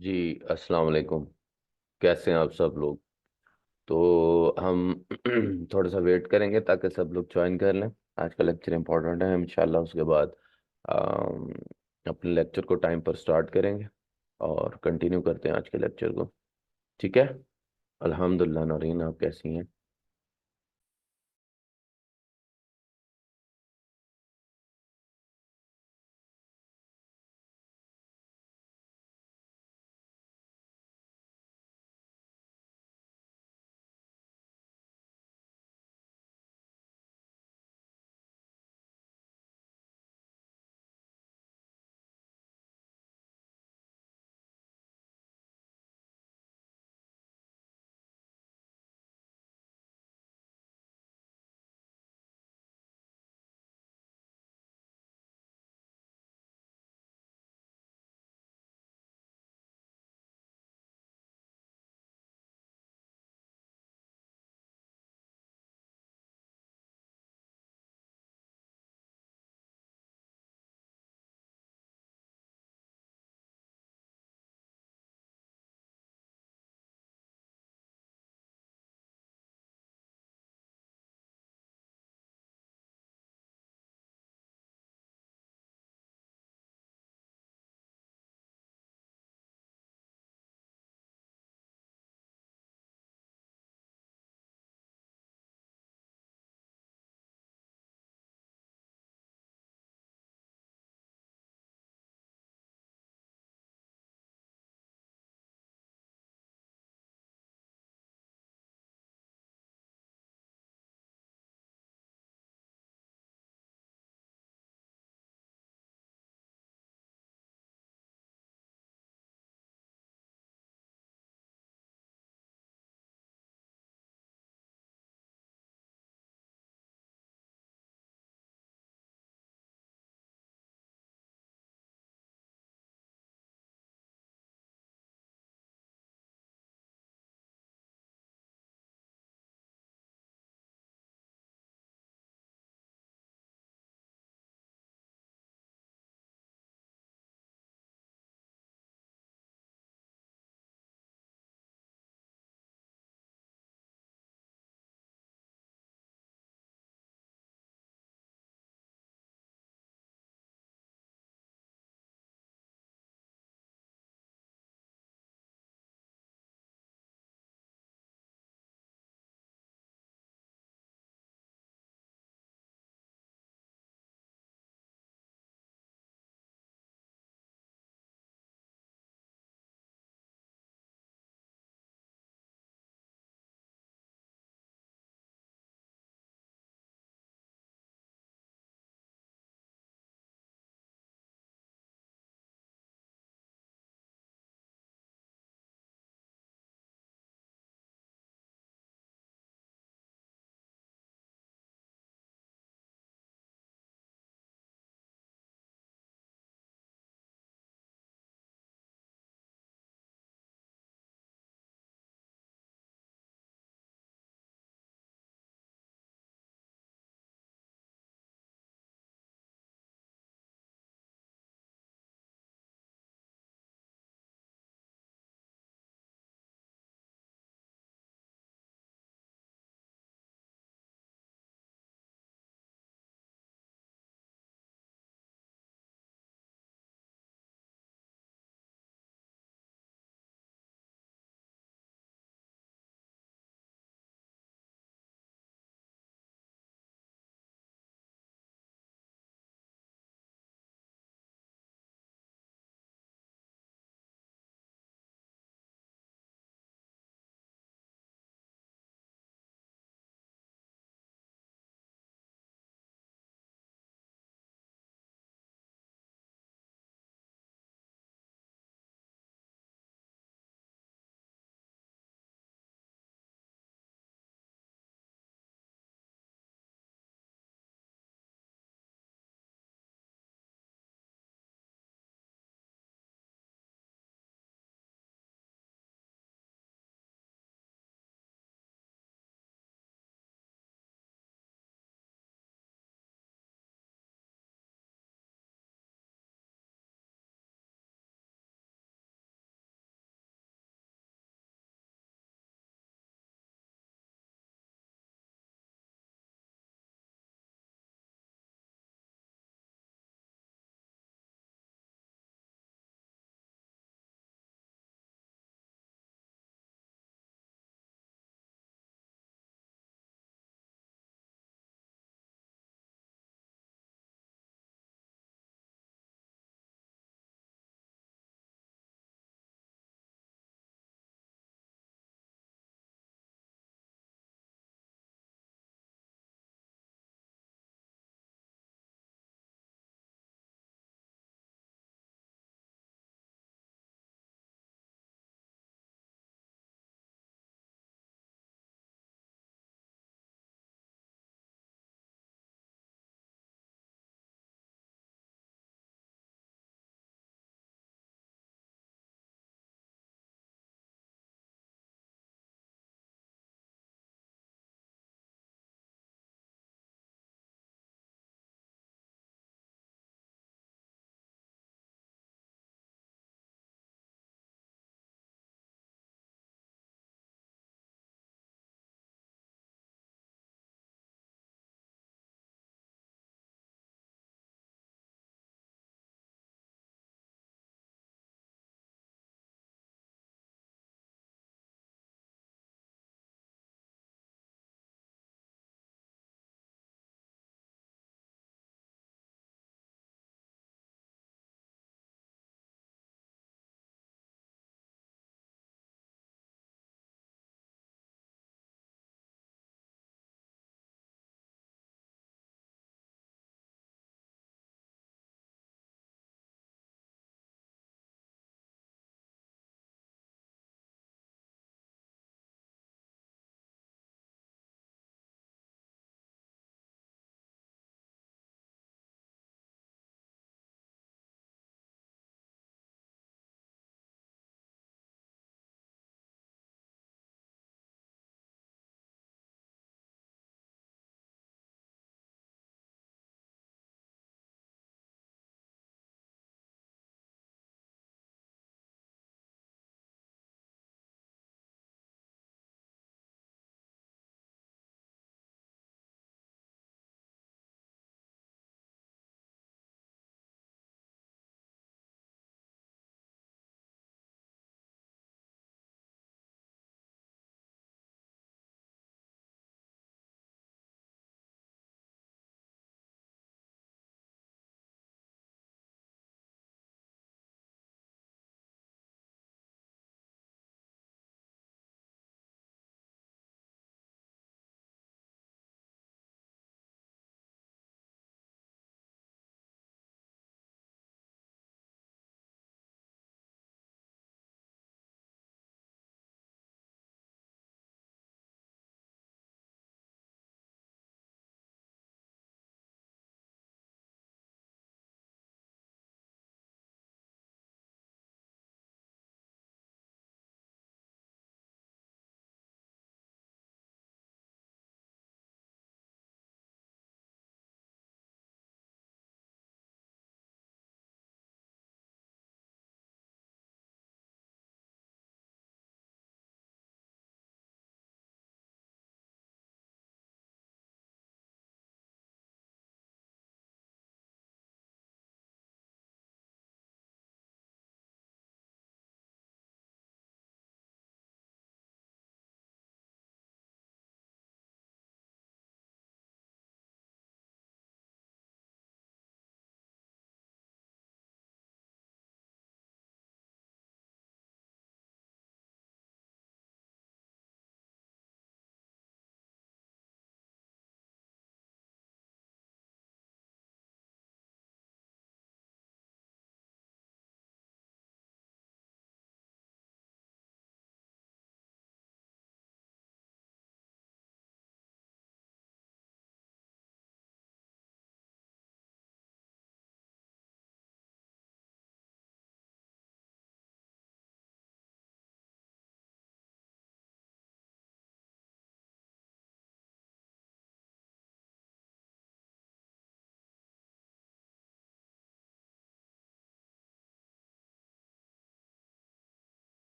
जी, अस्सलाम वालेकुम। कैसे हैं आप सब लोग? तो हम थोड़ा सा वेट करेंगे ताकि सब लोग ज्वाइन कर लें। आज का लेक्चर इंपॉर्टेंट है, इंशाल्लाह उसके बाद अम, अपने लेक्चर को टाइम पर स्टार्ट करेंगे और कंटिन्यू करते हैं आज के लेक्चर को। ठीक है। अल्हम्दुलिल्लाह। नौरीन, आप कैसी हैं?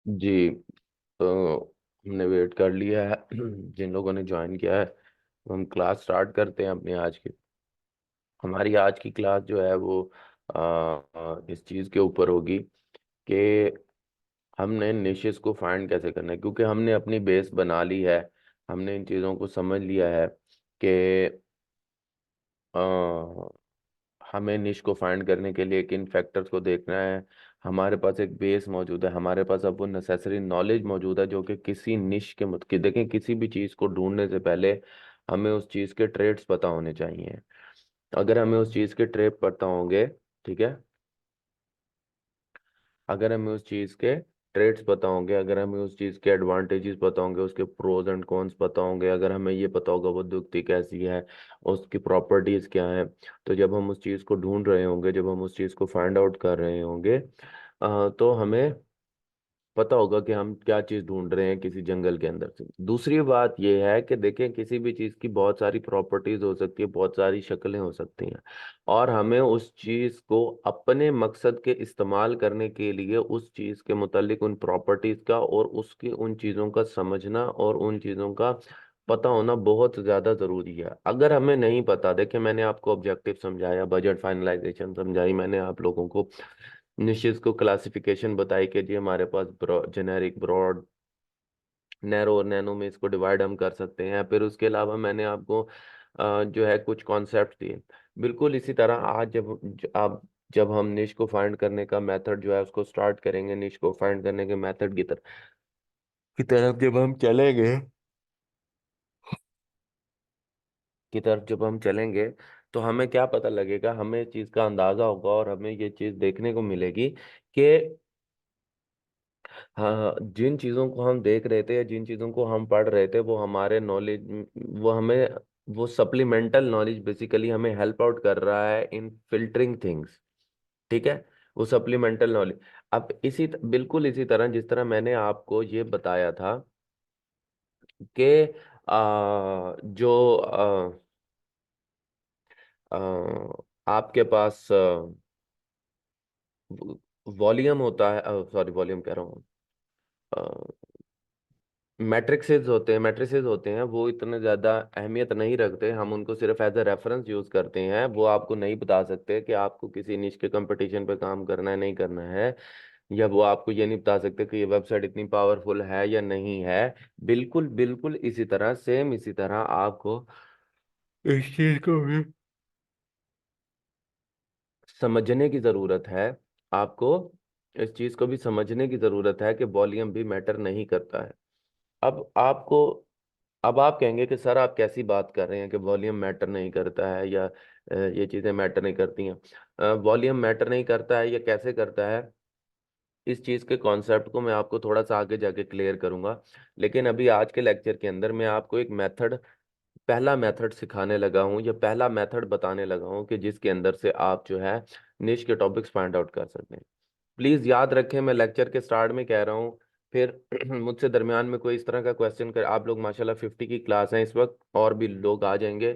जी। तो हमने वेट कर लिया है। जिन लोगों ने ज्वाइन किया है, तो हम क्लास स्टार्ट करते हैं अपनी आज की। हमारी आज की क्लास जो है वो इस चीज़ के ऊपर होगी कि हमने निशेस को फाइंड कैसे करना है, क्योंकि हमने अपनी बेस बना ली है। हमने इन चीज़ों को समझ लिया है कि हमें निश को फाइंड करने के लिए किन फैक्टर्स को देखना है। हमारे पास एक बेस मौजूद है, हमारे पास अब वो नेसेसरी नॉलेज मौजूद है जो कि किसी निश के कि देखें, किसी भी चीज़ को ढूंढने से पहले हमें उस चीज़ के ट्रेड्स पता होने चाहिए। अगर हमें उस चीज़ के ट्रेड पता होंगे, ठीक है, अगर हमें उस चीज़ के ट्रेड्स पता होंगे, अगर हमें उस चीज़ के एडवांटेजेस पता होंगे, उसके प्रोज एंड कॉन्स पता होंगे, अगर हमें ये पता होगा वो दुखती कैसी है, उसकी प्रॉपर्टीज क्या है, तो जब हम उस चीज़ को ढूंढ रहे होंगे, जब हम उस चीज़ को फाइंड आउट कर रहे होंगे, तो हमें पता होगा कि हम क्या चीज ढूंढ रहे हैं किसी जंगल के अंदर से। दूसरी बात यह है कि देखें, किसी भी चीज की बहुत सारी प्रॉपर्टीज हो सकती है, बहुत सारी शक्लें हो सकती हैं, और हमें उस चीज को अपने मकसद के इस्तेमाल करने के लिए उस चीज के मुतालिक उन प्रॉपर्टीज का और उसकी उन चीजों का समझना और उन चीजों का पता होना बहुत ज्यादा जरूरी है। अगर हमें नहीं पता, देखिए मैंने आपको ऑब्जेक्टिव समझाया, बजट फाइनलाइजेशन समझाई मैंने आप लोगों को, निश्चित को क्लासिफिकेशन बताई कि जी हमारे पास जेनेरिक, ब्रॉड, नैरो और नैनो में इसको डिवाइड हम कर सकते हैं। फिर उसके अलावा मैंने आपको जो है कुछ कॉन्सेप्ट दिए। बिल्कुल इसी तरह आज आप जब हम निश को फाइंड करने का मेथड जो है उसको स्टार्ट करेंगे, निश को फाइंड करने के मेथड की तरफ जब हम चलेंगे, जब हम चलेंगे, तो हमें क्या पता लगेगा, हमें इस चीज़ का अंदाजा होगा और हमें ये चीज़ देखने को मिलेगी कि हाँ, जिन चीज़ों को हम देख रहे थे या जिन चीज़ों को हम पढ़ रहे थे वो हमारे नॉलेज, वो हमें, वो सप्लीमेंटल नॉलेज बेसिकली हमें हेल्प आउट कर रहा है इन फिल्टरिंग थिंग्स। ठीक है, वो सप्लीमेंटल नॉलेज। अब बिल्कुल इसी तरह जिस तरह मैंने आपको ये बताया था कि जो आ, आपके पास वॉल्यूम होता है, सॉरी वॉल्यूम कह रहा हूँ, मैट्रिसेस होते हैं, वो इतने ज़्यादा अहमियत नहीं रखते। हम उनको सिर्फ एज अ रेफरेंस यूज़ करते हैं। वो आपको नहीं बता सकते कि आपको किसी निश के कंपटीशन पे काम करना है नहीं करना है, या वो आपको ये नहीं बता सकते कि ये वेबसाइट इतनी पावरफुल है या नहीं है। बिल्कुल बिल्कुल इसी तरह, सेम इसी तरह आपको इस चीज को भी समझने की ज़रूरत है। आपको इस चीज़ को भी समझने की ज़रूरत है कि वॉल्यूम भी मैटर नहीं करता है। अब आपको, अब आप कहेंगे कि सर आप कैसी बात कर रहे हैं कि वॉल्यूम मैटर नहीं करता है, या ये चीज़ें मैटर नहीं करती हैं। वॉल्यूम मैटर नहीं करता है, ये कैसे करता है, इस चीज़ के कॉन्सेप्ट को मैं आपको थोड़ा सा आगे जाके क्लियर करूंगा। लेकिन अभी आज के लेक्चर के अंदर मैं आपको एक मेथड, पहला मेथड सिखाने लगा हूँ, या पहला मेथड बताने लगा हूँ कि जिसके अंदर से आप जो है निश के टॉपिक्स फाइंड आउट कर सकते हैं। प्लीज याद रखें, मैं लेक्चर के स्टार्ट में कह रहा हूँ, फिर मुझसे दरमियान में कोई इस तरह का क्वेश्चन कर, आप लोग माशाल्लाह 50 की क्लास हैं इस वक्त, और भी लोग आ जाएंगे।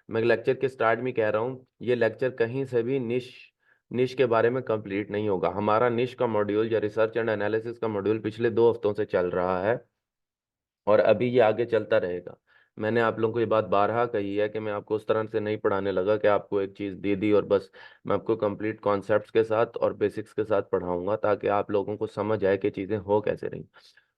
मैं लेक्चर के स्टार्ट में कह रहा हूँ, ये लेक्चर कहीं से भी निश निश के बारे में कंप्लीट नहीं होगा। हमारा निश का मॉड्यूल या रिसर्च एंड एनालिसिस का मॉड्यूल पिछले 2 हफ्तों से चल रहा है, और अभी ये आगे चलता रहेगा। मैंने आप लोगों को ये बात बारहा कही है कि मैं आपको उस तरह से नहीं पढ़ाने लगा कि आपको एक चीज़ दे दी और बस। मैं आपको कंप्लीट कॉन्सेप्ट्स के साथ और बेसिक्स के साथ पढ़ाऊंगा ताकि आप लोगों को समझ आए कि चीज़ें हो कैसे रही।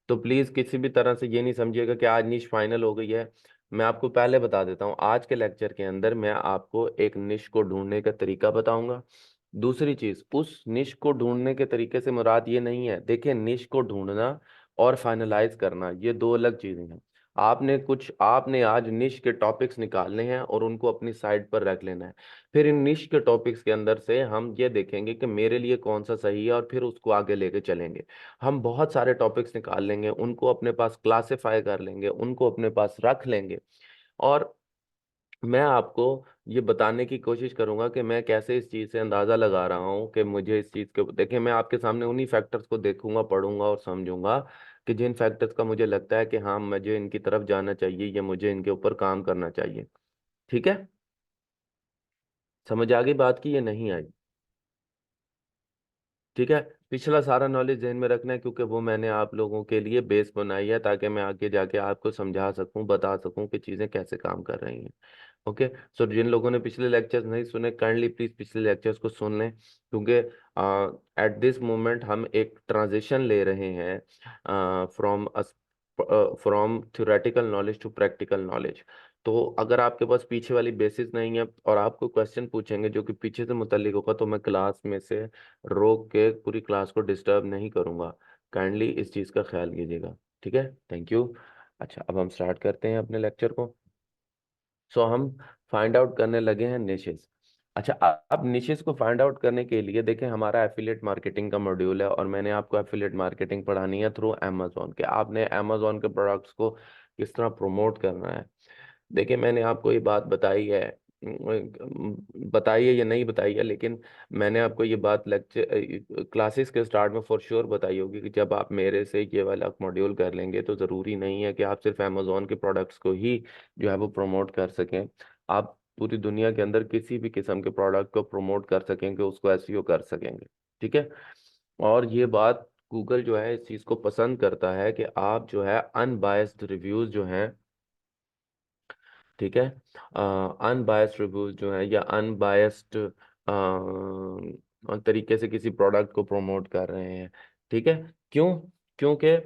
तो प्लीज़ किसी भी तरह से ये नहीं समझिएगा कि आज निश फाइनल हो गई है। मैं आपको पहले बता देता हूँ, आज के लेक्चर के अंदर मैं आपको एक निश को ढूंढने का तरीका बताऊंगा। दूसरी चीज, उस निश को ढूंढने के तरीके से मुराद ये नहीं है, देखिए निश को ढूंढना और फाइनलाइज करना ये दो अलग चीजें हैं। आपने आज निश के टॉपिक्स निकालने हैं और उनको अपनी साइड पर रख लेना है। फिर इन निश के टॉपिक्स के अंदर से हम ये देखेंगे कि मेरे लिए कौन सा सही है, और फिर उसको आगे लेके चलेंगे। हम बहुत सारे टॉपिक्स निकाल लेंगे, उनको अपने पास क्लासिफाई कर लेंगे, उनको अपने पास रख लेंगे, और मैं आपको ये बताने की कोशिश करूंगा कि मैं कैसे इस चीज़ से अंदाज़ा लगा रहा हूँ कि मुझे इस चीज़ के, देखिए मैं आपके सामने उन्हीं फैक्टर्स को देखूंगा, पढ़ूंगा और समझूंगा कि जिन फैक्टर्स का मुझे लगता है कि हाँ मुझे इनकी तरफ जाना चाहिए या मुझे इनके ऊपर काम करना चाहिए। ठीक है, समझ आ गई बात की या नहीं आई? ठीक है। पिछला सारा नॉलेज ध्यान में रखना है, क्योंकि वो मैंने आप लोगों के लिए बेस बनाई है, ताकि मैं आगे जाके आपको समझा सकूं, बता सकूं कि चीज़ें कैसे काम कर रही हैं। ओके। सो जिन लोगों ने पिछले लेक्चर्स नहीं सुने, काइंडली प्लीज पिछले लेक्चर्स को सुन लें, क्योंकि एट दिस मोमेंट हम एक ट्रांजिशन ले रहे हैं from theoretical knowledge to practical knowledge. तो अगर आपके पास पीछे वाली बेसिस नहीं है और आपको क्वेश्चन पूछेंगे जो कि पीछे से मुतालिक होगा, तो मैं क्लास में से रोक के पूरी क्लास को डिस्टर्ब नहीं करूंगा। काइंडली इस चीज़ का ख्याल कीजिएगा। ठीक है, थैंक यू। अच्छा, अब हम स्टार्ट करते हैं अपने लेक्चर को। सो हम फाइंड आउट करने लगे हैं निशेस। अच्छा, अब निशेस को फाइंड आउट करने के लिए देखें, हमारा एफिलिएट मार्केटिंग का मॉड्यूल है, और मैंने आपको एफिलिएट मार्केटिंग पढ़ानी है थ्रू अमेजोन के। आपने अमेजोन के प्रोडक्ट्स को किस तरह प्रमोट करना है। देखिए, मैंने आपको ये बात बताई है या नहीं बताई है, लेकिन मैंने आपको ये बात लेक्चर क्लासेस के स्टार्ट में फॉर श्योर बताई होगी कि जब आप मेरे से ये वाला मॉड्यूल कर लेंगे, तो ज़रूरी नहीं है कि आप सिर्फ अमेजोन के प्रोडक्ट्स को ही जो है वो प्रमोट कर सकें। आप पूरी दुनिया के अंदर किसी भी किस्म के प्रोडक्ट को प्रमोट कर सकेंगे, उसको एसईओ कर सकेंगे। ठीक है। और ये बात गूगल जो है इस चीज़ को पसंद करता है कि आप जो है अनबायस्ड रिव्यूज़ जो हैं, ठीक है, अनबायस्ड रिव्यूज जो है या अनबायस्ड तरीके से किसी प्रोडक्ट को प्रमोट कर रहे हैं। ठीक है। क्यों? क्योंकि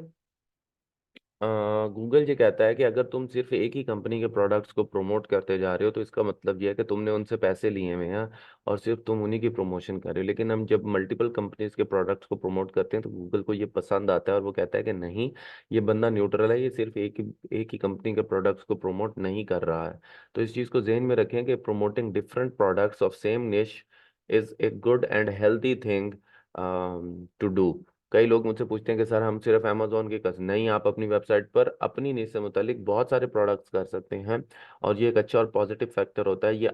गूगल ये कहता है कि अगर तुम सिर्फ एक ही कंपनी के प्रोडक्ट्स को प्रमोट करते जा रहे हो, तो इसका मतलब ये है कि तुमने उनसे पैसे लिए हुए हैं और सिर्फ तुम उन्हीं की प्रमोशन कर रहे हो। लेकिन हम जब मल्टीपल कंपनीज के प्रोडक्ट्स को प्रमोट करते हैं, तो गूगल को ये पसंद आता है और वो कहता है कि नहीं, ये बंदा न्यूट्रल है, ये सिर्फ एक ही कंपनी के प्रोडक्ट्स को प्रमोट नहीं कर रहा है। तो इस चीज़ को जहन में रखें कि promoting different products of same niche is a good and healthy thing to do. कई लोग मुझसे पूछते हैं कि सर हम सिर्फ अमेजोन के कस नहीं, आप अपनी वेबसाइट पर अपनी नीड से मुतालिक बहुत सारे प्रोडक्ट्स कर सकते हैं। और ये एक अच्छा और पॉजिटिव फैक्टर होता है। ये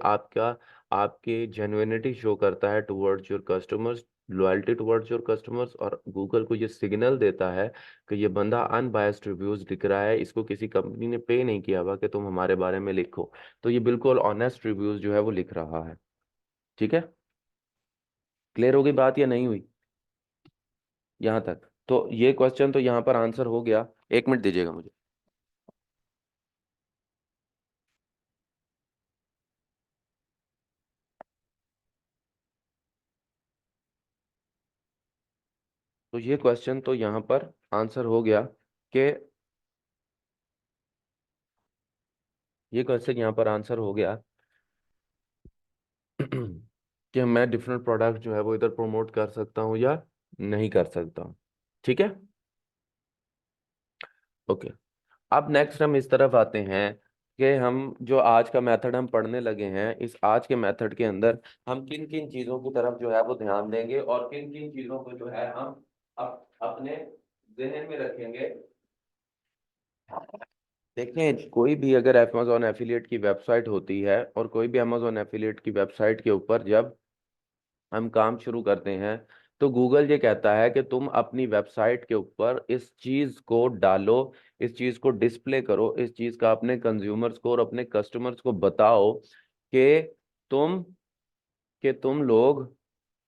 आपके जेन्युइनिटी शो करता है towards your customers, loyalty towards your customers, और गूगल को ये सिग्नल देता है कि ये बंदा अनबायस्ड रिव्यूज लिख रहा है, इसको किसी कंपनी ने पे नहीं किया हुआ कि तुम हमारे बारे में लिखो। तो ये बिल्कुल ऑनेस्ट रिव्यूज जो है वो लिख रहा है। ठीक है। क्लियर होगी बात या नहीं हुई यहाँ तक? तो ये क्वेश्चन तो यहाँ पर आंसर हो गया। एक मिनट दीजिएगा मुझे। तो ये क्वेश्चन तो यहाँ पर आंसर हो गया कि ये क्वेश्चन यहाँ पर आंसर हो गया कि मैं डिफरेंट प्रोडक्ट जो है वो इधर प्रमोट कर सकता हूँ या नहीं कर सकता हूँ। ठीक है। ओके। अब नेक्स्ट हम इस तरफ आते हैं कि हम जो आज का मेथड हम पढ़ने लगे हैं, इस आज के मेथड के अंदर हम किन किन चीज़ों की तरफ जो है वो ध्यान देंगे, और किन किन चीज़ों को जो है हम अपने जहन में रखेंगे। देखें, कोई भी अगर अमेजोन एफिलिएट की वेबसाइट होती है, और कोई भी अमेजोन एफिलिएट की वेबसाइट के ऊपर जब हम काम शुरू करते हैं, तो गूगल ये कहता है कि तुम अपनी वेबसाइट के ऊपर इस चीज को डालो, इस चीज को डिस्प्ले करो, इस चीज का अपने कंज्यूमर्स को और अपने कस्टमर्स को बताओ कि तुम कि तुम लोग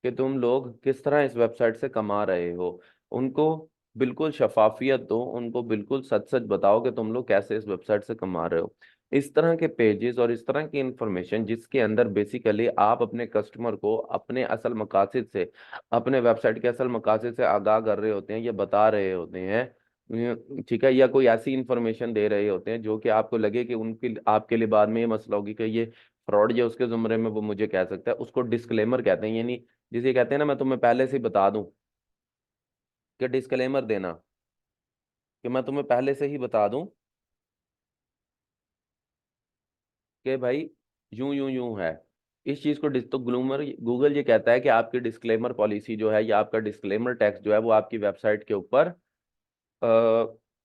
कि तुम लोग किस तरह इस वेबसाइट से कमा रहे हो। उनको बिल्कुल शफाफियत दो, उनको बिल्कुल सच सच बताओ कि तुम लोग कैसे इस वेबसाइट से कमा रहे हो। इस तरह के पेजेस और इस तरह की इंफॉर्मेशन जिसके अंदर बेसिकली आप अपने कस्टमर को अपने असल मकासद से, अपने वेबसाइट के असल मकासद से आगाह कर रहे होते हैं, ये बता रहे होते हैं, ठीक है, या कोई ऐसी इंफॉर्मेशन दे रहे होते हैं जो कि आपको लगे कि उनके आपके लिए बाद में ये मसला होगी कि ये फ्रॉड या उसके जुमरे में, वो मुझे कह सकता है, उसको डिस्क्लेमर कहते हैं। यानी जिसे कहते हैं ना, मैं तुम्हें पहले से ही बता दूं, कि डिस्क्लेमर देना, कि मैं तुम्हें पहले से ही बता दूं कि भाई यूं यूं यूं है। इस चीज को तो गूगल ये कहता है कि आपकी डिस्क्लेमर पॉलिसी जो है, या आपका डिस्क्लेमर टेक्स्ट जो है, वो आपकी वेबसाइट के ऊपर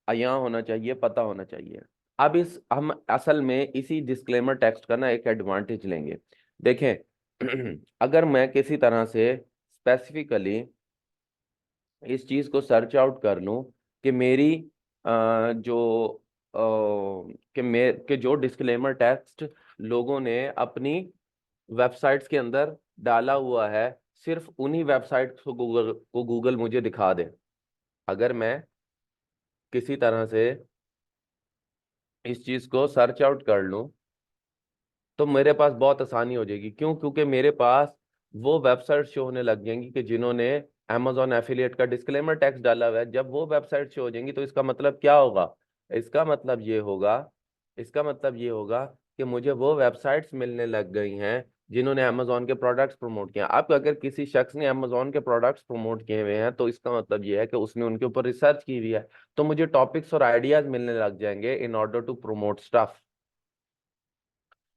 यहाँ होना चाहिए, पता होना चाहिए। अब इस हम असल में इसी डिस्क्लेमर टेक्स्ट का ना एक एडवांटेज लेंगे। देखें, अगर मैं किसी तरह से स्पेसिफिकली इस चीज को सर्च आउट कर लूं कि मेरी जो कि जो डिस्क्लेमर टेक्स्ट लोगों ने अपनी वेबसाइट्स के अंदर डाला हुआ है, सिर्फ उन्हीं वेबसाइट को गूगल मुझे दिखा दे। अगर मैं किसी तरह से इस चीज को सर्च आउट कर लूं तो मेरे पास बहुत आसानी हो जाएगी। क्यों? क्योंकि मेरे पास वो वेबसाइट शो होने लग जाएंगी कि जिन्होंने Amazon एफिलिएट का डिस्क्लेमर टैक्स डाला हुआ है। जब वो वेबसाइट शो हो जाएंगी तो इसका मतलब क्या होगा? इसका मतलब ये होगा, इसका मतलब ये होगा कि मुझे वो वेबसाइट्स मिलने लग गई हैं जिन्होंने Amazon के प्रोडक्ट्स प्रमोट किए हैं। अब अगर किसी शख्स ने Amazon के प्रोडक्ट्स प्रमोट किए हुए हैं तो इसका मतलब ये है कि उसने उनके ऊपर रिसर्च की हुई है। तो मुझे टॉपिक्स और आइडियाज मिलने लग जाएंगे in order to promote stuff.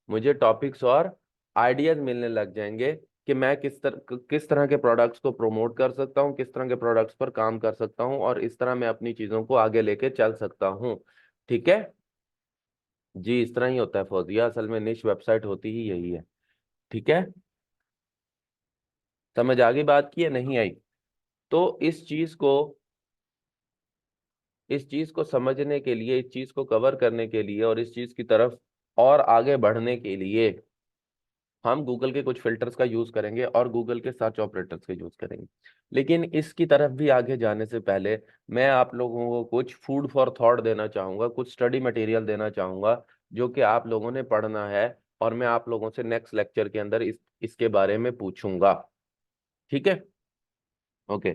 मुझे टॉपिक्स और आइडियाज मिलने लग जाएंगे कि मैं किस तरह के प्रोडक्ट्स को प्रमोट कर सकता हूँ, किस तरह के प्रोडक्ट्स पर काम कर सकता हूँ, और इस तरह मैं अपनी चीजों को आगे लेके चल सकता हूँ। ठीक है जी, इस तरह ही होता है फौजिया। असल में निश वेबसाइट होती ही यही है। ठीक है, समझ आ गई बात की है नहीं आई? तो इस चीज को समझने के लिए, इस चीज को कवर करने के लिए और इस चीज की तरफ और आगे बढ़ने के लिए हम गूगल के कुछ फिल्टर्स का यूज करेंगे और गूगल के सर्च ऑपरेटर्स का यूज करेंगे। लेकिन इसकी तरफ भी आगे जाने से पहले मैं आप लोगों को कुछ फूड फॉर थॉट देना चाहूंगा, कुछ स्टडी मटेरियल देना चाहूंगा जो कि आप लोगों ने पढ़ना है, और मैं आप लोगों से नेक्स्ट लेक्चर के अंदर इसके बारे में पूछूंगा। ठीक है, ओके।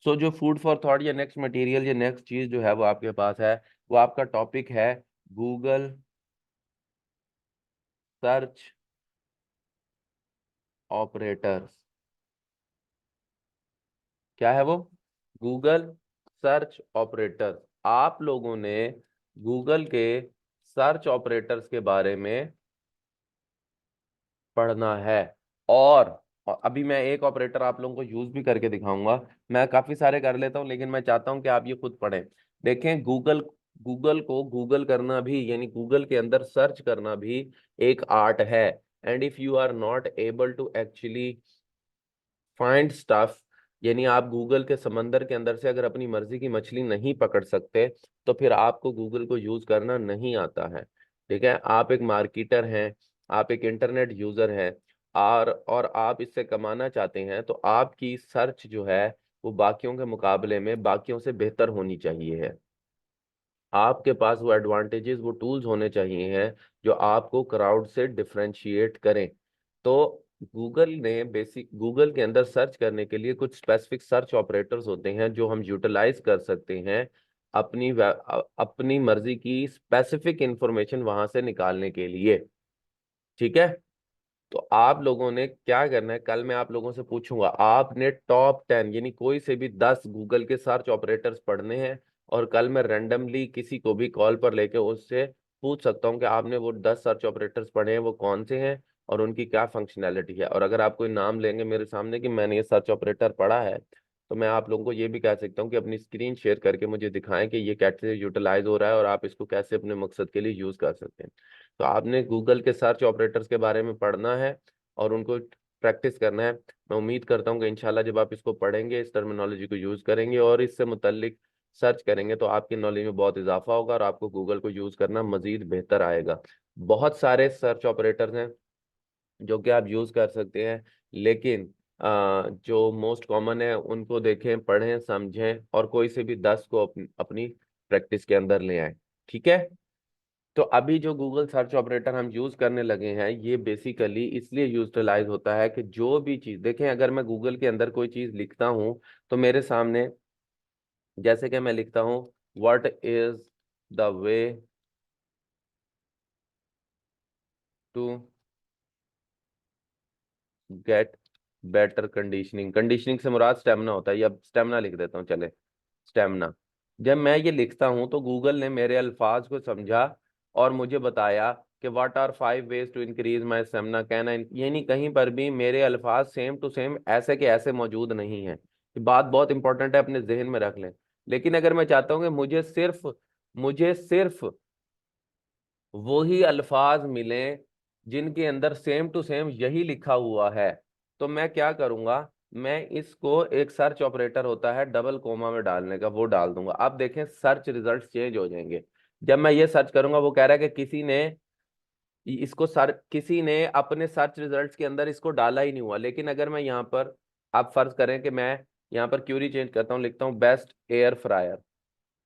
सो जो फूड फॉर थॉट या नेक्स्ट मटेरियल या नेक्स्ट चीज जो है वो आपके पास है, वो आपका टॉपिक है गूगल सर्च ऑपरेटर्स। क्या है वो? Google search operators. आप लोगों ने गूगल के सर्च ऑपरेटर्स के बारे में पढ़ना है। और अभी मैं एक ऑपरेटर आप लोगों को यूज भी करके दिखाऊंगा। मैं काफी सारे कर लेता हूं लेकिन मैं चाहता हूं कि आप ये खुद पढ़ें। देखें, गूगल गूगल को गूगल करना भी, यानी गूगल के अंदर सर्च करना भी एक आर्ट है। And if you are not able to actually find stuff, यानी आप गूगल के समंदर के अंदर से अगर अपनी मर्जी की मछली नहीं पकड़ सकते तो फिर आपको गूगल को यूज करना नहीं आता है। ठीक है, आप एक मार्केटर हैं, आप एक इंटरनेट यूजर हैं, और आप इससे कमाना चाहते हैं, तो आपकी सर्च जो है वो बाकियों के मुकाबले में बाकियों से बेहतर होनी चाहिए है। आपके पास वो एडवांटेजेस, वो टूल्स होने चाहिए हैं जो आपको क्राउड से डिफरेंशिएट करें। तो गूगल के अंदर सर्च करने के लिए कुछ स्पेसिफिक सर्च ऑपरेटर्स होते हैं जो हम यूटिलाइज कर सकते हैं अपनी मर्जी की स्पेसिफिक इंफॉर्मेशन वहां से निकालने के लिए। ठीक है, तो आप लोगों ने क्या करना है, कल मैं आप लोगों से पूछूंगा, आपने टॉप 10 यानी कोई से भी 10 गूगल के सर्च ऑपरेटर्स पढ़ने हैं। और कल मैं रैंडमली किसी को भी कॉल पर लेके उससे पूछ सकता हूं कि आपने वो 10 सर्च ऑपरेटर्स पढ़े हैं, वो कौन से हैं और उनकी क्या फंक्शनैलिटी है। और अगर आप कोई नाम लेंगे मेरे सामने कि मैंने ये सर्च ऑपरेटर पढ़ा है, तो मैं आप लोगों को ये भी कह सकता हूँ कि अपनी स्क्रीन शेयर करके मुझे दिखाएं कि ये कैसे यूटिलाइज हो रहा है और आप इसको कैसे अपने मकसद के लिए यूज कर सकते हैं। तो आपने गूगल के सर्च ऑपरेटर्स के बारे में पढ़ना है और उनको प्रैक्टिस करना है। मैं उम्मीद करता हूँ कि इंशाल्लाह जब आप इसको पढ़ेंगे, इस टर्मिनोलॉजी को यूज करेंगे और इससे मुतल्लिक सर्च करेंगे तो आपकी नॉलेज में बहुत इजाफा होगा और आपको गूगल को यूज करना मजीद बेहतर आएगा। बहुत सारे सर्च ऑपरेटर्स हैं जो कि आप यूज कर सकते हैं, लेकिन जो मोस्ट कॉमन है उनको देखें, पढ़ें, समझें और कोई से भी 10 को अपनी प्रैक्टिस के अंदर ले आए। ठीक है, तो अभी जो गूगल सर्च ऑपरेटर हम यूज करने लगे हैं ये बेसिकली इसलिए यूटिलाइज होता है कि जो भी चीज देखें, अगर मैं गूगल के अंदर कोई चीज लिखता हूं तो मेरे सामने, जैसे कि मैं लिखता हूं, what is the way to get better conditioning. Conditioning से मुराद स्टेमिना होता है, या स्टेमिना लिख देता हूँ चले, स्टेमिना। जब मैं ये लिखता हूं तो गूगल ने मेरे अल्फाज को समझा और मुझे बताया कि what are 5 ways to increase my stamina can I, यानी कहीं पर भी मेरे अल्फाज सेम टू सेम ऐसे के ऐसे मौजूद नहीं है। ये बात बहुत इंपॉर्टेंट है, अपने जहन में रख लें। लेकिन अगर मैं चाहता हूं कि मुझे सिर्फ वही अल्फाज मिलें जिनके अंदर सेम टू सेम यही लिखा हुआ है, तो मैं क्या करूंगा, मैं इसको एक सर्च ऑपरेटर होता है डबल कोमा में डालने का, वो डाल दूंगा। आप देखें सर्च रिजल्ट चेंज हो जाएंगे। जब मैं ये सर्च करूंगा वो कह रहा है कि किसी ने अपने सर्च रिजल्ट्स के अंदर इसको डाला ही नहीं हुआ। लेकिन अगर मैं यहाँ पर आप फर्ज करें कि मैं यहाँ पर क्यूरी चेंज करता हूँ, लिखता हूँ बेस्ट एयर फ्रायर।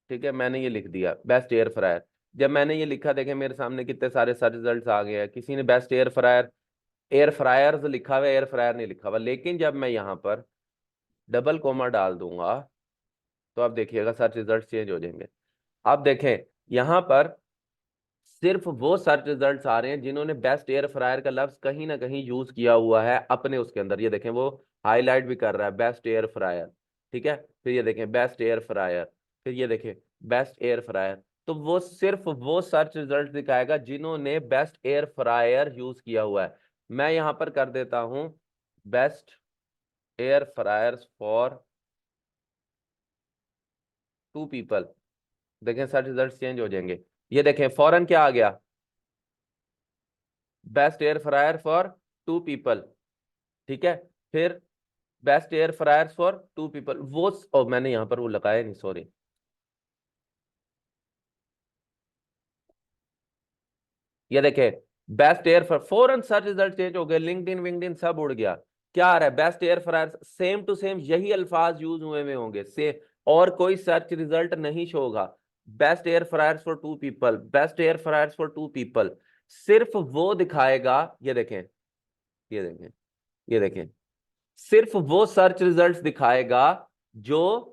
ठीक है, मैंने ये लिख दिया बेस्ट एयर फ्रायर। जब मैंने ये लिखा, देखें मेरे सामने कितने सारे सर्च रिजल्ट्स आ गए हैं। किसी ने best air fryer, air fryers लिखा हुआ है, एयर फ्रायर नहीं लिखा हुआ। लेकिन जब मैं यहाँ पर डबल कोमा डाल दूंगा तो आप देखिएगा सर्च रिजल्ट चेंज हो जाएंगे। आप देखें यहाँ पर सिर्फ वो सर्च रिजल्ट्स आ रहे हैं जिन्होंने बेस्ट एयर फ्रायर का लफ्ज कहीं ना कहीं यूज किया हुआ है अपने उसके अंदर। ये देखें वो हाईलाइट भी कर रहा है बेस्ट एयर फ्रायर। ठीक है, फिर ये देखें बेस्ट एयर फ्रायर, फिर ये देखें बेस्ट एयर फ्रायर। तो वो सिर्फ वो सर्च रिजल्ट दिखाएगा जिन्होंने बेस्ट एयर फ्रायर यूज किया हुआ है। मैं यहां पर कर देता हूं best air fryers for 2 people. देखें सर्च रिजल्ट चेंज हो जाएंगे। ये देखें फौरन क्या आ गया, best air fryer for 2 people. ठीक है, फिर best air fryers for 2 people. वो मैंने यहां पर वो लगाया नहीं, सॉरी। ये देखे best air for, foreign search result change हो गए, लिंक्डइन विंक्डइन सब उड़ गया। क्या आ रहा है, best air fryers, same to same यही अल्फाज यूज हुए में होंगे से, और कोई सर्च रिजल्ट नहीं शो होगा। Best air fryers for 2 people, best air fryers for 2 people, सिर्फ वो दिखाएगा। ये देखें, ये देखें, ये देखें, सिर्फ वो सर्च रिजल्ट्स दिखाएगा जो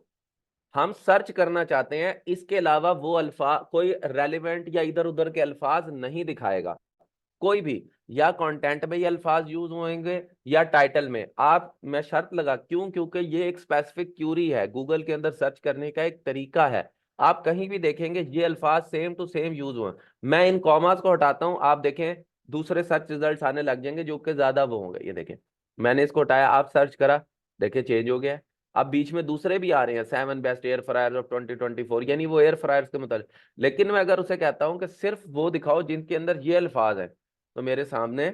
हम सर्च करना चाहते हैं। इसके अलावा वो अल्फाज, कोई रेलिवेंट या इधर उधर के अल्फाज नहीं दिखाएगा कोई भी। या कंटेंट में ये अल्फाज यूज होंगे या टाइटल में। आप, मैं शर्त लगा, क्यों, क्योंकि ये एक स्पेसिफिक क्यूरी है, गूगल के अंदर सर्च करने का एक तरीका है। आप कहीं भी देखेंगे ये अल्फाज सेम टू सेम यूज हुए। मैं इन कॉमास को हटाता हूं, आप देखें दूसरे सर्च रिजल्ट्स आने लग जाएंगे जो कि ज्यादा वो होंगे। ये देखें मैंने इसको हटाया, आप सर्च करा, देखें चेंज हो गया है। अब बीच में दूसरे भी आ रहे हैं, 7 बेस्ट एयर फ्रायर्स ऑफ 2024, यानी वो एयर फ्रायर्स के मतलब। लेकिन मैं अगर उसे कहता हूं कि सिर्फ वो दिखाओ जिनके अंदर ये अल्फाज है, तो मेरे सामने,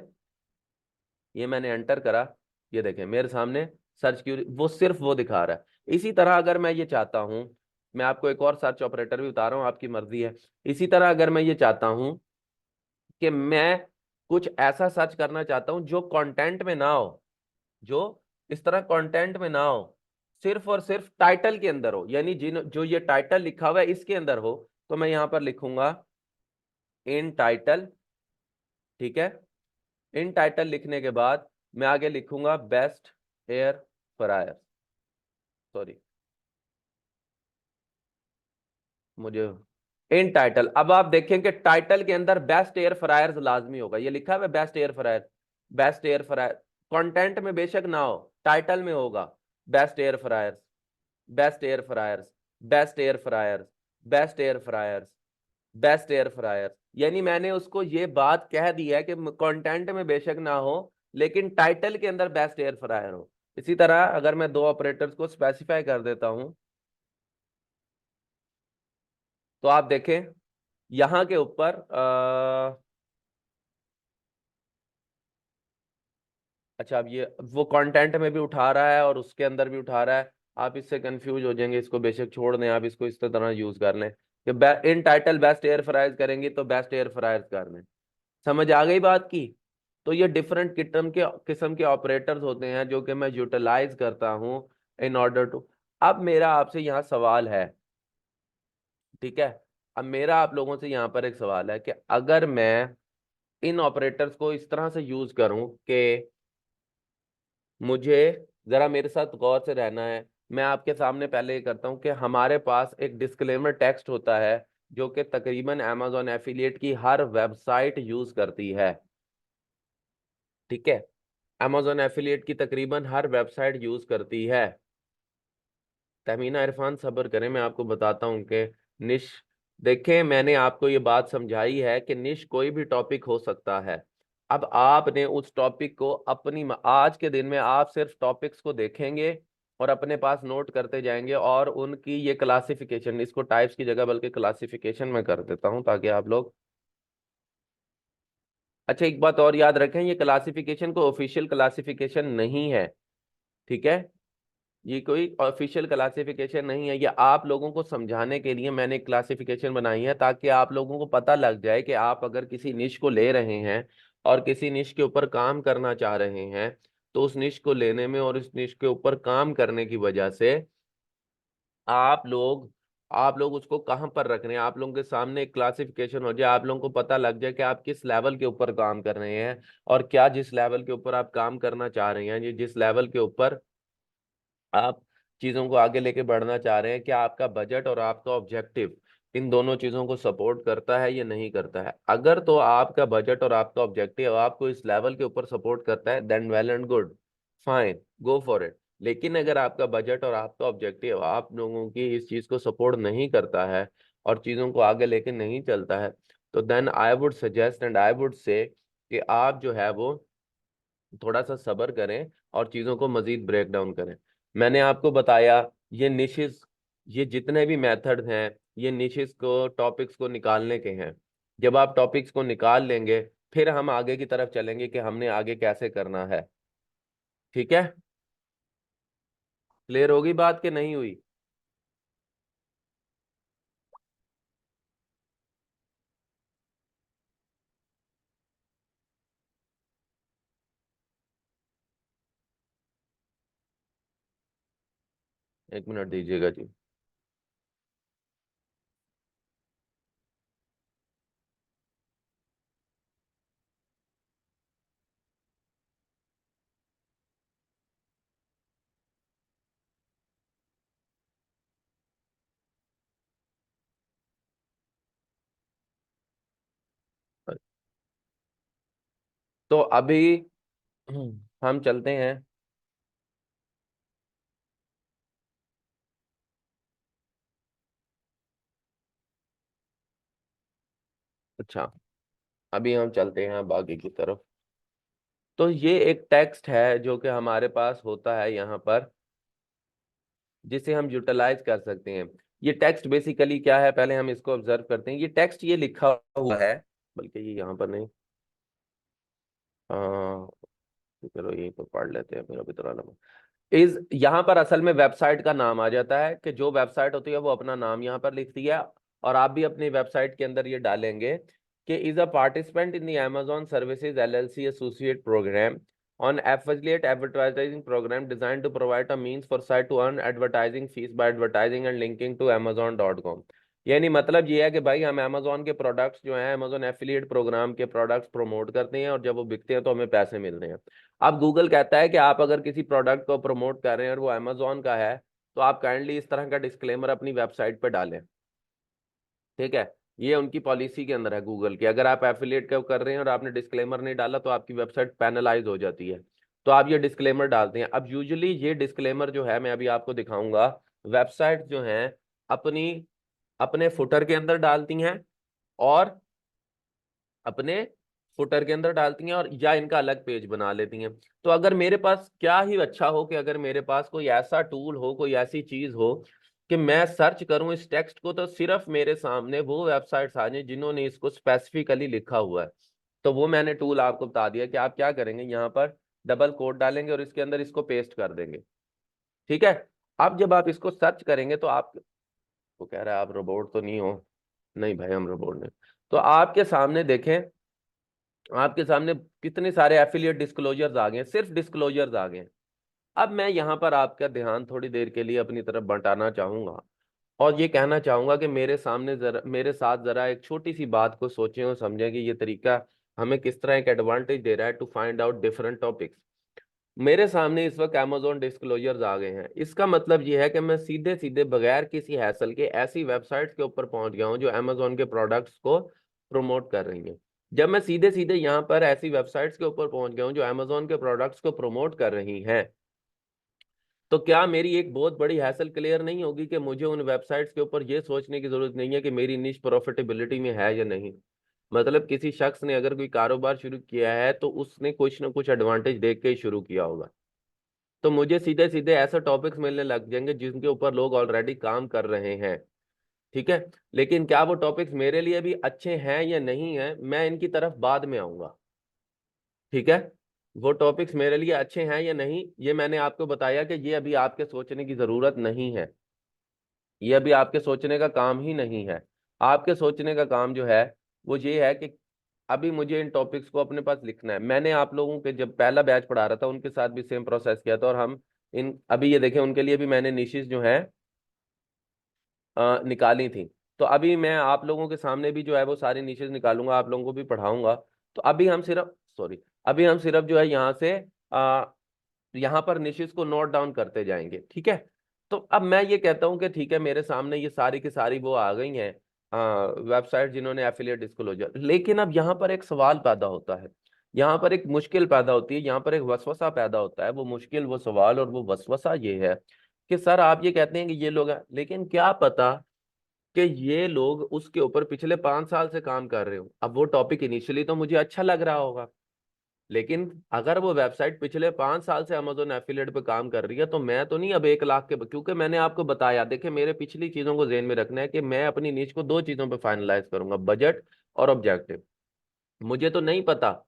ये मैंने एंटर करा, ये देखें मेरे सामने सर्च क्यूरी वो सिर्फ वो दिखा रहा है। इसी तरह अगर मैं ये चाहता हूं, मैं आपको एक और सर्च ऑपरेटर भी बता रहा हूं, आपकी मर्जी है। इसी तरह अगर मैं ये चाहता हूं कि मैं कुछ ऐसा सर्च करना चाहता हूं जो कंटेंट में ना हो, जो इस तरह कंटेंट में ना हो, सिर्फ और सिर्फ टाइटल के अंदर हो, यानी जिन जो ये टाइटल लिखा हुआ है इसके अंदर हो, तो मैं यहां पर लिखूंगा इन टाइटल। ठीक है, इन टाइटल लिखने के बाद मैं आगे लिखूंगा बेस्ट एयर फ्रायर, सॉरी मुझे इन टाइटल। अब आप देखें कि टाइटल के अंदर बेस्ट एयर फ्रायर्स लाजमी होगा, ये लिखा है best air fryer, best air fryer. Content में बेशक ना हो, टाइटल में होगा best air fryers, best air fryers, best air fryers, best air fryers, best air fryers. यानी मैंने उसको ये बात कह दी है कि कंटेंट में बेशक ना हो लेकिन टाइटल के अंदर बेस्ट एयर फ्रायर हो। इसी तरह अगर मैं दो ऑपरेटर्स को स्पेसिफाई कर देता हूं, तो आप देखें यहां के ऊपर अच्छा, अब ये वो कंटेंट में भी उठा रहा है और उसके अंदर भी उठा रहा है। आप इससे कंफ्यूज हो जाएंगे, इसको बेशक छोड़ दें, आप इसको इस तरह यूज कर लें कि इन टाइटल बेस्ट एयर फ्रायर्स करेंगे तो बेस्ट एयर फ्रायर्स कर लें। समझ आ गई बात की? तो ये डिफरेंट किस्म के ऑपरेटर्स होते हैं जो कि मैं यूटिलाइज करता हूं इन ऑर्डर टू। अब मेरा आपसे यहाँ सवाल है, ठीक है, अब मेरा आप लोगों से यहाँ पर एक सवाल है कि अगर मैं इन ऑपरेटर्स को इस तरह से यूज करूं कि मुझे, जरा मेरे साथ गौर से रहना है, मैं आपके सामने पहले ये करता हूं कि हमारे पास एक डिस्क्लेमर टेक्स्ट होता है जो कि तकरीबन अमेजोन एफिलिएट की हर वेबसाइट यूज करती है। ठीक है, अमेजोन एफिलिएट की तकरीबन हर वेबसाइट यूज करती है। तहमीना इरफान सब्र करें, मैं आपको बताता हूँ कि निश, देखें मैंने आपको ये बात समझाई है कि निश कोई भी टॉपिक हो सकता है। अब आपने उस टॉपिक को अपनी, आज के दिन में आप सिर्फ टॉपिक्स को देखेंगे और अपने पास नोट करते जाएंगे और उनकी ये क्लासिफिकेशन, इसको टाइप्स की जगह बल्कि क्लासिफिकेशन में कर देता हूँ ताकि आप लोग, अच्छा एक बात और याद रखें, ये क्लासिफिकेशन को ऑफिशियल क्लासिफिकेशन नहीं है। ठीक है, ये कोई ऑफिशियल क्लासिफिकेशन नहीं है, ये आप लोगों को समझाने के लिए मैंने क्लासिफिकेशन बनाई है ताकि आप लोगों को पता लग जाए कि आप अगर किसी निश को ले रहे हैं और किसी निश के ऊपर काम करना चाह रहे हैं तो उस निश को लेने में और उस निश के ऊपर काम करने की वजह से आप लोग आप लोग उसको कहाँ पर रख रहे हैं, आप लोगों के सामने एक क्लासिफिकेशन हो जाए, आप लोगों को पता लग जाए कि आप किस लेवल के ऊपर काम कर रहे हैं, और क्या जिस लेवल के ऊपर आप काम करना चाह रहे हैं, ये जिस लेवल के ऊपर आप चीजों को आगे लेके बढ़ना चाह रहे हैं, क्या आपका बजट और आपका ऑब्जेक्टिव इन दोनों चीजों को सपोर्ट करता है या नहीं करता है। अगर तो आपका बजट और आपका ऑब्जेक्टिव आपको इस लेवल के ऊपर सपोर्ट करता है, then well and good, fine, go for it. लेकिन अगर आपका बजट और आपका ऑब्जेक्टिव आप लोगों की इस चीज को सपोर्ट नहीं करता है और चीजों को आगे लेके नहीं चलता है, तो then I would suggest and I would say कि आप जो है वो थोड़ा सा सब्र करें और चीजों को मजीद ब्रेक डाउन करें। मैंने आपको बताया ये निशेस, ये जितने भी मेथड हैं, ये निशेस को, टॉपिक्स को निकालने के हैं। जब आप टॉपिक्स को निकाल लेंगे, फिर हम आगे की तरफ चलेंगे कि हमने आगे कैसे करना है। ठीक है, क्लियर होगी बात कि नहीं हुई? एक मिनट दीजिएगा जी। तो अभी हम चलते हैं। अच्छा, अभी हम चलते हैं अब आगे की तरफ। तो ये एक टेक्स्ट है जो कि हमारे पास होता है यहाँ पर, जिसे हम यूटिलाइज कर सकते हैं। ये टेक्स्ट बेसिकली क्या है, पहले हम इसको ऑब्जर्व करते हैं। ये टेक्स्ट ये लिखा हुआ है, बल्कि ये यहाँ पर नहीं, हाँ चलो यहीं पर पढ़ लेते हैं फिर, अभी तो इज यहाँ पर असल में वेबसाइट का नाम आ जाता है, कि जो वेबसाइट होती है वो अपना नाम यहाँ पर लिखती है। और आप भी अपनी वेबसाइट के अंदर ये डालेंगे कि is a participant in the Amazon services LLC associate program on affiliate advertising program design to provide a means for site to earn advertising fees by advertising and linking to Amazon.com। यानी मतलब ये है कि भाई हम Amazon के products जो हैं, Amazon एफिलिएट प्रोग्राम के प्रोडक्ट्स प्रमोट करते हैं, और जब वो बिकते हैं तो हमें पैसे मिलते हैं। अब गूगल कहता है कि आप अगर किसी प्रोडक्ट को प्रमोट कर रहे हैं और वो अमेजोन का है, तो आप काइंडली इस तरह का डिस्क्लेमर अपनी वेबसाइट पे डालें। ठीक है, ये उनकी पॉलिसी के अंदर है गूगल की। अगर आप एफिलिएट का कर रहे हैं और आपने डिस्क्लेमर नहीं डाला, तो आपकी वेबसाइट पैनलाइज हो जाती है। तो आप ये डिस्क्लेमर डालते हैं। अब यूजुअली ये डिस्क्लेमर जो है, मैं अभी आपको दिखाऊंगा, वेबसाइट जो है अपनी अपने फुटर के अंदर डालती हैं, और अपने फुटर के अंदर डालती हैं, और या इनका अलग पेज बना लेती हैं। तो अगर मेरे पास क्या ही अच्छा हो कि अगर मेरे पास कोई ऐसा टूल हो, कोई ऐसी चीज हो कि मैं सर्च करूं इस टेक्स्ट को, तो सिर्फ मेरे सामने वो वेबसाइट्स आ जाए जिन्होंने इसको स्पेसिफिकली लिखा हुआ है। तो वो मैंने टूल आपको बता दिया कि आप क्या करेंगे, यहाँ पर डबल कोट डालेंगे और इसके अंदर इसको पेस्ट कर देंगे। ठीक है, अब जब आप इसको सर्च करेंगे तो आप, वो कह रहा है आप रोबोट तो नहीं हो। नहीं भाई, हम रोबोट नहीं। तो आपके सामने देखें, आपके सामने कितने सारे एफिलिएट डिस्क्लोजर्स आ गए हैं, सिर्फ डिस्क्लोजर्स आ गए हैं। अब मैं यहाँ पर आपका ध्यान थोड़ी देर के लिए अपनी तरफ बंटाना चाहूंगा, और ये कहना चाहूंगा कि मेरे सामने जरा, मेरे साथ जरा एक छोटी सी बात को सोचें और समझें कि ये तरीका हमें किस तरह एक एडवांटेज दे रहा है to find out different topics. मेरे सामने इस वक्त Amazon डिस्क्लोजर्स आ गए हैं। इसका मतलब ये है कि मैं सीधे सीधे बगैर किसी हैसल के ऐसी वेबसाइट्स के ऊपर पहुंच गया हूं जो Amazon के प्रोडक्ट्स को प्रमोट कर रही हैं। जब मैं सीधे सीधे यहाँ पर ऐसी वेबसाइट्स के ऊपर पहुंच गया हूं जो Amazon के प्रोडक्ट्स को प्रमोट कर रही हैं, तो क्या मेरी एक बहुत बड़ी हैसल क्लियर नहीं होगी कि मुझे उन वेबसाइट्स के ऊपर ये सोचने की जरूरत नहीं है कि मेरी निश प्रॉफिटेबिलिटी में है या नहीं। मतलब किसी शख्स ने अगर कोई कारोबार शुरू किया है, तो उसने कुछ ना कुछ एडवांटेज देख के ही शुरू किया होगा। तो मुझे सीधे सीधे ऐसे टॉपिक्स मिलने लग जाएंगे जिनके ऊपर लोग ऑलरेडी काम कर रहे हैं। ठीक है, लेकिन क्या वो टॉपिक्स मेरे लिए भी अच्छे हैं या नहीं है, मैं इनकी तरफ बाद में आऊंगा। ठीक है, वो टॉपिक्स मेरे लिए अच्छे हैं या नहीं, ये मैंने आपको बताया कि ये अभी आपके सोचने की जरूरत नहीं है। ये अभी आपके सोचने का काम ही नहीं है। आपके सोचने का काम जो है वो ये है कि अभी मुझे इन टॉपिक्स को अपने पास लिखना है। मैंने आप लोगों के जब पहला बैच पढ़ा रहा था उनके साथ भी सेम प्रोसेस किया था, और हम इन अभी ये देखें उनके लिए भी मैंने निशेष जो है निकाली थी। तो अभी मैं आप लोगों के सामने भी जो है वो सारी निशेष निकालूंगा, आप लोगों को भी पढ़ाऊंगा। तो अभी हम सिर्फ सॉरी अभी हम सिर्फ जो है यहाँ से यहाँ पर निशिस को नोट डाउन करते जाएंगे, ठीक है। तो अब मैं ये कहता हूँ कि ठीक है, मेरे सामने ये सारी की सारी वो आ गई हैं वेबसाइट जिन्होंने एफिलिएट डिस्क्लोजर, लेकिन अब यहाँ पर एक सवाल पैदा होता है, यहाँ पर एक मुश्किल पैदा होती है, यहाँ पर एक वसवसा पैदा होता है। वो मुश्किल, वो सवाल और वो वसवसा ये है कि सर आप ये कहते हैं कि ये लोग हैं, लेकिन क्या पता कि ये लोग उसके ऊपर पिछले 5 साल से काम कर रहे हो। अब वो टॉपिक इनिशियली तो मुझे अच्छा लग रहा होगा, लेकिन अगर वो वेबसाइट पिछले 5 साल से अमेजोन एफिलिएट पे काम कर रही है, तो मैं तो नहीं अब 1 लाख के, क्योंकि मैंने आपको बताया, देखिए मेरे पिछली चीजों को ध्यान में रखना है कि मैं अपनी नीच को दो चीजों पे फाइनलाइज करूंगा, बजट और ऑब्जेक्टिव। मुझे तो नहीं पता,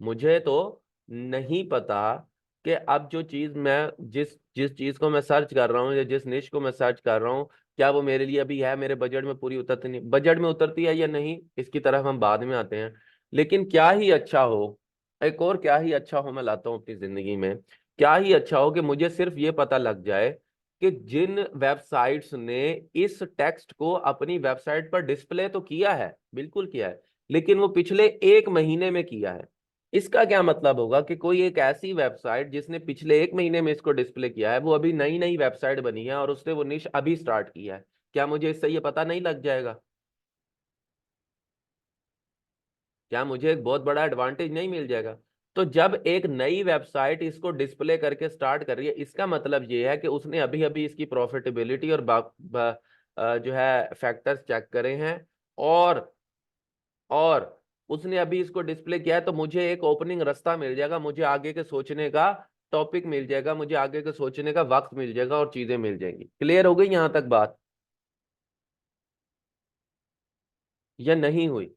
मुझे तो नहीं पता कि अब जो चीज मैं जिस जिस चीज को मैं सर्च कर रहा हूँ या जिस निश को मैं सर्च कर रहा हूँ, क्या वो मेरे लिए अभी है, मेरे बजट में पूरी उतरती नहीं, बजट में उतरती है या नहीं, इसकी तरफ हम बाद में आते हैं। लेकिन क्या ही अच्छा हो, एक और क्या ही अच्छा हो मैं लाता हूँ अपनी जिंदगी में, क्या ही अच्छा हो कि मुझे सिर्फ ये पता लग जाए कि जिन वेबसाइट्स ने इस टेक्स्ट को अपनी वेबसाइट पर डिस्प्ले तो किया है, बिल्कुल किया है, लेकिन वो पिछले 1 महीने में किया है। इसका क्या मतलब होगा कि कोई एक ऐसी वेबसाइट जिसने पिछले 1 महीने में इसको डिस्प्ले किया है, वो अभी नई नई वेबसाइट बनी है और उसने वो निश अभी स्टार्ट किया है, क्या मुझे इससे ये पता नहीं लग जाएगा? क्या मुझे एक बहुत बड़ा एडवांटेज नहीं मिल जाएगा? तो जब एक नई वेबसाइट इसको डिस्प्ले करके स्टार्ट कर रही है, इसका मतलब ये है कि उसने अभी अभी इसकी प्रॉफिटेबिलिटी और जो है फैक्टर्स चेक करे हैं, और और उसने अभी इसको डिस्प्ले किया है, तो मुझे एक ओपनिंग रास्ता मिल जाएगा, मुझे आगे के सोचने का टॉपिक मिल जाएगा, मुझे आगे के सोचने का वक्त मिल जाएगा और चीजें मिल जाएंगी। क्लियर हो गई यहां तक बात या नहीं हुई?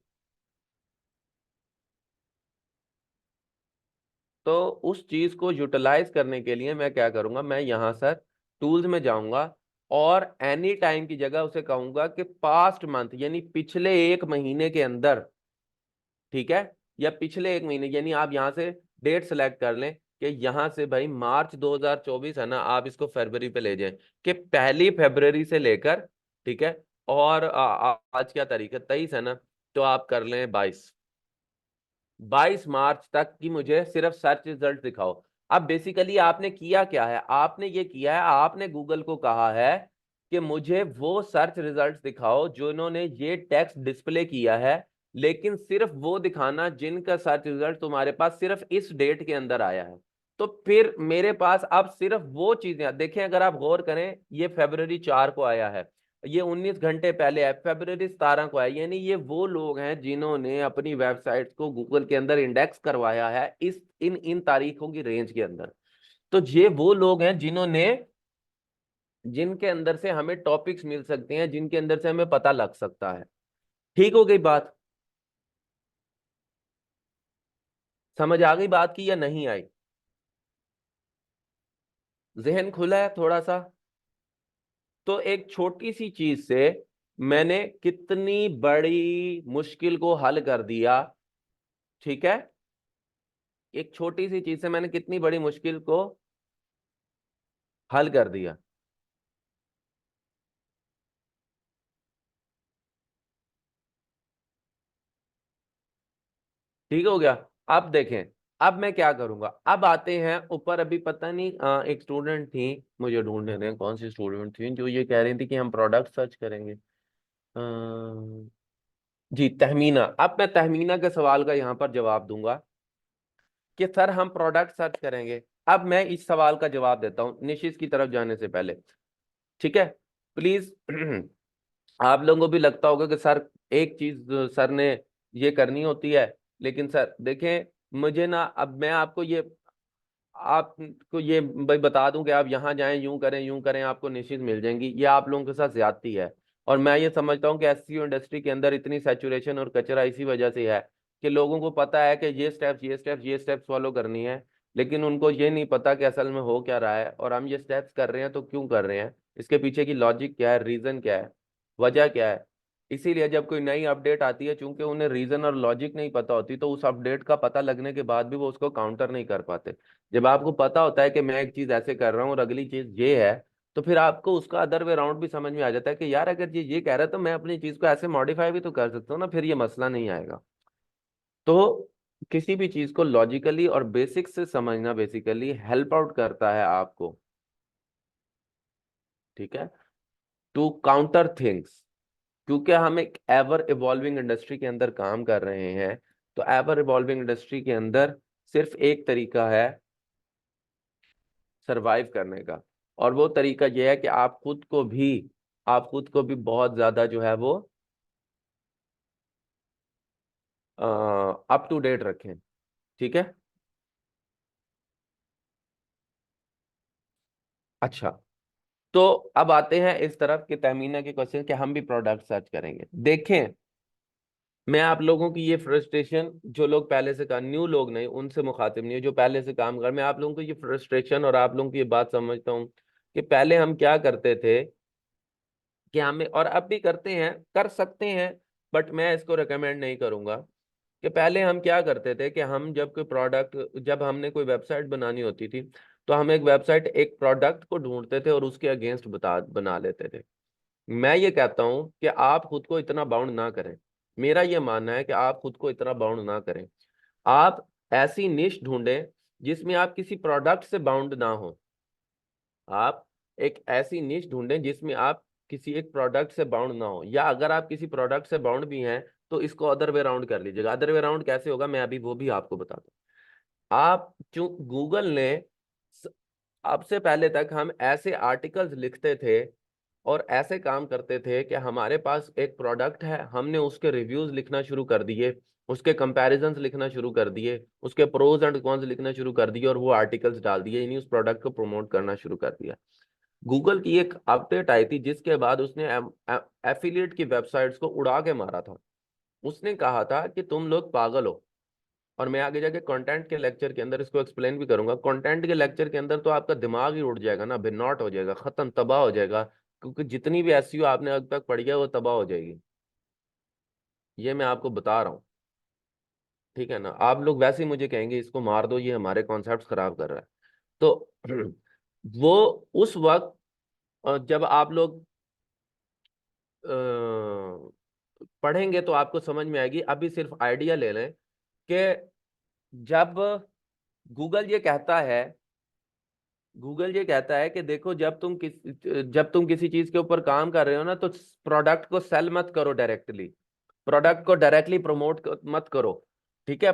तो उस चीज को यूटिलाइज करने के लिए मैं क्या करूंगा, मैं यहां सर टूल्स में जाऊंगा और एनी टाइम की जगह उसे कहूंगा कि पास्ट मंथ, यानी पिछले 1 महीने के अंदर, ठीक है, या पिछले 1 महीने, यानी आप यहां से डेट सेलेक्ट कर लें कि यहां से भाई मार्च 2024 है ना, आप इसको फरवरी पे ले जाएं कि 1 फरवरी से लेकर, ठीक है, और आज क्या तारीख है, 23 है ना, तो आप कर लें 22 मार्च तक की मुझे सिर्फ सर्च रिजल्ट दिखाओ। अब बेसिकली आपने किया क्या है, आपने ये किया है, आपने गूगल को कहा है कि मुझे वो सर्च रिजल्ट्स दिखाओ जो इन्होंने ये टेक्स्ट डिस्प्ले किया है, लेकिन सिर्फ वो दिखाना जिनका सर्च रिजल्ट तुम्हारे पास सिर्फ इस डेट के अंदर आया है। तो फिर मेरे पास अब सिर्फ वो चीजें देखें, अगर आप गौर करें, ये February 4 को आया है, ये 19 घंटे पहले है, February 17 को है, यानी ये वो लोग हैं जिन्होंने अपनी वेबसाइट को गूगल के अंदर इंडेक्स करवाया है इस इन इन तारीखों की रेंज के अंदर। तो ये वो लोग हैं जिन्होंने जिनके अंदर से हमें टॉपिक्स मिल सकते हैं, जिनके अंदर से हमें पता लग सकता है। ठीक हो गई बात? समझ आ गई बात की या नहीं आई? जहन खुला है थोड़ा सा? तो एक छोटी सी चीज से मैंने कितनी बड़ी मुश्किल को हल कर दिया, ठीक है, एक छोटी सी चीज से मैंने कितनी बड़ी मुश्किल को हल कर दिया। ठीक हो गया? अब देखें, अब मैं क्या करूंगा, अब आते हैं ऊपर। अभी पता नहीं एक स्टूडेंट थी, मुझे ढूंढने दें कौन सी स्टूडेंट थी, जो ये कह रही थी कि हम प्रोडक्ट सर्च करेंगे। जी तहमीना, अब मैं तहमीना के सवाल का यहाँ पर जवाब दूंगा कि सर हम प्रोडक्ट सर्च करेंगे। अब मैं इस सवाल का जवाब देता हूँ निशिस की तरफ जाने से पहले, ठीक है, प्लीज। आप लोगों को भी लगता होगा कि सर एक चीज सर ने ये करनी होती है, लेकिन सर देखें, मुझे ना, अब मैं आपको ये भाई बता दूं कि आप यहाँ जाएं, यूं करें आपको निश्चित मिल जाएंगी, ये आप लोगों के साथ ज्यादती है। और मैं ये समझता हूँ कि एसईओ इंडस्ट्री के अंदर इतनी सैचुरेशन और कचरा इसी वजह से है कि लोगों को पता है कि ये स्टेप्स फॉलो करनी है, लेकिन उनको ये नहीं पता कि असल में हो क्या रहा है, और हम ये स्टेप्स कर रहे हैं तो क्यों कर रहे हैं, इसके पीछे की लॉजिक क्या है, रीजन क्या है, वजह क्या है। इसीलिए जब कोई नई अपडेट आती है, चूंकि उन्हें रीजन और लॉजिक नहीं पता होती, तो उस अपडेट का पता लगने के बाद भी वो उसको काउंटर नहीं कर पाते। जब आपको पता होता है कि मैं एक चीज ऐसे कर रहा हूँ और अगली चीज ये है, तो फिर आपको उसका अदर वे राउंड भी समझ में आ जाता है कि यार अगर ये कह रहा है तो मैं अपनी चीज को ऐसे मॉडिफाई भी तो कर सकता हूँ ना, फिर ये मसला नहीं आएगा। तो किसी भी चीज को लॉजिकली और बेसिक से समझना बेसिकली हेल्प आउट करता है आपको, ठीक है, टू काउंटर थिंग्स। क्योंकि हम एक एवर इवॉल्विंग इंडस्ट्री के अंदर काम कर रहे हैं, तो एवर इवॉल्विंग इंडस्ट्री के अंदर सिर्फ एक तरीका है सरवाइव करने का, और वो तरीका ये है कि आप खुद को भी बहुत ज्यादा जो है वो अप टू डेट रखें, ठीक है। अच्छा, तो अब आते हैं इस तरफ कि तहमीना के क्वेश्चन कि हम भी प्रोडक्ट सर्च करेंगे। देखें, मैं आप लोगों की ये फ्रस्ट्रेशन, जो लोग पहले से काम, न्यू लोग नहीं, उनसे मुखातिब नहीं है, जो पहले से काम कर, मैं आप लोगों को ये फ्रस्ट्रेशन और आप लोगों की ये बात समझता हूँ कि पहले हम क्या करते थे कि हमें, और अब भी करते हैं, कर सकते हैं, बट मैं इसको रिकमेंड नहीं करूंगा, कि पहले हम क्या करते थे कि हम जब हमने कोई वेबसाइट बनानी होती थी, तो हम एक प्रोडक्ट को ढूंढते थे और उसके अगेंस्ट बना लेते थे। मैं ये कहता हूं कि आप खुद को इतना बाउंड ना करें। मेरा ये मानना है कि आप खुद को इतना बाउंड ना करें। आप ऐसी निश ढूंढें जिसमें आप किसी प्रोडक्ट से बाउंड ना हो। आप एक ऐसी निश ढूंढें जिसमें आप किसी एक प्रोडक्ट से बाउंड ना हो, या अगर आप किसी प्रोडक्ट से बाउंड भी हैं तो इसको अदर वे राउंड कर लीजिएगा। अदर वे राउंड कैसे होगा, मैं अभी वो भी आपको बताता हूँ। आप जो गूगल ने स- अब से पहले तक हम ऐसे आर्टिकल्स लिखते थे और ऐसे काम करते थे कि हमारे पास एक प्रोडक्ट है, हमने उसके रिव्यूज लिखना शुरू कर दिए, उसके कंपैरिजंस लिखना शुरू कर दिए, उसके प्रोज एंड कॉन्स लिखना शुरू कर दिए, और वो आर्टिकल्स डाल दिए, यानी उस प्रोडक्ट को प्रमोट करना शुरू कर दिया। गूगल की एक अपडेट आई थी जिसके बाद उसने एफिलिएट की वेबसाइट्स को उड़ा के मारा था। उसने कहा था कि तुम लोग पागल हो, और मैं आगे जाके कंटेंट के लेक्चर के अंदर इसको एक्सप्लेन भी करूंगा। कंटेंट के लेक्चर के अंदर तो आपका दिमाग ही उड़ जाएगा ना, भिन्नौट हो जाएगा, खत्म, तबाह हो जाएगा, क्योंकि जितनी भी एसईओ आपने अब तक पढ़ी है वो तबाह हो जाएगी। ये मैं आपको बता रहा हूँ, ठीक है ना। आप लोग वैसे ही मुझे कहेंगे इसको मार दो, ये हमारे कॉन्सेप्ट खराब कर रहा है। तो वो उस वक्त जब आप लोग पढ़ेंगे तो आपको समझ में आएगी। अभी सिर्फ आइडिया ले लें कि जब गूगल ये कहता है गूगल ये कहता है कि देखो, जब तुम किसी चीज के ऊपर काम कर रहे हो ना, तो प्रोडक्ट को सेल मत करो डायरेक्टली, प्रोडक्ट को डायरेक्टली प्रमोट मत करो, ठीक है।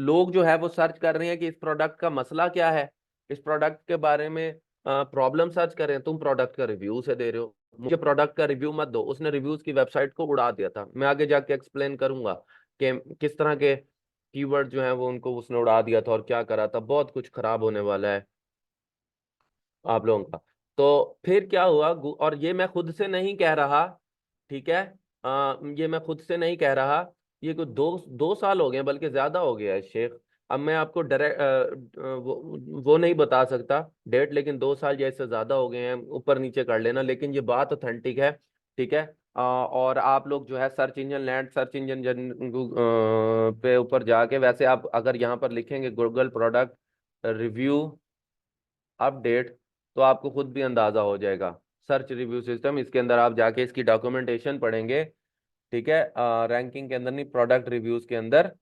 लोग जो है वो सर्च कर रहे हैं कि इस प्रोडक्ट का मसला क्या है, इस प्रोडक्ट के बारे में प्रॉब्लम सर्च कर रहे हैं, तुम प्रोडक्ट का रिव्यू से दे रहे हो, मुझे प्रोडक्ट का रिव्यू मत दो। उसने रिव्यूज की वेबसाइट को उड़ा दिया था। मैं आगे जाके एक्सप्लेन करूंगा कि किस तरह के कीवर्ड जो है वो उनको उसने उड़ा दिया था और क्या करा था। बहुत कुछ खराब होने वाला है आप लोगों का। तो फिर क्या हुआ, और ये मैं खुद से नहीं कह रहा, ठीक है, ये मैं खुद से नहीं कह रहा, ये कुछ दो दो साल हो गए, बल्कि ज्यादा हो गया है शेख। अब मैं आपको डायरेक्ट वो नहीं बता सकता डेट, लेकिन 2 साल जैसे ज्यादा हो गए हैं, ऊपर नीचे कर लेना, लेकिन ये बात ऑथेंटिक है, ठीक है। और आप लोग जो है सर्च इंजन पे ऊपर जाके, वैसे आप अगर यहाँ पर लिखेंगे गूगल प्रोडक्ट रिव्यू अपडेट, तो आपको खुद भी अंदाजा हो जाएगा। सर्च रिव्यू सिस्टम, इसके अंदर आप जाके इसकी डॉक्यूमेंटेशन पढ़ेंगे, ठीक है, रैंकिंग के अंदर नहीं, प्रोडक्ट रिव्यूज के अंदर,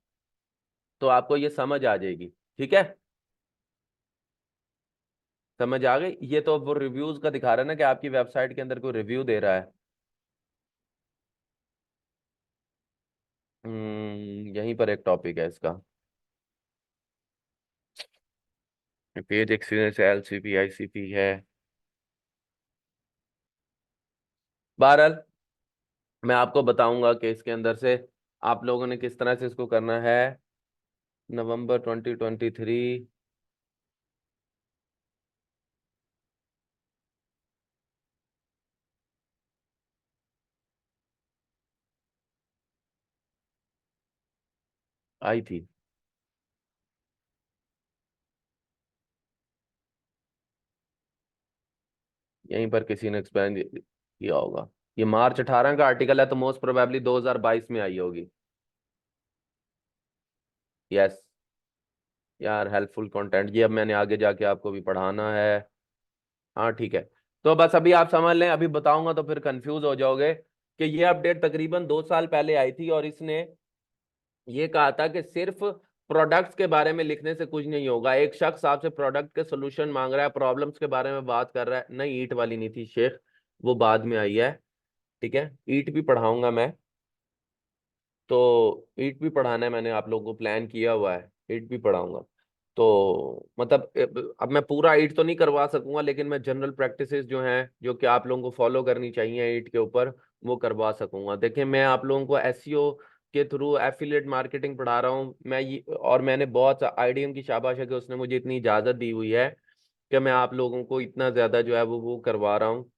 तो आपको ये समझ आ जाएगी, ठीक है। समझ आ गई। ये तो वो रिव्यूज का दिखा रहा है ना कि आपकी वेबसाइट के अंदर कोई रिव्यू दे रहा है। यहीं पर एक टॉपिक है इसका, पेज एक्सपीरियंस एलसीपी आईसीपी है। बहरहाल, मैं आपको बताऊंगा कि इसके अंदर से आप लोगों ने किस तरह से इसको करना है। नवंबर 2023 आई थी। यहीं पर किसी ने एक्सप्लेन किया होगा। ये मार्च 18 का आर्टिकल है, तो मोस्ट प्रोबेबली 2022 में आई होगी। यस। यार हेल्पफुल कंटेंट, ये अब मैंने आगे जाके आपको भी पढ़ाना है। हाँ ठीक है। तो बस अभी आप समझ लें, अभी बताऊंगा तो फिर कंफ्यूज हो जाओगे कि ये अपडेट तकरीबन 2 साल पहले आई थी, और इसने ये कहा था कि सिर्फ प्रोडक्ट्स के बारे में लिखने से कुछ नहीं होगा। एक शख्स आपसे प्रोडक्ट के सोल्यूशन मांग रहा है, प्रॉब्लम्स के बारे में बात कर रहा है। नहीं, ईट वाली नहीं थी शेख, वो बाद में आई है। ठीक है, ईट भी पढ़ाऊंगा मैं। तो ईट भी पढ़ाना है, मैंने आप लोगों को प्लान किया हुआ है, ईट भी पढ़ाऊंगा। तो मतलब अब मैं पूरा ईट तो नहीं करवा सकूंगा, लेकिन मैं जनरल प्रैक्टिसेस जो हैं, जो कि आप लोगों को फॉलो करनी चाहिए ईट के ऊपर, वो करवा सकूंगा। देखिए, मैं आप लोगों को एसईओ के थ्रू एफिलिएट मार्केटिंग पढ़ा रहा हूँ मैं, ये और मैंने बहुत आईडीएम की शाबाश है कि उसने मुझे इतनी इजाजत दी हुई है कि मैं आप लोगों को इतना ज्यादा जो है वो करवा रहा हूँ।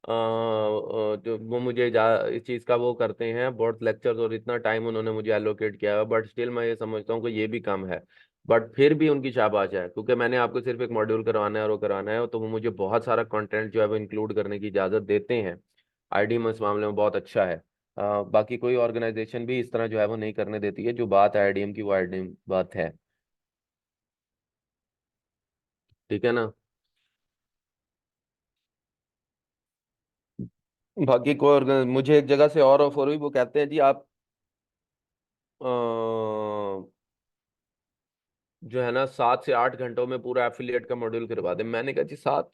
जो वो मुझे इस चीज़ का वो करते हैं, बहुत लेक्चर्स, और इतना टाइम उन्होंने मुझे एलोकेट किया है, बट स्टिल मैं ये समझता हूँ कि ये भी कम है। बट फिर भी उनकी शाबाश है, क्योंकि मैंने आपको सिर्फ एक मॉड्यूल करवाना है और वो कराना है, तो वो मुझे बहुत सारा कंटेंट जो है वो इंक्लूड करने की इजाज़त देते हैं। आईडीएम इस मामले में बहुत अच्छा है। बाकी कोई ऑर्गेनाइजेशन भी इस तरह जो है वो नहीं करने देती है। जो बात है आईडीएम की, वो आईडीएम बात है। ठीक है ना। बाकी कोई मुझे एक जगह से और ऑफर हुई, वो कहते हैं जी आप जो है ना 7 से 8 घंटों में पूरा एफिलिएट का मॉड्यूल करवा दे। मैंने कहा जी 7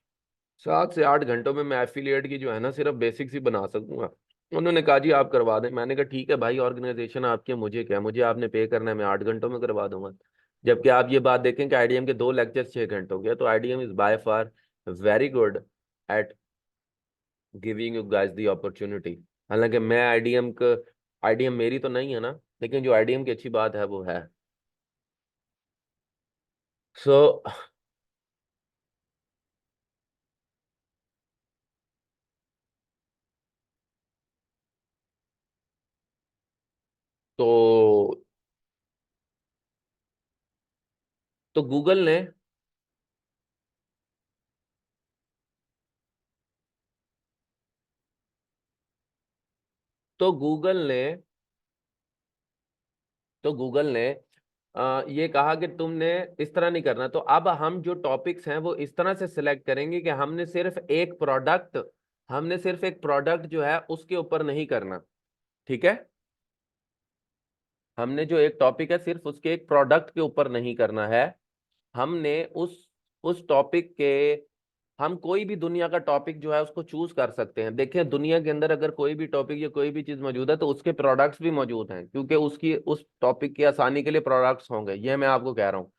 7 से 8 घंटों में मैं एफिलिएट की जो है ना सिर्फ बेसिक्स ही बना सकूंगा। उन्होंने कहा जी आप करवा दें। मैंने कहा ठीक है भाई, ऑर्गेनाइजेशन आपकी है, मुझे क्या, मुझे आपने पे करना है, मैं 8 घंटों में करवा दूंगा। जबकि आप ये बात देखें कि आईडीएम के 2 लेक्चर 6 घंटों के, तो IDM is by far very good at giving you guys the opportunity. हालांकि मैं आईडीएम का, आईडीएम मेरी तो नहीं है ना, लेकिन जो आईडीएम की अच्छी बात है वो है। सो तो तो गूगल ने तो गूगल ने तो गूगल ने ये कहा कि तुमने इस तरह नहीं करना। तो अब हम जो टॉपिक्स हैं वो इस तरह से सिलेक्ट करेंगे कि हमने सिर्फ एक प्रोडक्ट जो है उसके ऊपर नहीं करना। ठीक है, हमने जो एक टॉपिक है सिर्फ उसके एक प्रोडक्ट के ऊपर नहीं करना है। हमने उस टॉपिक के, हम कोई भी दुनिया का टॉपिक जो है उसको चूज कर सकते हैं। देखिए, दुनिया के अंदर अगर कोई भी टॉपिक या कोई भी चीज मौजूद है, तो उसके प्रोडक्ट्स भी मौजूद हैं, क्योंकि उसकी उस टॉपिक की आसानी के लिए प्रोडक्ट्स होंगे। ये मैं आपको कह रहा हूँ।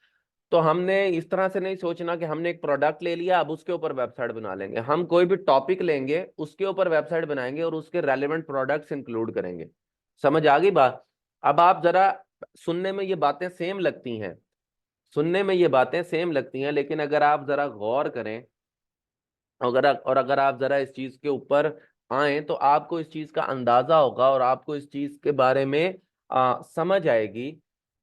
तो हमने इस तरह से नहीं सोचना कि हमने एक प्रोडक्ट ले लिया अब उसके ऊपर वेबसाइट बना लेंगे। हम कोई भी टॉपिक लेंगे, उसके ऊपर वेबसाइट बनाएंगे और उसके रेलेवेंट प्रोडक्ट्स इंक्लूड करेंगे। समझ आ गई बात। अब आप जरा, सुनने में ये बातें सेम लगती हैं, सुनने में ये बातें सेम लगती हैं, लेकिन अगर आप जरा गौर करें, अगर आप जरा इस चीज के ऊपर आए, तो आपको इस चीज का अंदाजा होगा और आपको इस चीज के बारे में समझ आएगी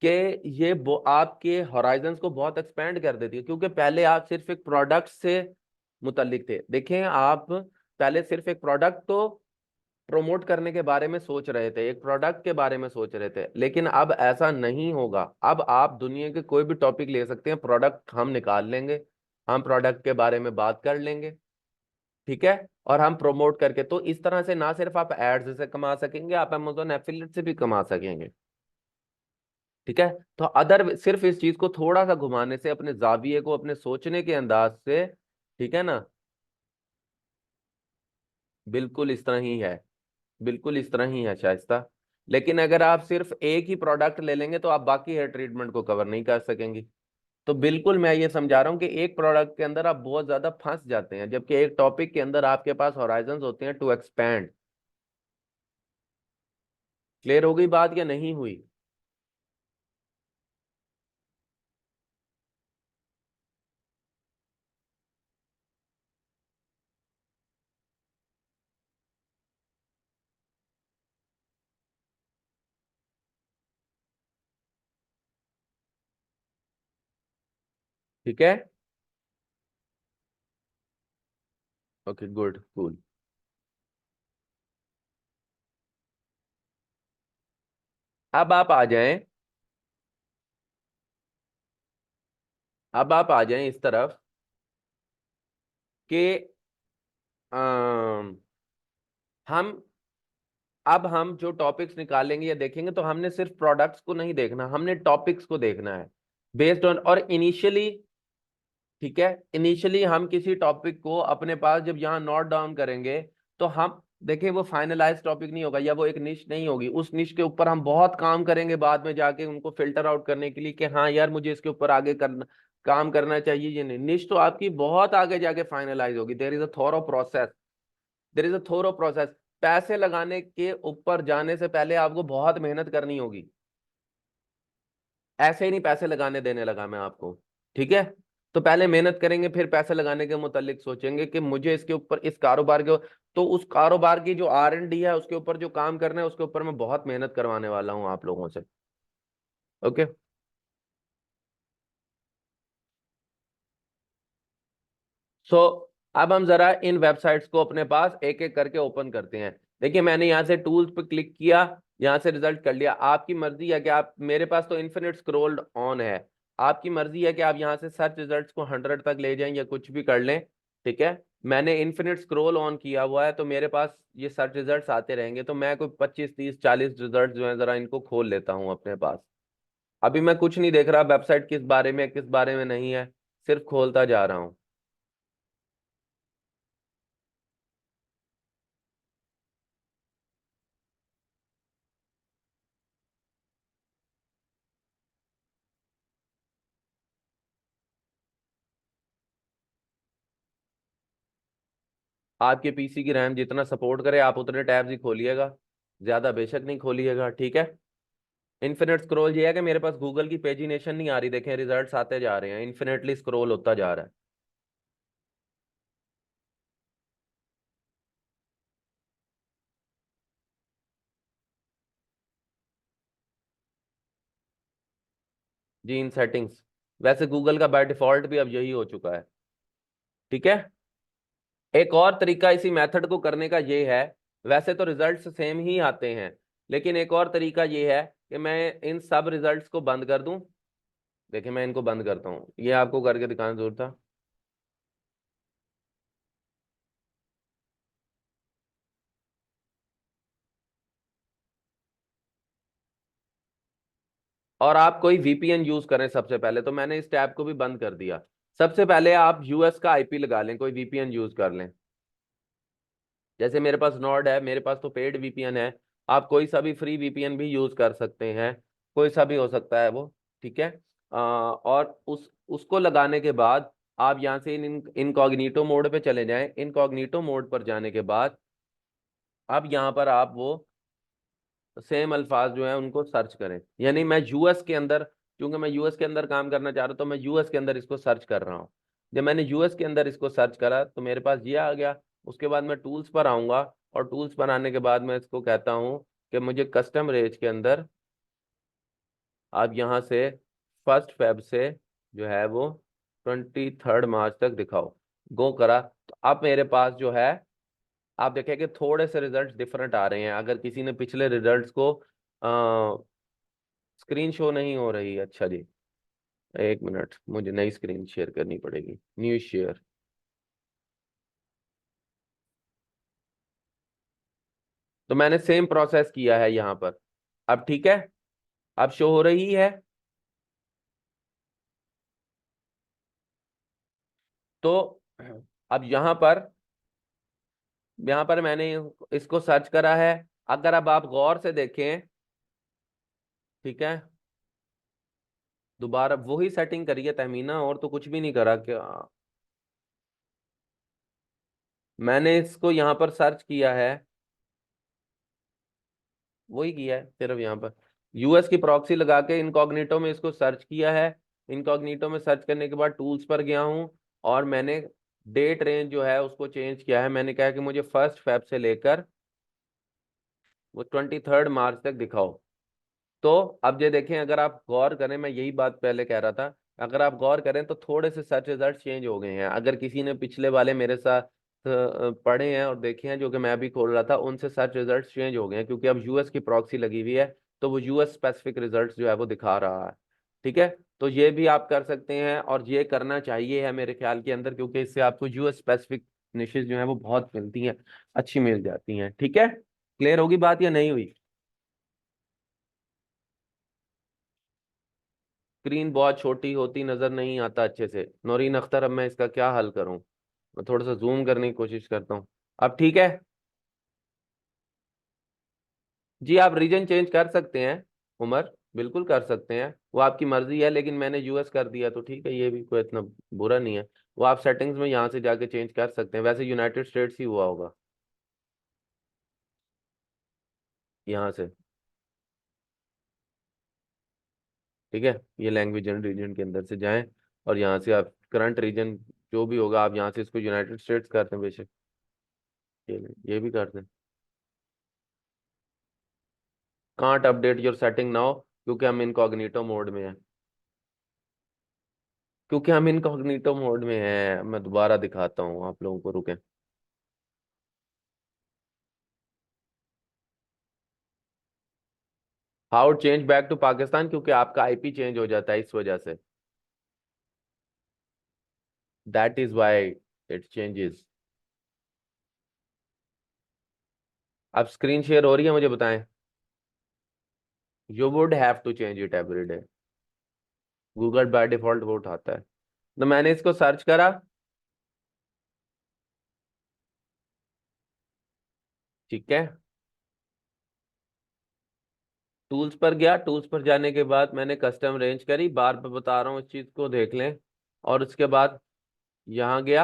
कि आपके हॉराइजंस को बहुत एक्सपेंड कर देती है। क्योंकि पहले आप सिर्फ एक प्रोडक्ट से मुतल्लिक थे। देखें, आप पहले सिर्फ एक प्रोडक्ट को प्रमोट करने के बारे में सोच रहे थे, एक प्रोडक्ट के बारे में सोच रहे थे, लेकिन अब ऐसा नहीं होगा। अब आप दुनिया के कोई भी टॉपिक ले सकते हैं, प्रोडक्ट हम निकाल लेंगे, हम प्रोडक्ट के बारे में बात कर लेंगे। ठीक है, और हम प्रमोट करके, तो इस तरह से ना सिर्फ आप एड्स से कमा सकेंगे, आप अमेजोन एफिलिएट से भी कमा सकेंगे। ठीक है। तो अदर सिर्फ इस चीज को थोड़ा सा घुमाने से, अपने जाविये को, अपने सोचने के अंदाज से, ठीक है ना, बिल्कुल इस तरह ही है, बिल्कुल इस तरह ही है शाइस्ता। लेकिन अगर आप सिर्फ एक ही प्रोडक्ट ले लेंगे, तो आप बाकी हेयर ट्रीटमेंट को कवर नहीं कर सकेंगे। तो बिल्कुल मैं ये समझा रहा हूँ कि एक प्रोडक्ट के अंदर आप बहुत ज्यादा फंस जाते हैं, जबकि एक टॉपिक के अंदर आपके पास हॉराइजंस होते हैं टू एक्सपैंड। क्लियर हो गई बात या नहीं हुई? ठीक है। Okay, good, cool. अब आप आ जाएं, अब आप आ जाएं इस तरफ कि अम, हम अब हम जो टॉपिक्स निकालेंगे या देखेंगे तो हमने सिर्फ प्रोडक्ट्स को नहीं देखना, हमने टॉपिक्स को देखना है बेस्ड ऑन। और इनिशियली, ठीक है, इनिशियली हम किसी टॉपिक को अपने पास जब यहाँ नोट डाउन करेंगे तो हम देखिए वो फाइनलाइज टॉपिक नहीं होगा या वो एक निश नहीं होगी। उस निश के ऊपर हम बहुत काम करेंगे बाद में जाके उनको फिल्टर आउट करने के लिए कि हाँ यार मुझे इसके ऊपर आगे करना, काम करना चाहिए। ये नहीं, निश तो आपकी बहुत आगे जाके फाइनलाइज होगी। There is a thorough process, there is a thorough process. पैसे लगाने के ऊपर जाने से पहले आपको बहुत मेहनत करनी होगी। ऐसे ही नहीं पैसे लगाने देने लगा मैं आपको, ठीक है। तो पहले मेहनत करेंगे, फिर पैसे लगाने के मुतालिक सोचेंगे कि मुझे इसके ऊपर, इस कारोबार के, तो उस कारोबार की जो R&D है उसके ऊपर जो काम करना है उसके ऊपर मैं बहुत मेहनत करवाने वाला हूं आप लोगों से। ओके। सो अब हम जरा इन वेबसाइट्स को अपने पास एक एक करके ओपन करते हैं। देखिए मैंने यहाँ से टूल्स पे क्लिक किया, यहाँ से रिजल्ट कर लिया। आपकी मर्जी है कि आप, मेरे पास तो इन्फिनिट स्क्रॉल ऑन है, आपकी मर्जी है कि आप यहाँ से सर्च रिजल्ट्स को 100 तक ले जाएं या कुछ भी कर लें, ठीक है। मैंने इन्फिनिट स्क्रॉल ऑन किया हुआ है तो मेरे पास ये सर्च रिजल्ट्स आते रहेंगे। तो मैं कोई 25 30 40 रिजल्ट जो है जरा इनको खोल लेता हूँ अपने पास। अभी मैं कुछ नहीं देख रहा वेबसाइट किस बारे में किस बारे में नहीं है, सिर्फ खोलता जा रहा हूँ। आपके पीसी की रैम जितना सपोर्ट करे आप उतने टैब्स ही खोलिएगा, ज्यादा बेशक नहीं खोलिएगा, ठीक है। इन्फिनिट स्क्रॉल ये है कि मेरे पास गूगल की पेजिनेशन नहीं आ रही, देखें रिजल्ट्स आते जा रहे हैं, इन्फिनिटली स्क्रॉल होता जा रहा है। जी इन सेटिंग्स, वैसे गूगल का बाय डिफॉल्ट भी अब यही हो चुका है, ठीक है। एक और तरीका इसी मेथड को करने का ये है, वैसे तो रिजल्ट्स सेम ही आते हैं, लेकिन एक और तरीका ये है कि मैं इन सब रिजल्ट्स को बंद कर दूं। देखिए मैं इनको बंद करता हूँ, ये आपको करके दिखाना जरूर था। और आप कोई VPN यूज करें सबसे पहले, तो मैंने इस टैब को भी बंद कर दिया। सबसे पहले आप यूएस का IP लगा लें, कोई VPN यूज कर लें। जैसे मेरे पास नॉर्ड है, मेरे पास तो पेड VPN है। आप कोई सा भी फ्री VPN भी यूज कर सकते हैं, कोई सा भी हो सकता है वो, ठीक है। और उस उसको लगाने के बाद आप यहाँ से इनकॉग्निटो मोड पे चले जाएं। इनकॉग्निटो मोड पर जाने के बाद अब यहाँ पर आप वो सेम अल्फाज जो है उनको सर्च करें। यानी मैं यूएस के अंदर, क्योंकि मैं यूएस के अंदर काम करना चाह रहा हूँ तो मैं यूएस के अंदर इसको सर्च कर रहा हूँ। जब मैंने यूएस के अंदर इसको सर्च करा तो मेरे पास ये आ गया। उसके बाद मैं टूल्स पर आऊंगा और टूल्स पर आने के बाद मैं इसको कहता हूँ कि मुझे कस्टम रेंज के अंदर आप यहाँ से 1 फेब से जो है वो 23 मार्च तक दिखाओ। गो करा तो अब मेरे पास जो है, आप देखें कि थोड़े से रिजल्ट्स डिफरेंट आ रहे हैं। अगर किसी ने पिछले रिजल्ट्स को, स्क्रीन शो नहीं हो रही, अच्छा जी, एक मिनट मुझे नई स्क्रीन शेयर करनी पड़ेगी, न्यू शेयर। तो मैंने सेम प्रोसेस किया है यहाँ पर, अब ठीक है, अब शो हो रही है। तो अब यहाँ पर मैंने इसको सर्च करा है। अगर अब आप गौर से देखें, ठीक है, दोबारा वही सेटिंग करिए तहमीना, और तो कुछ भी नहीं करा क्या। मैंने इसको यहाँ पर सर्च किया है, वही किया है सिर्फ यहाँ पर यूएस की प्रॉक्सी लगा के इनकॉग्निटो में इसको सर्च किया है। इनकॉग्निटो में सर्च करने के बाद टूल्स पर गया हूँ और मैंने डेट रेंज जो है उसको चेंज किया है। मैंने कहा कि मुझे 1 फेब से लेकर वो 23 मार्च तक दिखाओ। तो अब ये देखें, अगर आप गौर करें, मैं यही बात पहले कह रहा था, अगर आप गौर करें तो थोड़े से सर्च रिजल्ट चेंज हो गए हैं। अगर किसी ने पिछले वाले मेरे साथ पढ़े हैं और देखे हैं जो कि मैं भी खोल रहा था, उनसे सर्च रिजल्ट चेंज हो गए हैं क्योंकि अब यूएस की प्रॉक्सी लगी हुई है। तो वो यूएस स्पेसिफिक रिजल्ट्स जो है वो दिखा रहा है। ठीक है, तो ये भी आप कर सकते हैं और ये करना चाहिए है मेरे ख्याल के अंदर, क्योंकि इससे आपको यूएस स्पेसिफिक निशेस जो है वो बहुत मिलती हैं, अच्छी मिल जाती हैं। ठीक है, क्लियर होगी बात या नहीं हुई? स्क्रीन बहुत छोटी होती नजर नहीं आता अच्छे से नौरीन अख्तर, अब मैं इसका क्या हल करूं? मैं थोड़ा सा जूम करने की कोशिश करता हूँ। अब ठीक है? जी आप रीजन चेंज कर सकते हैं उमर, बिल्कुल कर सकते हैं, वो आपकी मर्जी है, लेकिन मैंने यूएस कर दिया तो ठीक है, ये भी कोई इतना बुरा नहीं है। वो आप सेटिंग्स में यहाँ से जाके चेंज कर सकते हैं, वैसे यूनाइटेड स्टेट्स ही हुआ होगा यहाँ से। ठीक है, ये लैंग्वेज एंड रीजन के अंदर से जाएं और यहाँ से आप करंट रीजन जो भी होगा आप यहाँ से इसको यूनाइटेड स्टेट्स करते हैं बेशक, ये भी करते हैं। Can't update your setting now, क्योंकि हम इनकॉग्निटो मोड में हैं, क्योंकि हम इनकॉग्निटो मोड में हैं। मैं दोबारा दिखाता हूँ आप लोगों को, रुकें। How change back to Pakistan, क्योंकि आपका आईपी चेंज हो जाता है इस वजह से, that is why it changes. अब स्क्रीन शेयर हो रही है, मुझे बताएं। You would have to change it every day, Google by default वो उठाता है। तो मैंने इसको सर्च करा। ठीक है, टूल्स पर गया, टूल्स पर जाने के बाद मैंने कस्टम रेंज करी, बार बार बता रहा हूँ इस चीज को देख लें। और उसके बाद यहाँ गया,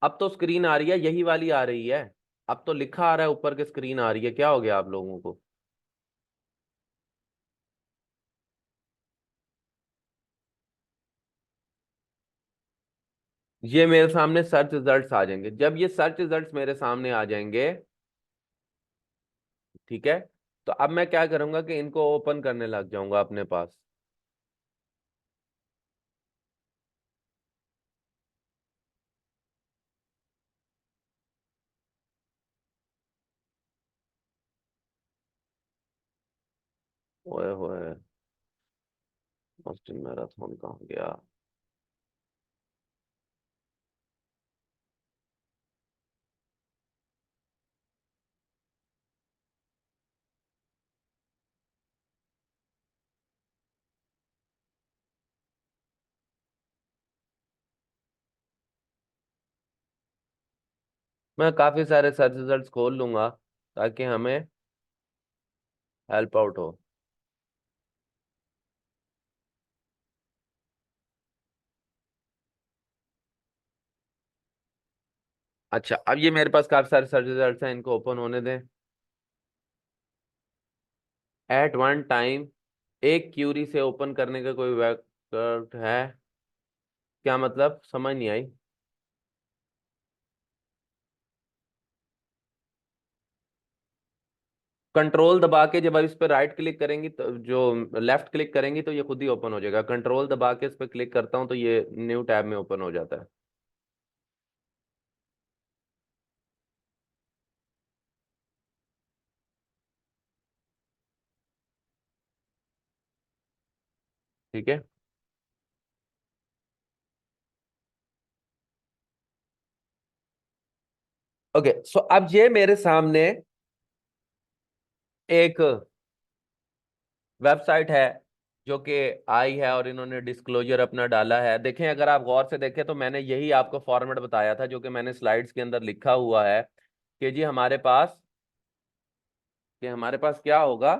अब तो स्क्रीन आ रही है, यही वाली आ रही है। अब तो लिखा आ रहा है ऊपर के, स्क्रीन आ रही है, क्या हो गया आप लोगों को? ये मेरे सामने सर्च रिजल्ट्स आ जाएंगे, जब ये सर्च रिजल्ट्स मेरे सामने आ जाएंगे, ठीक है, तो अब मैं क्या करूंगा कि इनको ओपन करने लग जाऊंगा अपने पास। ओए होए, ऑस्टिन मैराथन कहाँ गया? मैं काफी सारे सर्च रिजल्ट्स खोल लूंगा ताकि हमें हेल्प आउट हो। अच्छा, अब ये मेरे पास काफी सारे सर्च रिजल्ट्स हैं, इनको ओपन होने दें। एट वन टाइम एक क्यूरी से ओपन करने का कोई वैकल्ट है? क्या मतलब, समझ नहीं आई। कंट्रोल दबा के जब आप इस पर राइट क्लिक करेंगी तो जो लेफ्ट क्लिक करेंगी तो ये खुद ही ओपन हो जाएगा, कंट्रोल दबा के इस पर क्लिक करता हूँ तो ये न्यू टैब में ओपन हो जाता है। ठीक है, ओके, सो अब ये मेरे सामने एक वेबसाइट है जो कि आई है और इन्होंने डिस्क्लोजर अपना डाला है। देखें, अगर आप गौर से देखें तो मैंने यही आपको फॉर्मेट बताया था जो कि मैंने स्लाइड्स के अंदर लिखा हुआ है कि जी हमारे पास क्या होगा,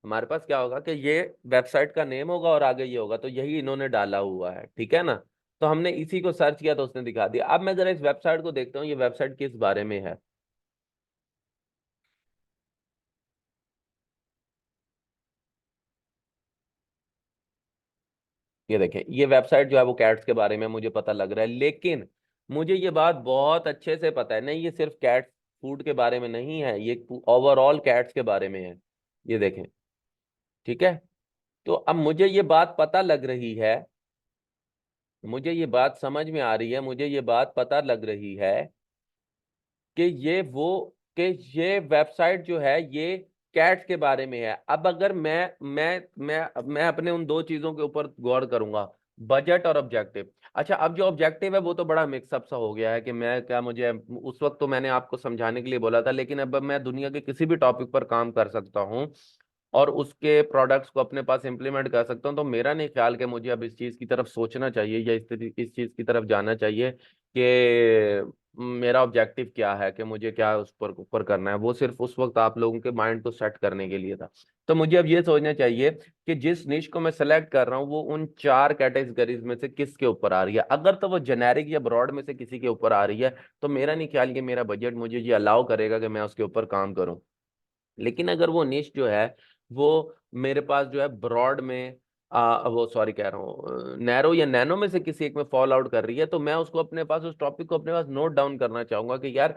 हमारे पास क्या होगा कि ये वेबसाइट का नेम होगा और आगे ये होगा, तो यही इन्होंने डाला हुआ है। ठीक है ना, तो हमने इसी को सर्च किया तो उसने दिखा दिया। अब मैं जरा इस वेबसाइट को देखता हूँ, ये वेबसाइट किस बारे में है। ये देखें, ये वेबसाइट जो है वो कैट्स के बारे में मुझे पता लग रहा है, लेकिन मुझे ये बात बहुत अच्छे से पता है, नहीं ये सिर्फ कैट्स फूड के बारे में नहीं है, ये ओवरऑल कैट्स के बारे में है। ये देखें, ठीक है, तो अब मुझे ये बात पता लग रही है, मुझे ये बात समझ में आ रही है, मुझे ये बात पता लग रही है कि ये वो कि ये वेबसाइट जो है ये कैट्स के बारे में है। अब अगर मैं अपने उन दो चीजों के ऊपर गौर करूंगा, बजट और ऑब्जेक्टिव। अच्छा, अब जो ऑब्जेक्टिव है वो तो बड़ा मिक्सअप सा हो गया है कि मैं क्या, मुझे उस वक्त तो मैंने आपको समझाने के लिए बोला था, लेकिन अब मैं दुनिया के किसी भी टॉपिक पर काम कर सकता हूँ और उसके प्रोडक्ट्स को अपने पास इंप्लीमेंट कर सकता हूँ। तो मेरा नहीं ख्याल कि मुझे अब इस चीज़ की तरफ सोचना चाहिए या इस चीज़ की तरफ जाना चाहिए कि मेरा ऑब्जेक्टिव क्या है, कि मुझे क्या उस पर ऊपर करना है। वो सिर्फ उस वक्त आप लोगों के माइंड को सेट करने के लिए था। तो मुझे अब ये सोचना चाहिए कि जिस निश को मैं सेलेक्ट कर रहा हूँ वो उन चार कैटेगरीज में से किसके ऊपर आ रही है। अगर तो वो जेनेरिक या ब्रॉड में से किसी के ऊपर आ रही है, तो मेरा नहीं ख्याल कि मेरा बजट मुझे ये अलाउ करेगा कि मैं उसके ऊपर काम करूं। लेकिन अगर वो निश जो है वो मेरे पास जो है ब्रॉड में, वो सॉरी कह रहा हूँ, नैरो या नैनो में से किसी एक में फॉल आउट कर रही है, तो मैं उसको अपने पास, उस टॉपिक को अपने पास नोट डाउन करना चाहूंगा कि यार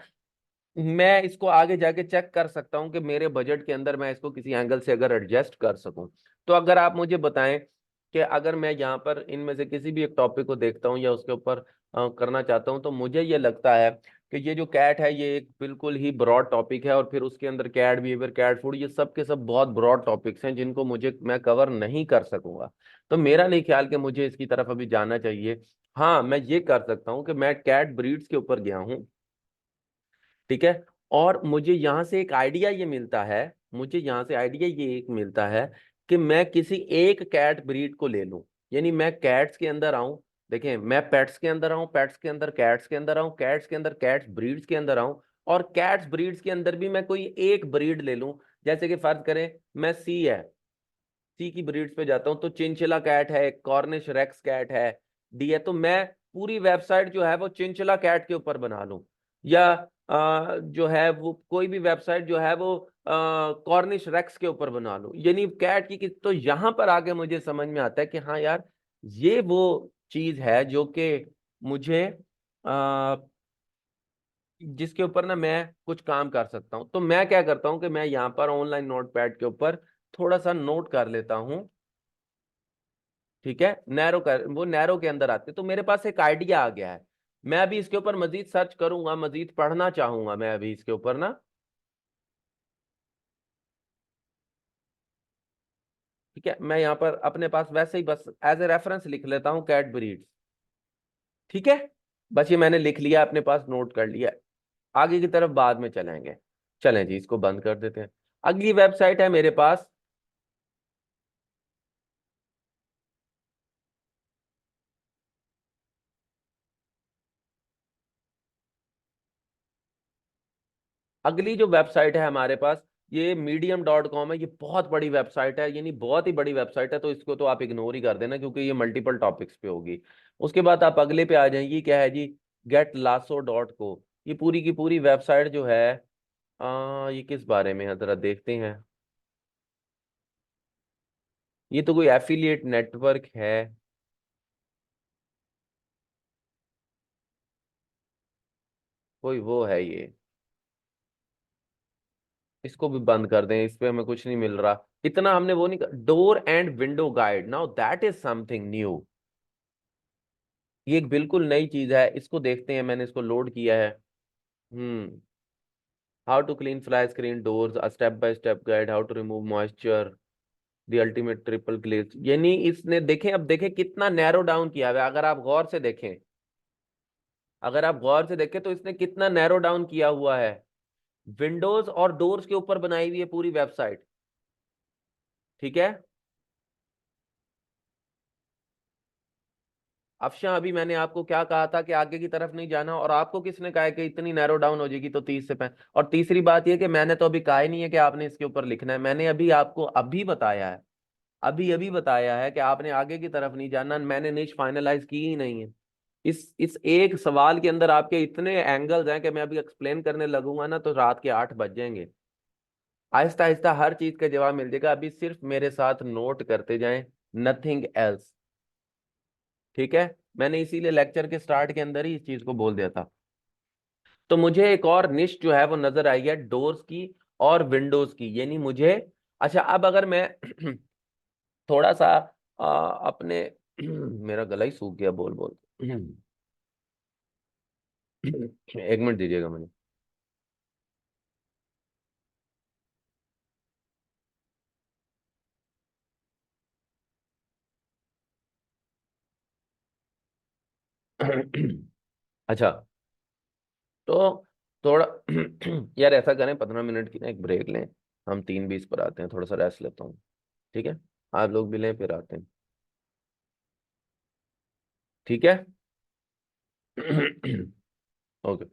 मैं इसको आगे जाके चेक कर सकता हूँ कि मेरे बजट के अंदर मैं इसको किसी एंगल से अगर एडजस्ट कर सकूं। तो अगर आप मुझे बताएं कि अगर मैं यहाँ पर इनमें से किसी भी एक टॉपिक को देखता हूँ या उसके ऊपर करना चाहता हूँ, तो मुझे ये लगता है कि ये जो कैट है ये एक बिल्कुल ही ब्रॉड टॉपिक है, और फिर उसके अंदर कैट बिहेवियर, कैट फूड, ये सब के सब बहुत ब्रॉड टॉपिक्स हैं जिनको मुझे मैं कवर नहीं कर सकूंगा। तो मेरा नहीं ख्याल कि मुझे इसकी तरफ अभी जाना चाहिए। हाँ, मैं ये कर सकता हूँ कि मैं कैट ब्रीड्स के ऊपर गया हूँ, ठीक है, और मुझे यहाँ से एक आइडिया ये मिलता है, मुझे यहाँ से आइडिया ये एक मिलता है कि मैं किसी एक कैट ब्रीड को ले लूं। यानी मैं कैट्स के अंदर आऊं, देखें, मैं पेट्स के अंदर आऊं, पेट्स के अंदर कैट्स के अंदर आऊं, कैट्स के अंदर कैट्स ब्रीड्स के अंदर आऊं, और कैट्स ब्रीड्स के अंदर भी मैं कोई एक ब्रीड ले लूं। जैसे कि फर्ज करें मैं सी है, सी की ब्रीड्स पे जाता हूँ तो चिंचिला कैट है, कॉर्निश रेक्स कैट है, डी है, तो मैं पूरी वेबसाइट जो है वो चिंचिला कैट के ऊपर बना लूं, या जो है वो कोई भी वेबसाइट जो है वो कॉर्निश रेक्स के ऊपर बना लूं, यानी कैट तो यहां पर आके मुझे समझ में आता है कि हाँ यार, ये वो चीज है जो कि मुझे आ, जिसके ऊपर ना मैं कुछ काम कर सकता हूँ। तो मैं क्या करता हूँ कि मैं यहाँ पर ऑनलाइन नोट पैड के ऊपर थोड़ा सा नोट कर लेता हूँ, ठीक है, नैरो कर, वो नैरो के अंदर आते, तो मेरे पास एक आइडिया आ गया है। मैं अभी इसके ऊपर मजीद सर्च करूंगा, मजीद पढ़ना चाहूंगा मैं अभी इसके ऊपर ना, ठीक है, मैं यहाँ पर अपने पास वैसे ही बस एज ए रेफरेंस लिख लेता हूँ कैट ब्रीड्स, ठीक है, बस ये मैंने लिख लिया, अपने पास नोट कर लिया। आगे की तरफ बाद में चलेंगे। चलें जी, इसको बंद कर देते हैं। अगली वेबसाइट है मेरे पास, अगली जो वेबसाइट है हमारे पास, ये medium.com है। ये बहुत बड़ी वेबसाइट है, यानी बहुत ही बड़ी वेबसाइट है, तो इसको तो आप इग्नोर ही कर देना क्योंकि ये मल्टीपल टॉपिक्स पे होगी। उसके बाद आप अगले पे आ जाएंगी, क्या है जी, getlasso.co। ये पूरी की पूरी वेबसाइट जो है, ये किस बारे में है जरा देखते हैं। ये तो कोई एफिलिएट नेटवर्क है, कोई वो है ये, इसको भी बंद कर दें, इस पे हमें कुछ नहीं मिल रहा। इतना हमने वो नहीं कर, door and window guide, now that is something new. ये एक बिल्कुल नई चीज है, इसको देखते हैं, मैंने इसको लोड किया है। How to clean fly screen doors, a step by step guide, how to remove moisture, the ultimate triple glaze. यानी इसने देखें, अब देखें कितना नैरो डाउन किया हुआ है। अगर आप गौर से देखें, अगर आप गौर से देखें तो इसने कितना नैरो डाउन किया हुआ है। विंडोज और डोर्स के ऊपर बनाई हुई है पूरी वेबसाइट, ठीक है। अफशा, अभी मैंने आपको क्या कहा था कि आगे की तरफ नहीं जाना, और आपको किसने कहा है कि इतनी नैरो डाउन हो जाएगी तो 30 से 5? और तीसरी बात यह कि मैंने तो अभी कहा ही नहीं है कि आपने इसके ऊपर लिखना है। मैंने अभी आपको अभी बताया है, अभी अभी बताया है कि आपने आगे की तरफ नहीं जाना। मैंने निश फाइनलाइज की ही नहीं है। इस एक सवाल के अंदर आपके इतने एंगल्स हैं कि मैं अभी एक्सप्लेन करने लगूंगा ना तो रात के 8 बज जाएंगे। आहिस्ता आहिस्ता हर चीज का जवाब मिल जाएगा, अभी सिर्फ मेरे साथ नोट करते जाएं, नथिंग एल्स, ठीक है। मैंने इसीलिए लेक्चर के स्टार्ट के अंदर ही इस चीज को बोल दिया था। तो मुझे एक और निश जो है वो नजर आई है डोर्स की और विंडोज की, यानी मुझे, अच्छा अब अगर मैं थोड़ा सा अपने मेरा गला ही सूख गया बोल बोल एक मिनट दीजिएगा मुझे। अच्छा, तो थोड़ा यार ऐसा करें, 15 मिनट की ना एक ब्रेक लें। हम 3:20 पर आते हैं, थोड़ा सा रेस्ट लेता हूँ। ठीक है, आप लोग भी लें, फिर आते हैं। ठीक है। ओके।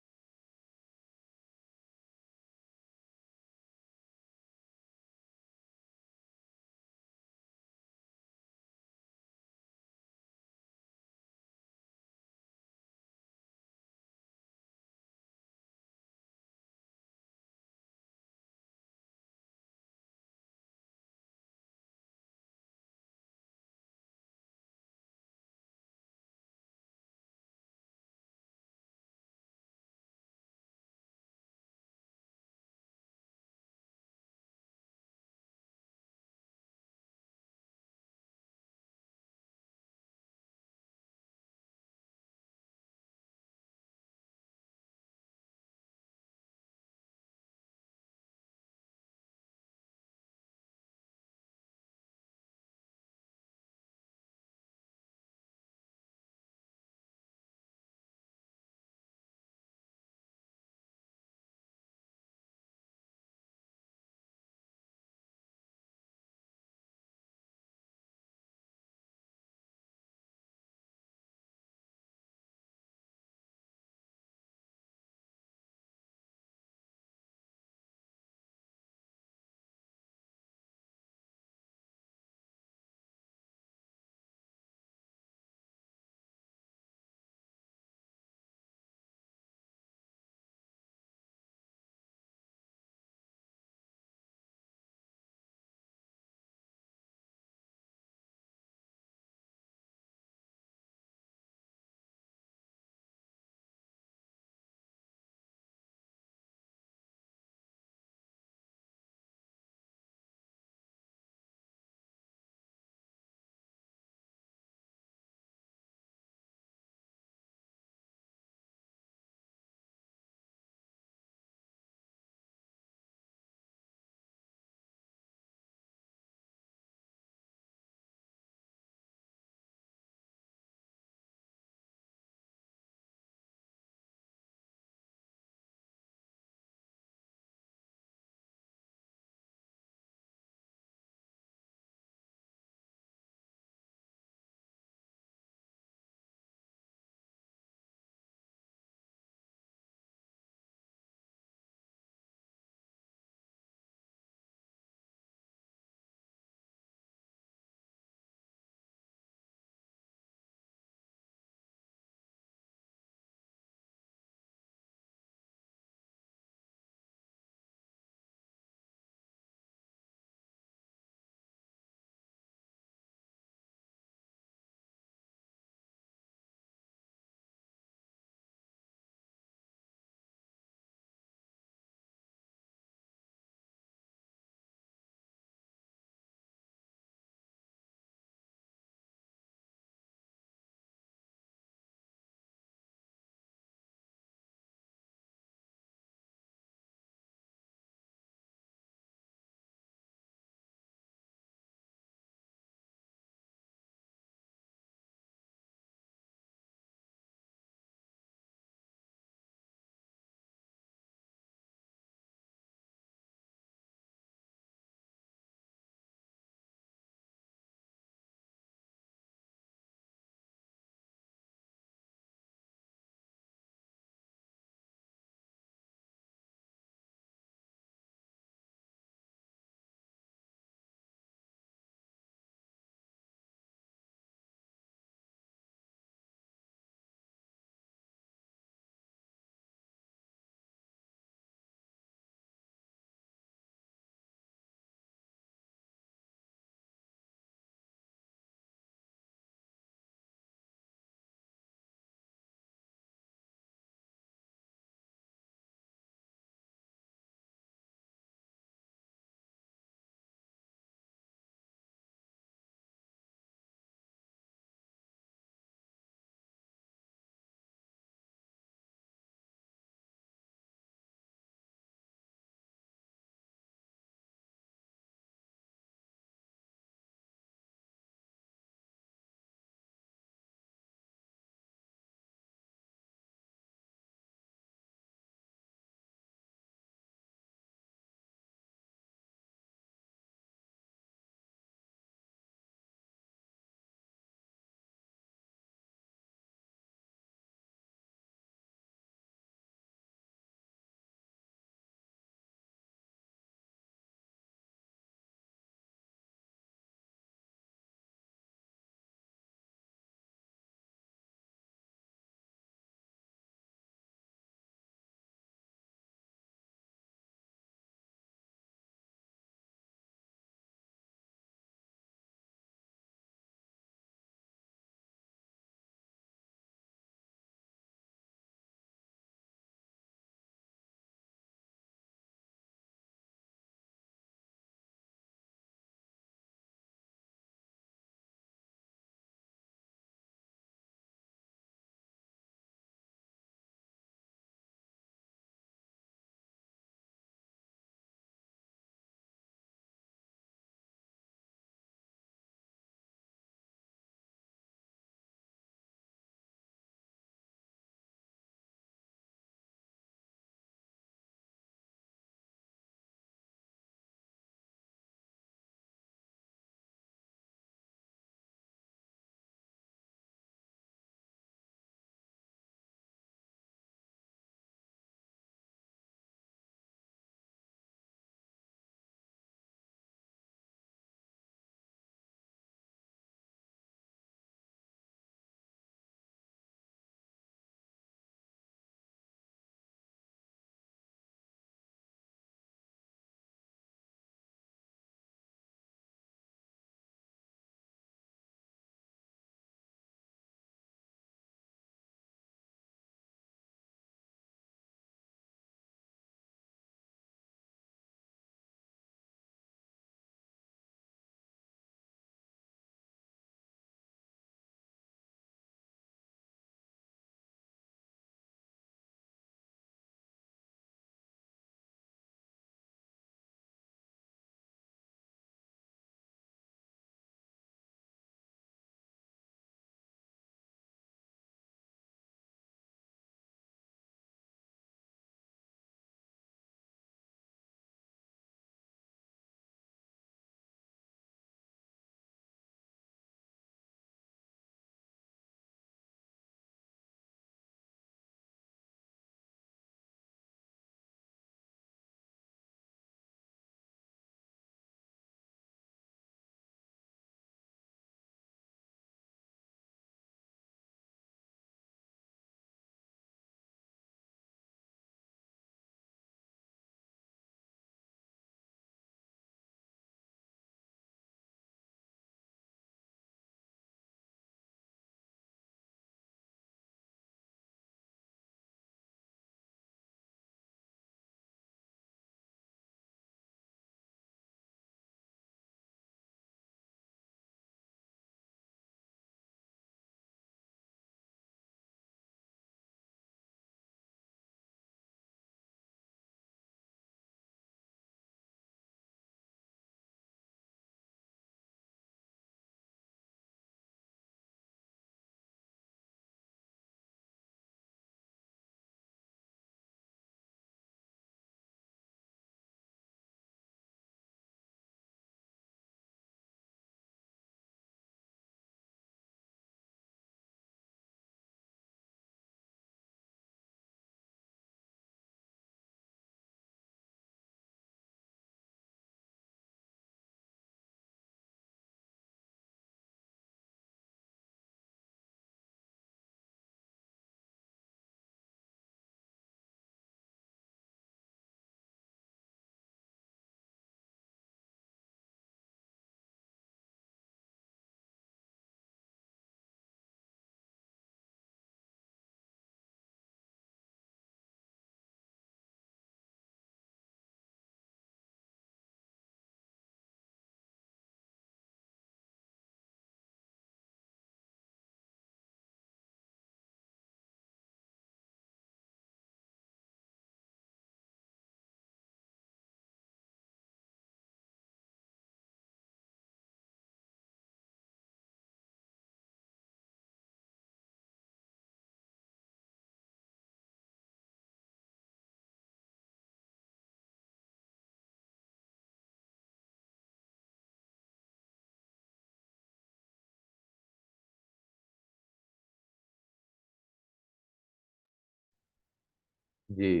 जी।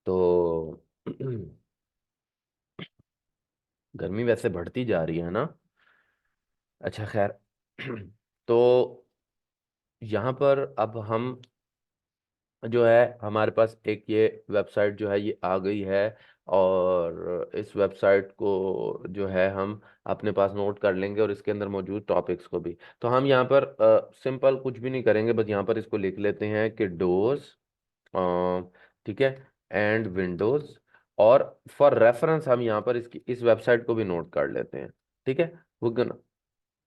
तो गर्मी वैसे बढ़ती जा रही है ना। अच्छा खैर। तो यहाँ पर अब हम जो है, हमारे पास एक ये वेबसाइट जो है ये आ गई है। और इस वेबसाइट को जो है हम अपने पास नोट कर लेंगे, और इसके अंदर मौजूद टॉपिक्स को भी। तो हम यहाँ पर सिंपल कुछ भी नहीं करेंगे, बस यहाँ पर इसको लिख लेते हैं कि डोर्स, ठीक है, एंड विंडोज। और फॉर रेफरेंस हम यहाँ पर इसकी इस वेबसाइट को भी नोट कर लेते हैं। ठीक है। वो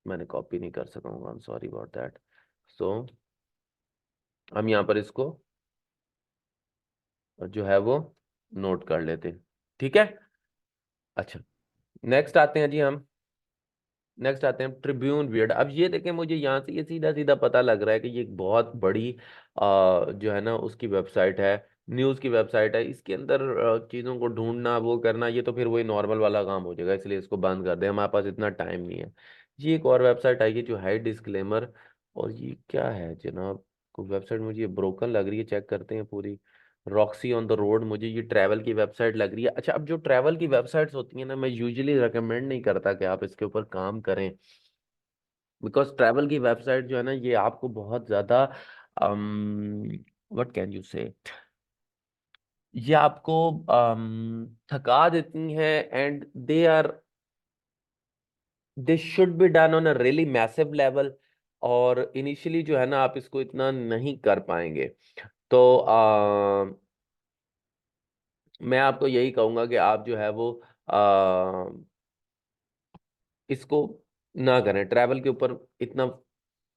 मैंने कॉपी नहीं कर सका हूँ, I am sorry about that. So हम यहाँ पर इसको जो है वो नोट कर लेते हैं। ठीक है। अच्छा, नेक्स्ट आते हैं जी हम। नेक्स्ट आते हैं ट्रिब्यून वियर्ड। अब ये देखें, मुझे यहाँ से ये सीधा सीधा पता लग रहा है कि ये एक बहुत बड़ी जो है ना उसकी वेबसाइट है, न्यूज़ की वेबसाइट है। इसके अंदर चीज़ों को ढूंढना, वो करना, ये तो फिर वही नॉर्मल वाला काम हो जाएगा, इसलिए इसको बंद कर दें, हमारे पास इतना टाइम नहीं है। ये एक और वेबसाइट आई है जो है डिस्क्लेमर। और ये क्या है जनाब, कोई वेबसाइट मुझे ब्रोकन लग रही है, चेक करते हैं पूरी। रॉक्सी ऑन द रोड, मुझे ये ट्रैवल की वेबसाइट लग रही है। अच्छा, अब जो ट्रैवल की वेबसाइट्स होती हैं ना, मैं यूजुअली रेकमेंड नहीं करता कि आप इसके ऊपर काम करें। बिकॉज ट्रैवल की वेबसाइट जो है ना, ये आपको बहुत ज़्यादा व्हाट कैन यू से, ये आपको थका देती हैं। And they should be done on a really massive level. और इनिशियली जो है ना, आप इसको इतना नहीं कर पाएंगे। तो मैं आपको यही कहूंगा कि आप जो है वो इसको ना करें, ट्रैवल के ऊपर इतना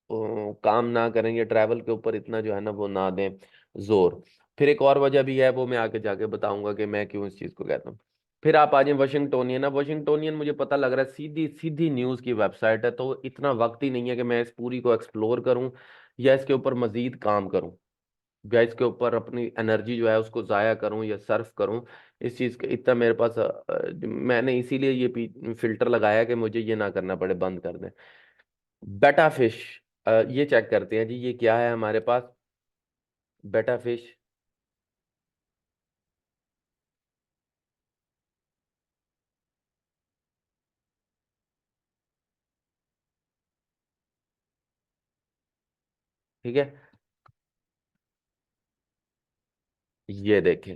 काम ना करेंगे, ट्रैवल के ऊपर इतना जो है ना वो ना दें जोर। फिर एक और वजह भी है, वो मैं आगे जाके बताऊंगा कि मैं क्यों इस चीज को कहता हूँ। फिर आप आ जाए वाशिंगटोनियन। ना वाशिंगटोनियन मुझे पता लग रहा है सीधी सीधी न्यूज की वेबसाइट है, तो इतना वक्त ही नहीं है कि मैं इस पूरी को एक्सप्लोर करूं या इसके ऊपर मजीद काम करूं, या इसके ऊपर अपनी एनर्जी जो है उसको जाया करूं या सर्फ करूं। इस चीज का इतना मेरे पास मैंने इसीलिए ये फिल्टर लगाया है कि मुझे ये ना करना पड़े, बंद कर दें। बेटा फिश, ये चेक करते हैं जी, ये क्या है हमारे पास। बेटा फिश। ठीक है, ये देखें।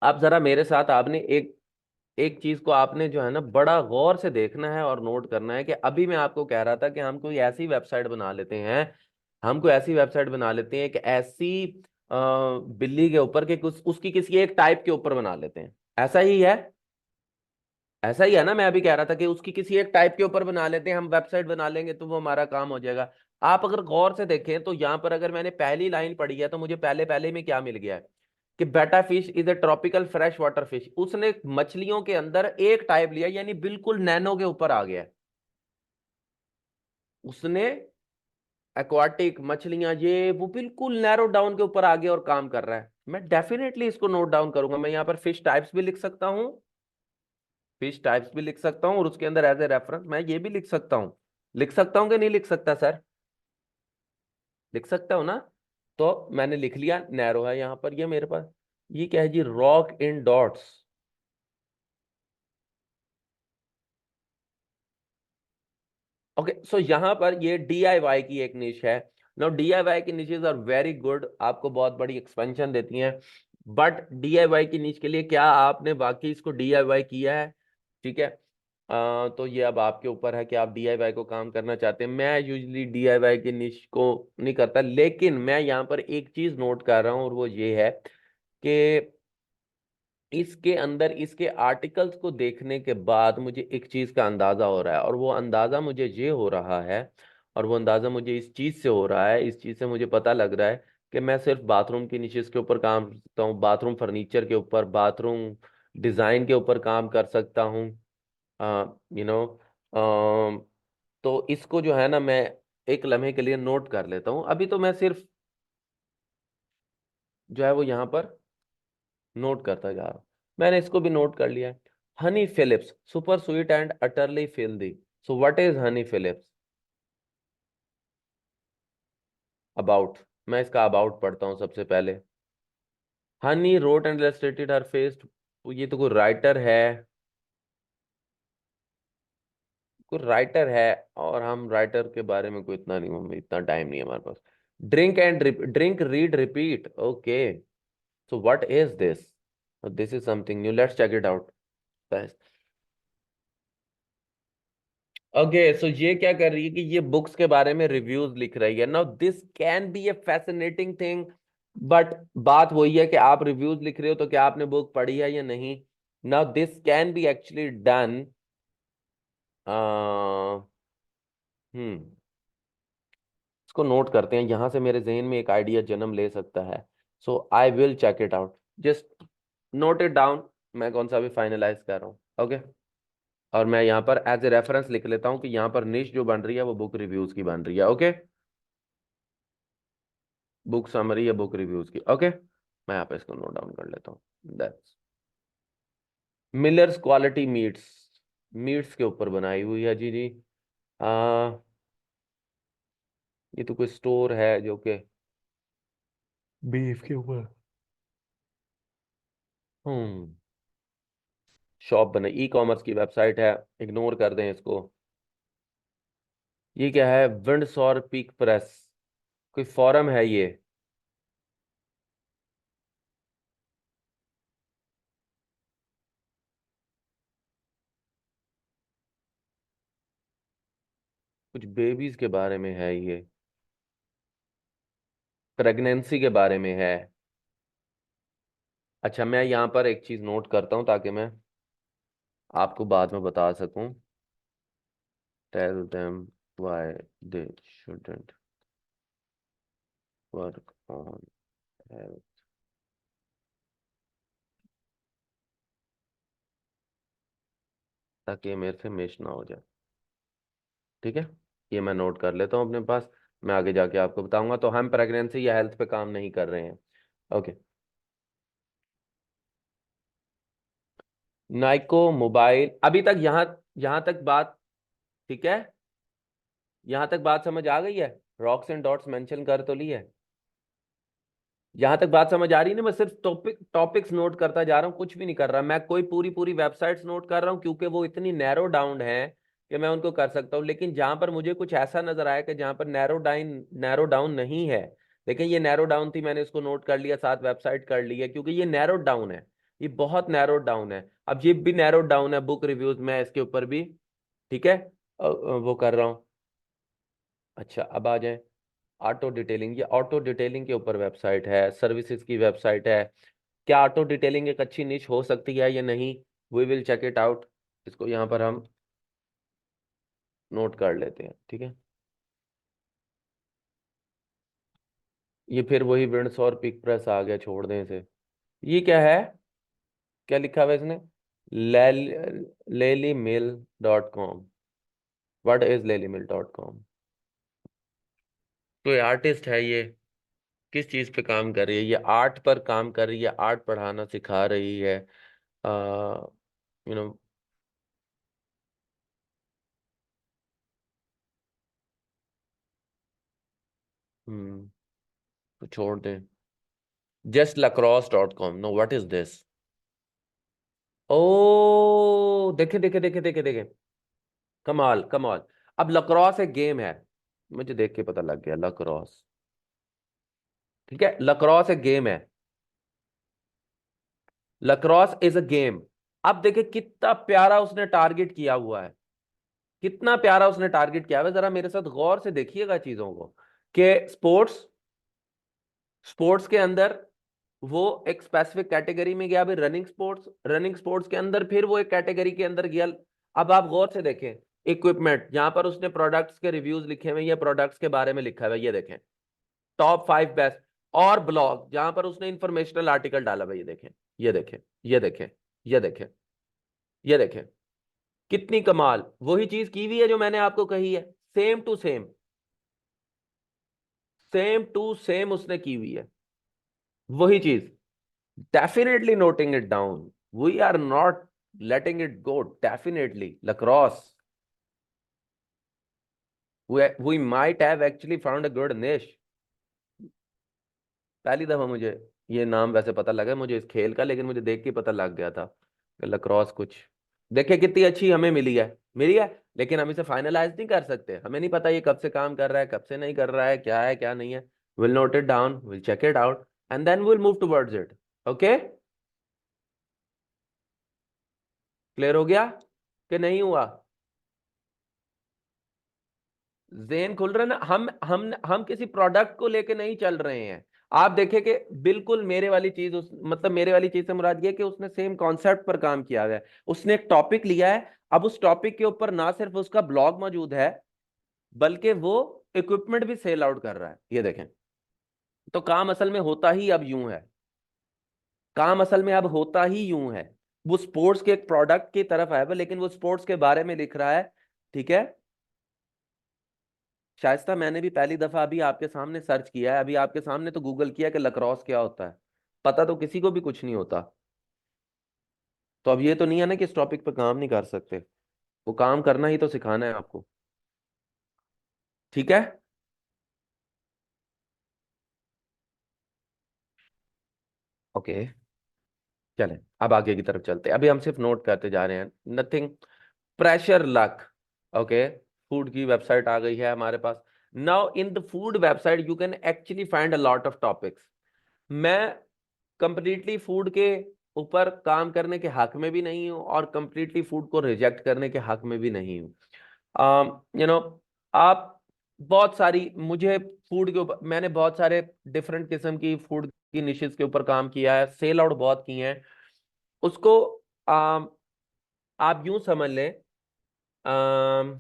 आप जरा मेरे साथ, आपने एक एक चीज को आपने जो है ना बड़ा गौर से देखना है और नोट करना है कि अभी मैं आपको कह रहा था कि हम कोई ऐसी वेबसाइट बना लेते हैं, हम कोई ऐसी वेबसाइट बना लेते हैं कि ऐसी बिल्ली के ऊपर के कुछ उसकी किसी एक टाइप के ऊपर बना लेते हैं। ऐसा ही है, ऐसा ही है ना। मैं अभी कह रहा था कि उसकी किसी एक टाइप के ऊपर बना लेते हैं, हम वेबसाइट बना लेंगे तो वो हमारा काम हो जाएगा। आप अगर गौर से देखें तो यहाँ पर अगर मैंने पहली लाइन पढ़ी है तो मुझे पहले पहले में क्या मिल गया है कि बेटा fish is a tropical fresh water fish. उसने मछलियों के अंदर एक टाइप लिया, यानी बिल्कुल नैनो के ऊपर आ गया है। उसने एक्वाटिक मछलियां, ये वो बिल्कुल नैरो डाउन के ऊपर आ गया और काम कर रहा है। मैं डेफिनेटली इसको नोट डाउन करूंगा। मैं यहाँ पर फिश टाइप्स भी लिख सकता हूँ, फिश टाइप्स भी लिख सकता हूँ, और उसके अंदर एज ए रेफरेंस मैं ये भी लिख सकता हूँ। लिख सकता हूँ कि नहीं लिख सकता सर? लिख सकता हूँ ना। तो मैंने लिख लिया, नैरो है यहाँ पर, ये मेरे पास। ये क्या है जी, रॉक इन डॉट्स। ओके, सो यहाँ पर ये डीआईवाई की एक निश है। नो, डीआईवाई की निशेज आर वेरी गुड, आपको बहुत बड़ी एक्सपेंशन देती हैं। बट डीआईवाई की निश के लिए क्या आपने बाकी इसको डीआईवाई किया है? ठीक है। तो ये अब आपके ऊपर है कि आप डीआईवाई को काम करना चाहते हैं। मैं यूजली डीआईवाई की निश को नहीं करता, लेकिन मैं यहाँ पर एक चीज नोट कर रहा हूँ, और वो ये है कि इसके अंदर इसके आर्टिकल्स को देखने के बाद मुझे एक चीज का अंदाजा हो रहा है, और वो अंदाजा मुझे ये हो रहा है, और वो अंदाजा मुझे इस चीज से हो रहा है, इस चीज से मुझे पता लग रहा है कि मैं सिर्फ बाथरूम की निचेस के ऊपर काम कर सकता हूँ, बाथरूम फर्नीचर के ऊपर, बाथरूम डिजाइन के ऊपर काम कर सकता हूँ। यू नो, तो इसको जो है ना मैं एक लम्हे के लिए नोट कर लेता हूँ। अभी तो मैं सिर्फ जो है वो यहाँ पर नोट करता जा रहा हूं। मैंने इसको भी नोट कर लिया है। Honey Phillips, super sweet and utterly filthy. So what is Honey Phillips? About, मैं इसका अबाउट पढ़ता हूँ सबसे पहले। Honey wrote and illustrated her face, ये तो कोई राइटर है, कोई राइटर है, और हम राइटर के बारे में कोई इतना नहीं, मम्मी इतना टाइम नहीं है हमारे पास। Drink read repeat, okay. So what is this? This is something new, let's check it out. Okay, so ये क्या कर रही है कि ये बुक्स के बारे में रिव्यूज लिख रही है। Now this can B A fascinating thing, but बात वही है कि आप रिव्यूज लिख रहे हो तो क्या आपने बुक पढ़ी है या नहीं। Now this can be actually done. Hmm इसको नोट करते हैं, यहां से मेरे जहन में एक आइडिया जन्म ले सकता है। So I will check it out, just note it down. मैं कौन सा भी फाइनलाइज कर रहा हूँ, ओके। और मैं यहाँ पर एज ए रेफरेंस लिख लेता हूँ कि यहाँ पर निश जो बन रही है वो बुक रिव्यूज की बन रही है, ओके। बुक समरी या बुक रिव्यूज की, ओके। मैं यहाँ पे इसको नोट डाउन कर लेता हूँ। That's millers quality meets, meets के ऊपर बनाई हुई है जी जी। आ, ये तो कोई स्टोर है जो कि बीफ के ऊपर, हम्म शॉप बने, ई कॉमर्स की वेबसाइट है, इग्नोर कर दें इसको। ये क्या है? विंडसॉर पीक प्रेस, कोई फॉरम है ये? कुछ बेबीज के बारे में है ये, प्रेगनेंसी के बारे में है। अच्छा, मैं यहाँ पर एक चीज नोट करता हूँ ताकि मैं आपको बाद में बता सकूं। Tell them why they shouldn't work on health, ताकि ये मेरे से मिस ना हो जाए। ठीक है, ये मैं नोट कर लेता हूँ अपने पास, मैं आगे जाके आपको बताऊंगा। तो हम प्रेगनेंसी या हेल्थ पे काम नहीं कर रहे हैं, ओके। नाइको मोबाइल, अभी तक यहाँ, यहाँ तक बात ठीक है? यहाँ तक बात समझ आ गई है? रॉक्स एंड डॉट्स मेंशन कर तो ली है? यहां तक बात समझ आ रही है ना? मैं सिर्फ टॉपिक्स नोट करता जा रहा हूँ, कुछ भी नहीं कर रहा मैं। कोई पूरी पूरी वेबसाइट्स नोट कर रहा हूँ क्योंकि वो इतनी नैरो डाउन है कि मैं उनको कर सकता हूँ। लेकिन जहां पर मुझे कुछ ऐसा नजर आया कि जहां पर नैरो डाउन नहीं है, लेकिन ये नैरो डाउन थी, मैंने इसको नोट कर लिया, साथ वेबसाइट कर ली है, क्योंकि ये नैरो डाउन है, ये बहुत नैरो डाउन है। अब ये भी नैरो डाउन है बुक रिव्यूज में, इसके ऊपर भी ठीक है। वो कर रहा हूँ। अच्छा, अब आ जाए ऑटो डिटेलिंग। ये ऑटो डिटेलिंग के ऊपर वेबसाइट है, सर्विसेज की वेबसाइट है। क्या ऑटो डिटेलिंग एक अच्छी निश हो सकती है या नहीं? We will check it out. इसको यहाँ पर हम नोट कर लेते हैं, ठीक है। ये फिर वही विंड्स और पिक प्रेस आ गया, छोड़ दें इसे। ये क्या है? क्या लिखा हुआ है इसने? लेली मिल डॉट कॉम। वट इज लेली मिल डॉट कॉम? कोई आर्टिस्ट है ये? किस चीज पे काम कर रही है? ये आर्ट पर काम कर रही है, आर्ट पढ़ाना सिखा रही है। यू नो हम्म तो छोड़ दें। Just lacrosse dot com, no what is this? Oh देखे देखे देखे देखे देखे, कमाल कमाल। अब लक्रॉस एक गेम है, मुझे देख के पता लग गया, लक्रॉस। ठीक है, लक्रॉस एक गेम है, लक्रॉस इज अ गेम। अब देखे कितना प्यारा उसने टारगेट किया हुआ है, कितना प्यारा उसने टारगेट किया हुआ है। जरा मेरे साथ गौर से देखिएगा चीजों को, कि स्पोर्ट्स, स्पोर्ट्स के अंदर वो एक स्पेसिफिक कैटेगरी में गया, अभी रनिंग स्पोर्ट्स, रनिंग स्पोर्ट्स के अंदर फिर वो एक कैटेगरी के अंदर गया। अब आप गौर से देखें, इक्विपमेंट, जहां पर उसने प्रोडक्ट्स के रिव्यूज लिखे हुए, ये प्रोडक्ट्स के बारे में लिखा हुआ है, ये देखें, टॉप 5 बेस्ट। और ब्लॉग जहां पर उसने इंफॉर्मेशनल आर्टिकल डाला हुआ है, ये देखें, ये देखें, ये देखें, ये देखें, ये देखें, कितनी कमाल। वही चीज की हुई है जो मैंने आपको कही है, same to same, same to same उसने की हुई है, वही चीज। Definitely noting it down. We are not letting it go. Definitely. Lacrosse. We might have actually found a good niche. पहली दफा मुझे ये नाम वैसे पता लगा मुझे इस खेल का, लेकिन मुझे देख के पता लग गया था कि लक्रॉस कुछ। देखिए कितनी अच्छी हमें मिली है, लेकिन हम इसे फाइनलाइज नहीं कर सकते, हमें नहीं पता ये कब से काम कर रहा है कब से नहीं कर रहा है क्या नहीं है। Will note it down, will check it out, and then will move towards it. Okay, clear हो गया कि नहीं हुआ? जेन खुल रहा है ना। हम किसी प्रोडक्ट को लेके नहीं चल रहे हैं। आप देखें कि बिल्कुल मेरे वाली चीज उस मतलब मेरे वाली चीज से मुराद ये कि उसने सेम कॉन्सेप्ट पर काम किया है। उसने एक टॉपिक लिया है, अब उस टॉपिक के ऊपर ना सिर्फ उसका ब्लॉग मौजूद है, बल्कि वो इक्विपमेंट भी सेल आउट कर रहा है। ये देखें, तो काम असल में होता ही अब यूं है। काम असल में अब होता ही यूं है। वो स्पोर्ट्स के एक प्रोडक्ट की तरफ है, लेकिन वो स्पोर्ट्स के बारे में लिख रहा है। ठीक है शाइस्ता, मैंने भी पहली दफा अभी आपके सामने सर्च किया है, अभी आपके सामने तो गूगल किया कि लक्रोस क्या होता है। पता तो किसी को भी कुछ नहीं होता। तो अब ये तो नहीं है ना कि इस टॉपिक पे काम नहीं कर सकते। वो काम करना ही तो सिखाना है आपको। ठीक है। ओके, चलें अब आगे की तरफ चलते हैं। अभी हम सिर्फ नोट करते जा रहे हैं, nothing pressure luck. Okay, food की वेबसाइट आ गई है हमारे पास। Now in the food website you can actually find a lot of topics. मैं कंप्लीटली फूड के ऊपर काम करने के हक में भी नहीं हूं और कंप्लीटली फूड को रिजेक्ट करने के हक में भी नहीं हूं। यू नो आप बहुत सारी मुझे फूड के ऊपर मैंने बहुत सारे डिफरेंट किस्म की फूड की निशेस के ऊपर काम किया है, सेल आउट बहुत किए हैं। उसको um, आप यूं समझ लें, um,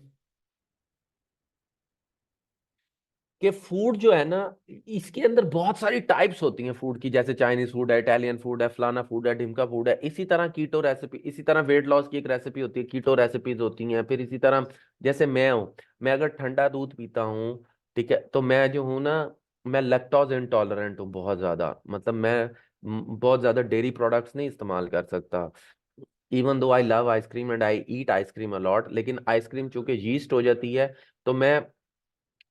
कि फूड जो है ना, इसके अंदर बहुत सारी टाइप्स होती हैं फूड की। जैसे चाइनीज फूड है, इटालियन फूड है, फलाना फूड है, ढिमका फूड है। इसी तरह कीटो रेसिपी, इसी तरह वेट लॉस की एक रेसिपी होती है, कीटो रेसिपीज होती हैं। फिर इसी तरह जैसे मैं हूँ, मैं अगर ठंडा दूध पीता हूँ, ठीक है, तो मैं जो हूँ ना, मैं लैक्टोज इंटॉलरेंट हूँ बहुत ज्यादा। मतलब मैं बहुत ज्यादा डेयरी प्रोडक्ट्स नहीं इस्तेमाल कर सकता। Even though I love ice cream and I eat ice cream a lot, लेकिन आइसक्रीम चूंकि यीस्ट हो जाती है, तो मैं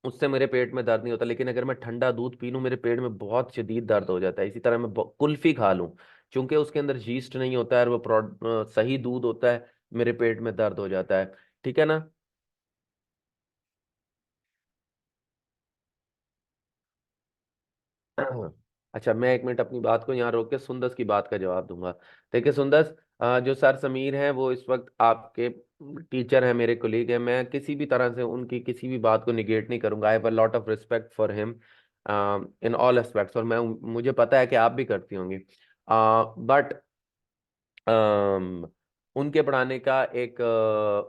उससे मेरे पेट में दर्द नहीं होता। लेकिन अगर मैं ठंडा दूध पी लूं, मेरे पेट में बहुत शदीद दर्द हो जाता है। इसी तरह मैं कुल्फी खा लूं, चूंकि उसके अंदर यीस्ट नहीं होता है और वो सही दूध होता है, मेरे पेट में दर्द हो जाता है। ठीक है ना। अच्छा, मैं एक मिनट अपनी बात को यहाँ रोक के सुंदस की बात का जवाब दूंगा। देखिए सुंदस, जो सर समीर हैं वो इस वक्त आपके टीचर हैं, मेरे कोलीग हैं। मैं किसी भी तरह से उनकी किसी भी बात को निगेट नहीं करूंगा। I have a lot of respect for him in all aspects, और मैं मुझे पता है कि आप भी करती होंगी। बट उनके पढ़ाने का एक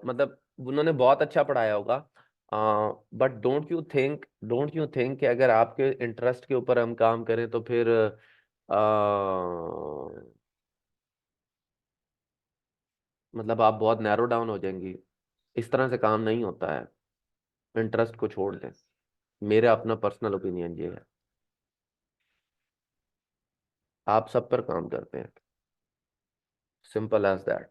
मतलब उन्होंने बहुत अच्छा पढ़ाया होगा। बट डोंट यू थिंक कि अगर आपके इंटरेस्ट के ऊपर हम काम करें तो फिर मतलब आप बहुत नैरो डाउन हो जाएंगी। इस तरह से काम नहीं होता है। इंटरेस्ट को छोड़ दें, मेरा अपना पर्सनल ओपिनियन ये है। आप सब पर काम करते हैं, simple as that.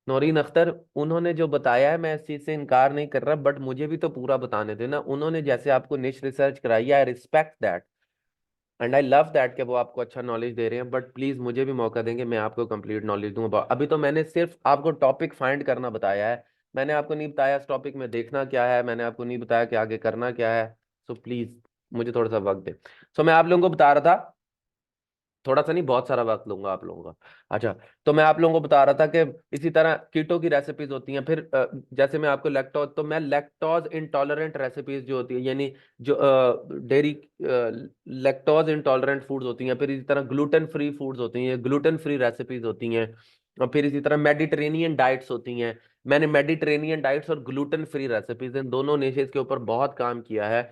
Naureen Akhtar, उन्होंने जो बताया है मैं इस चीज से इनकार नहीं कर रहा, बट मुझे भी तो पूरा बताने देना। उन्होंने जैसे आपको निश रिसर्च कराई, I respect that and I love that कि वो आपको अच्छा नॉलेज दे रहे हैं। बट प्लीज मुझे भी मौका देंगे, मैं आपको कंप्लीट नॉलेज दूंगा। अभी तो मैंने सिर्फ आपको टॉपिक फाइंड करना बताया है। मैंने आपको नहीं बताया इस टॉपिक में देखना क्या है, मैंने आपको नहीं बताया कि आगे करना क्या है। सो प्लीज मुझे थोड़ा सा वक्त दे। सो मैं आप लोगों को बता रहा था, थोड़ा सा नहीं बहुत सारा वक्त लूंगा आप लोगों का। अच्छा, तो मैं आप लोगों को बता रहा था कि इसी तरह कीटो की रेसिपीज होती हैं। फिर जैसे मैं आपको लैक्टोज, तो मैं लैक्टोज इंटॉलरेंट रेसिपीज जो होती है, यानी जो डेयरी लैक्टोज इंटॉलरेंट फूड्स होती हैं। फिर इसी तरह ग्लूटेन फ्री फूड्स होती हैं, ग्लूटेन फ्री रेसिपीज होती हैं। और फिर इसी तरह मेडिटेरेनियन डाइट्स होती हैं। मैंने मेडिटेरेनियन डाइट्स और ग्लूटेन फ्री रेसिपीज, इन दोनों निशेस के ऊपर बहुत काम किया है।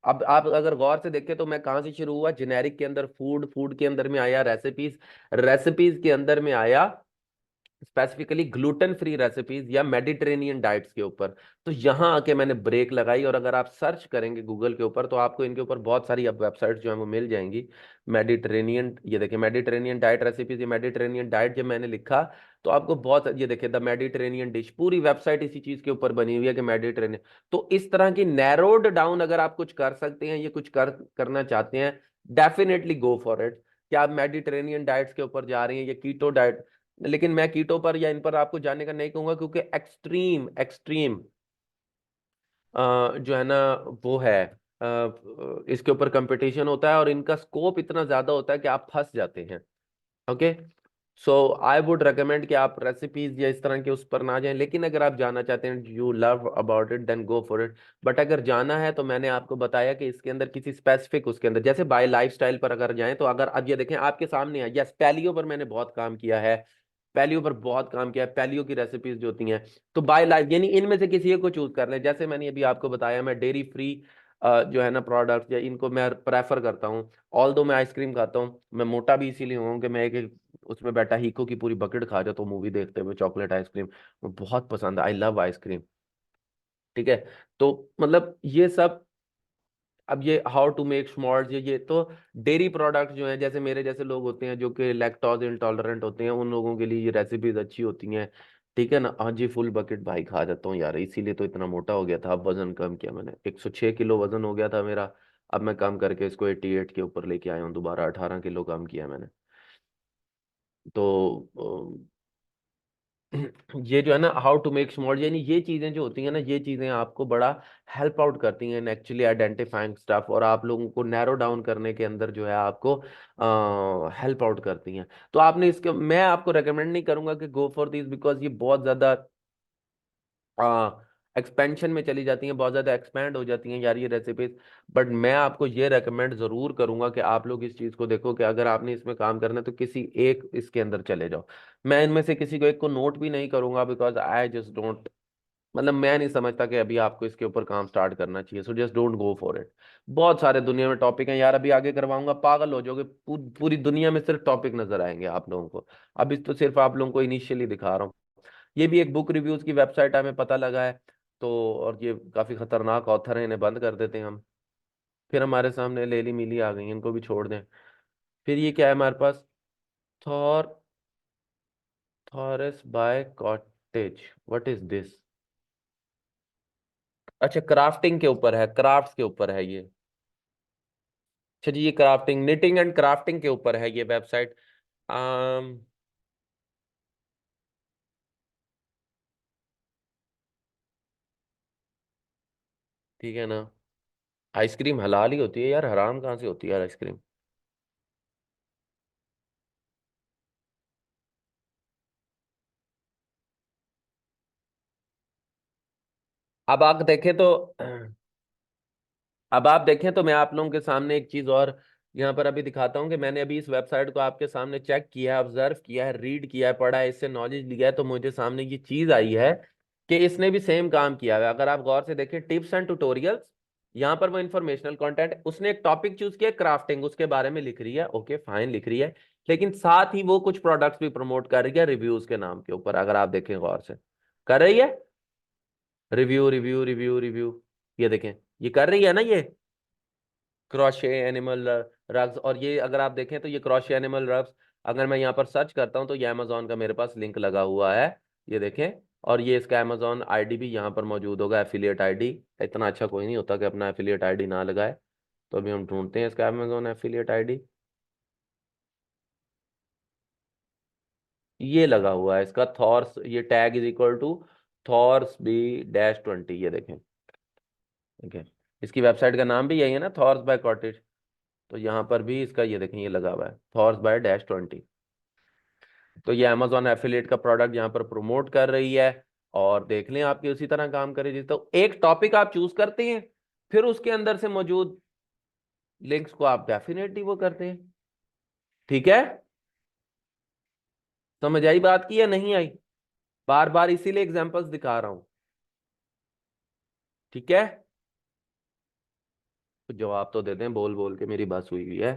अब आप अगर गौर से देखें तो मैं कहाँ से शुरू हुआ, जेनेरिक के अंदर फूड, फूड के अंदर में आया रेसिपीज, रेसिपीज के अंदर में आया स्पेसिफिकली ग्लूटेन फ्री रेसिपीज या मेडिटेरेनियन डाइट्स के ऊपर। तो यहाँ आके मैंने ब्रेक लगाई, और अगर आप सर्च करेंगे गूगल के ऊपर तो आपको इनके ऊपर बहुत सारी अब वेबसाइट जो है वो मिल जाएंगी। मेडिटेरेनियन, ये देखिए मेडिटेरेनियन डाइट रेसिपीज, ये मेडिटेरेनियन डाइट जब मैंने लिखा तो आपको बहुत, ये देखिए द मेडिटेरेनियन डिश, पूरी वेबसाइट इसी चीज के ऊपर बनी हुई है कि मेडिटेरेनियन। तो इस तरह की नैरोड डाउन अगर आप कुछ कर सकते हैं, ये कुछ करना चाहते हैं, डेफिनेटली गो फॉर इट। क्या आप मेडिटेरेनियन डाइट्स के ऊपर जा रही हैं या कीटो डाइट? लेकिन मैं कीटो पर या इन पर आपको जाने का नहीं कहूंगा, क्योंकि एक्सट्रीम एक्सट्रीम जो है ना वो है, इसके ऊपर कंपटीशन होता है और इनका स्कोप इतना ज्यादा होता है कि आप फंस जाते हैं। Okay, so I would recommend कि आप रेसिपीज या इस तरह के उस पर ना जाएं, लेकिन अगर आप जाना चाहते हैं, you love about it, then go for it. But अगर जाना है तो मैंने आपको बताया कि इसके अंदर किसी स्पेसिफिक, उसके अंदर जैसे बाय लाइफस्टाइल पर अगर जाएं तो, अगर अब ये देखें आपके सामने है, यस पैलियो पर मैंने बहुत काम किया है, पैलियो पर बहुत काम किया है, पैलियो की रेसिपीज जो होती हैं। तो बाय लाइफ यानी इनमें से किसी एक को चूज कर लें। जैसे मैंने अभी आपको बताया, मैं डेयरी फ्री जो है ना प्रोडक्ट या इनको मैं प्रेफर करता हूँ। ऑल दो मैं आइसक्रीम खाता हूँ, मैं मोटा भी इसीलिए हूँ कि मैं एक उसमें बैठा हीको की पूरी बकेट खा जाता हूँ मूवी देखते हुए, चॉकलेट आइसक्रीम मुझे बहुत पसंद है, आई लव आइसक्रीम। ठीक है, तो मतलब ये सब, अब ये हाउ टू मेक स्मॉल्ट, ये तो डेयरी प्रोडक्ट जो हैं, जैसे मेरे जैसे लोग होते हैं जो कि लैक्टोज इंटॉलरेंट होते हैं, उन लोगों के लिए ये रेसिपीज अच्छी होती हैं। ठीक है ना, हाँ जी, फुल बकेट भाई खा जाता हूँ यार, इसीलिए तो इतना मोटा हो गया था। अब वजन कम किया मैंने, 106 किलो वजन हो गया था मेरा, अब मैं कम करके इसको 88 के ऊपर लेके आया हूँ, दोबारा 18 किलो कम किया मैंने। तो ये जो है ना हाउ टू मेक स्मॉल, यानी ये चीजें जो होती हैं ना, ये चीजें आपको बड़ा हेल्प आउट करती हैं इन एक्चुअली आइडेंटिफाइंग स्टफ, और आप लोगों को नैरो डाउन करने के अंदर जो है आपको हेल्प आउट करती हैं। तो आपने इसके, मैं आपको रेकमेंड नहीं करूंगा कि गो फॉर दिस, बिकॉज ये बहुत ज्यादा एक्सपेंशन में चली जाती हैं, बहुत ज्यादा एक्सपैंड हो जाती हैं यार ये रेसिपीज। बट मैं आपको ये रेकमेंड जरूर करूंगा कि आप लोग इस चीज को देखो, कि अगर आपने इसमें काम करना है तो किसी एक इसके अंदर चले जाओ। मैं इनमें से किसी को एक को नोट भी नहीं करूंगा, बिकॉज आई जस्ट डोंट, मतलब मैं नहीं समझता कि अभी आपको इसके ऊपर काम स्टार्ट करना चाहिए। So just don't go for it. बहुत सारे दुनिया में टॉपिक हैं यार, अभी आगे करवाऊंगा पागल हो जाओगे, पूरी दुनिया में सिर्फ टॉपिक नजर आएंगे आप लोगों को। अभी तो सिर्फ आप लोगों को इनिशियली दिखा रहा हूँ। ये भी एक बुक रिव्यूज की वेबसाइट है, हमें पता लगा है। तो और ये काफी खतरनाक ऑथर है, इन्हें बंद कर देते हैं हम। फिर हमारे सामने लेली मिली आ गई, इनको भी छोड़ दें। फिर ये क्या है हमारे पास, Thor Thoras by cottage, what is this? अच्छा, क्राफ्टिंग के ऊपर है, क्राफ्ट्स के ऊपर है ये। अच्छा जी, ये क्राफ्टिंग, निटिंग एंड क्राफ्टिंग के ऊपर है ये वेबसाइट। आम ठीक है ना, आइसक्रीम हलाल ही होती है यार, हराम कहाँ से होती है यार आइसक्रीम? अब आप देखें तो अब आप देखें तो मैं आप लोगों के सामने एक चीज और यहाँ पर अभी दिखाता हूँ, कि मैंने अभी इस वेबसाइट को आपके सामने चेक किया है, ऑब्जर्व किया है, रीड किया है, पढ़ा है, इससे नॉलेज लिया है, तो मुझे सामने ये चीज आई है कि इसने भी सेम काम किया है। अगर आप गौर से देखें, टिप्स एंड ट्यूटोरियल्स, यहाँ पर वो इन्फॉर्मेशनल कंटेंट, उसने एक टॉपिक चूज किया क्राफ्टिंग, उसके बारे में लिख रही है, ओके फाइन लिख रही है, लेकिन साथ ही वो कुछ प्रोडक्ट्स भी प्रमोट कर रही है रिव्यूज के नाम के ऊपर, अगर आप देखें गौर से, कर रही है रिव्यू रिव्यू रिव्यू रिव्यू, ये देखें, ये कर रही है ना ये क्रोशे एनिमल रग्स। और ये अगर आप देखें तो ये क्रोशे एनिमल रग्स, अगर मैं यहाँ पर सर्च करता हूँ तो ये अमेजोन का मेरे पास लिंक लगा हुआ है, ये देखें। और ये इसका अमेजोन आईडी भी यहाँ पर मौजूद होगा, एफिलिएट आईडी। इतना अच्छा कोई नहीं होता कि अपना एफिलिएट आईडी ना लगाए। तो अभी हम ढूंढते हैं इसका अमेजोन एफिलिएट आईडी, ये लगा हुआ है इसका, थॉर्स, ये tag is equal to Thors B dash 20, ये देखें। ठीक है, इसकी वेबसाइट का नाम भी यही है ना, थॉर्स बाय कॉटेज। तो यहाँ पर भी इसका ये देखें, ये लगा हुआ है थॉर्स बाय डैश 20। तो ये अमेजोन एफिलिएट का प्रोडक्ट यहाँ पर प्रमोट कर रही है। और देख लें आपकी उसी तरह काम करे जी, तो एक टॉपिक आप चूज करते हैं, फिर उसके अंदर से मौजूद लिंक्स को आप डेफिनेटली वो करते हैं। ठीक है, समझ आई बात की या नहीं आई? बार बार इसीलिए एग्जांपल्स दिखा रहा हूं। ठीक है, तो जवाब तो देते हैं, बोल बोल के मेरी बस हुई हुई है।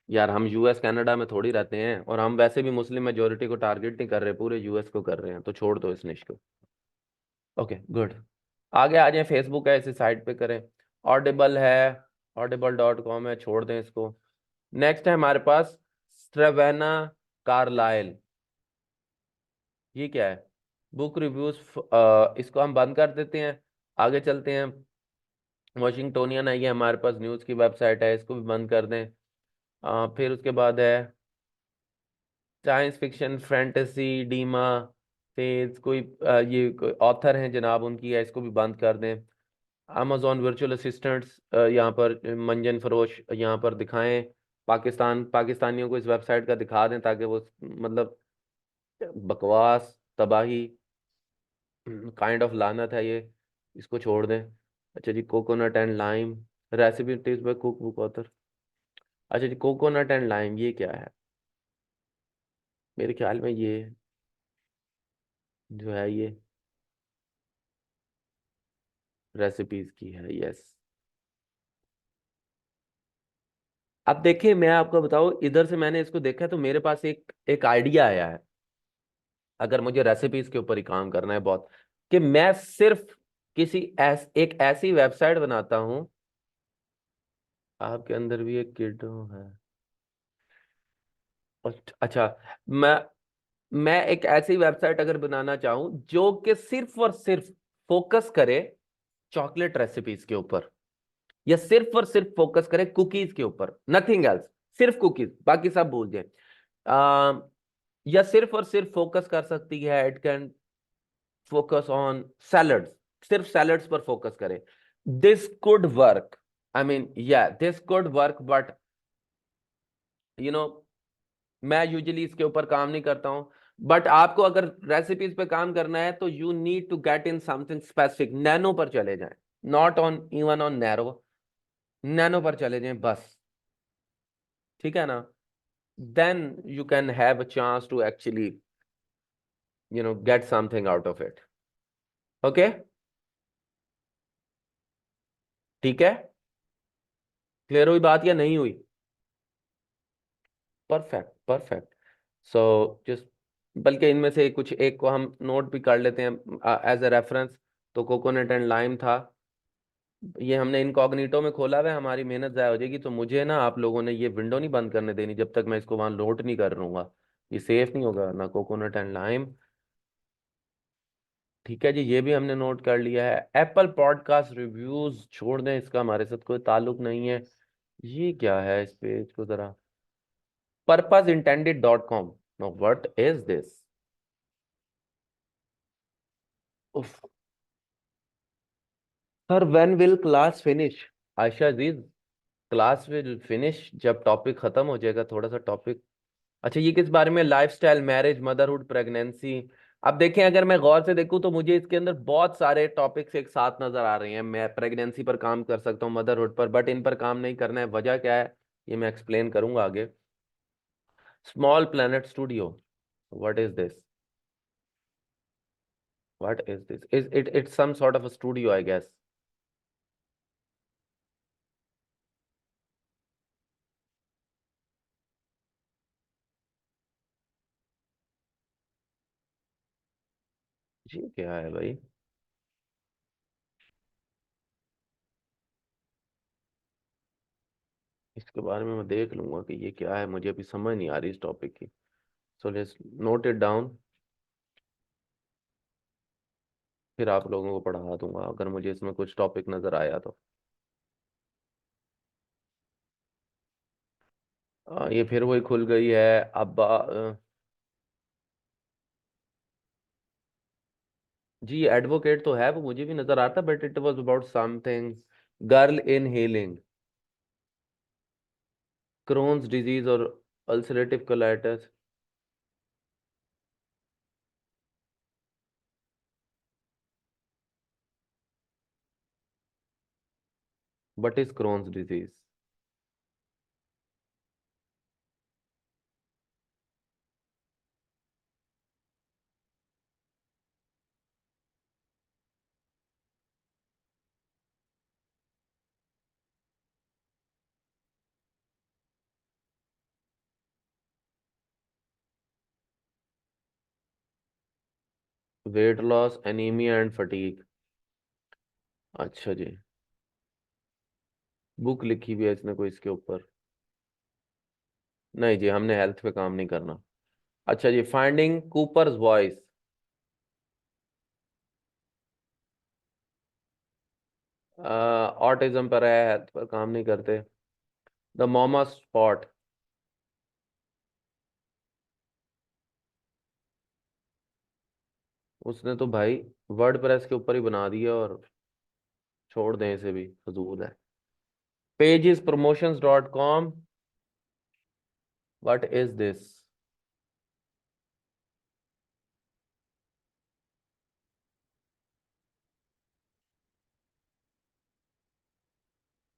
यार हम यूएस कनाडा में थोड़ी रहते हैं, और हम वैसे भी मुस्लिम मेजोरिटी को टारगेट नहीं कर रहे, पूरे यूएस को कर रहे हैं, तो छोड़ दो इस निश को। Okay good. आगे आ जाए, फेसबुक है, इसी साइट पे करें। ऑडिबल है, audible.com है, छोड़ दें इसको। नेक्स्ट है हमारे पास स्ट्रेवेना कार्लाइल। ये क्या है? बुक रिव्यूज, इसको हम बंद कर देते हैं। आगे चलते हैं। वॉशिंगटोनियन है, ये हमारे पास न्यूज़ की वेबसाइट है, इसको भी बंद कर दें। फिर उसके बाद है साइंस फिक्शन फैंटेसी डीमा फेज, कोई ये कोई ऑथर हैं जनाब, उनकी है, इसको भी बंद कर दें। अमेजोन वर्चुअल असिस्टेंट्स, यहाँ पर मंजन फरोश यहाँ पर दिखाएं। पाकिस्तानियों को इस वेबसाइट का दिखा दें, ताकि वो मतलब बकवास, तबाही, काइंड ऑफ लानत है ये, इसको छोड़ दें। अच्छा जी, coconut and lime, recipe tips by cookbook author. अच्छा जी, कोकोनट एंड लाइम ये क्या है? मेरे ख्याल में ये जो है ये रेसिपीज की है, यस। अब देखिए, मैं आपको बताऊं, इधर से मैंने इसको देखा तो मेरे पास एक एक आइडिया आया है। अगर मुझे रेसिपीज के ऊपर ही काम करना है बहुत, कि मैं सिर्फ एक ऐसी वेबसाइट बनाता हूं। आपके अंदर भी एक किड है? अच्छा, मैं मैं एक ऐसी वेबसाइट अगर बनाना चाहूं जो कि सिर्फ और सिर्फ फोकस करे चॉकलेट रेसिपीज के ऊपर, या सिर्फ और सिर्फ फोकस करे कुकीज के ऊपर, नथिंग एल्स, सिर्फ कुकीज, बाकी सब भूल जाए। अ, या सिर्फ और सिर्फ फोकस कर सकती है, it can focus on salads, सिर्फ सैलड्स पर फोकस करे। This could work, I mean या this could work, but you know मैं यूजुअली इसके ऊपर काम नहीं करता हूं। बट आपको अगर रेसिपीज पे काम करना है तो you need to get in something specific, nano पर चले जाएं, not on even on narrow, nano पर चले जाएं बस। ठीक है ना? Then you can have a chance to actually get something out of it. Okay, ठीक है। क्लियर हुई बात या नहीं हुई? Perfect perfect. सो जस्ट, बल्कि इनमें से कुछ एक को हम नोट भी कर लेते हैं एज ए रेफरेंस। तो कोकोनट एंड लाइम था, ये हमने इनकॉग्निटो में खोला हुआ है, हमारी मेहनत ज़ाया हो जाएगी। तो मुझे ना आप लोगों ने ये विंडो नहीं बंद करने देनी जब तक मैं इसको वहां लोड नहीं कर लूंगा। ये सेफ नहीं होगा ना, कोकोनट एंड लाइम। ठीक है जी, ये भी हमने नोट कर लिया है। एप्पल पॉडकास्ट रिव्यूज छोड़ दें, इसका हमारे साथ कोई ताल्लुक नहीं है। ये क्या है इस पेज को जरा, purposeintended.com, no what is this? Sir when will class finish? Aisha ji, class will finish जब टॉपिक खत्म हो जाएगा, थोड़ा सा टॉपिक। अच्छा, ये किस बारे में? Lifestyle, marriage, motherhood, pregnancy. अब देखें, अगर मैं गौर से देखूं तो मुझे इसके अंदर बहुत सारे टॉपिक्स एक साथ नजर आ रहे हैं। मैं प्रेगनेंसी पर काम कर सकता हूँ, मदरहुड पर, बट इन पर काम नहीं करना है। वजह क्या है ये मैं एक्सप्लेन करूंगा आगे। Small planet studio, what is this? What is this? Is it it's some sort of a studio I guess. जी क्या है भाई? इसके बारे में मैं देख लूंगा कि ये क्या है, मुझे अभी समझ नहीं आ रही इस टॉपिक की। So let's note it down, फिर आप लोगों को पढ़ा दूंगा अगर मुझे इसमें कुछ टॉपिक नजर आया तो। ये फिर वही खुल गई है अब। जी, एडवोकेट तो है, वो मुझे भी नजर आता, but it was about something girl in healing, Crohn's disease और ulcerative colitis. What is Crohn's disease? Weight loss, anaemia and fatigue. अच्छा जी। बुक लिखी भी है इसने कोई इसके ऊपर? नहीं जी, हमने हेल्थ पे काम नहीं करना। अच्छा जी, फाइंडिंग कूपर्स वॉइस। ऑटिज्म पर है, हेल्थ पर काम नहीं करते। The moma spot. उसने तो भाई वर्ड प्रेस के ऊपर ही बना दिया, और छोड़ दें इसे भी, फजूल है। Pages promotions dot com. What is this?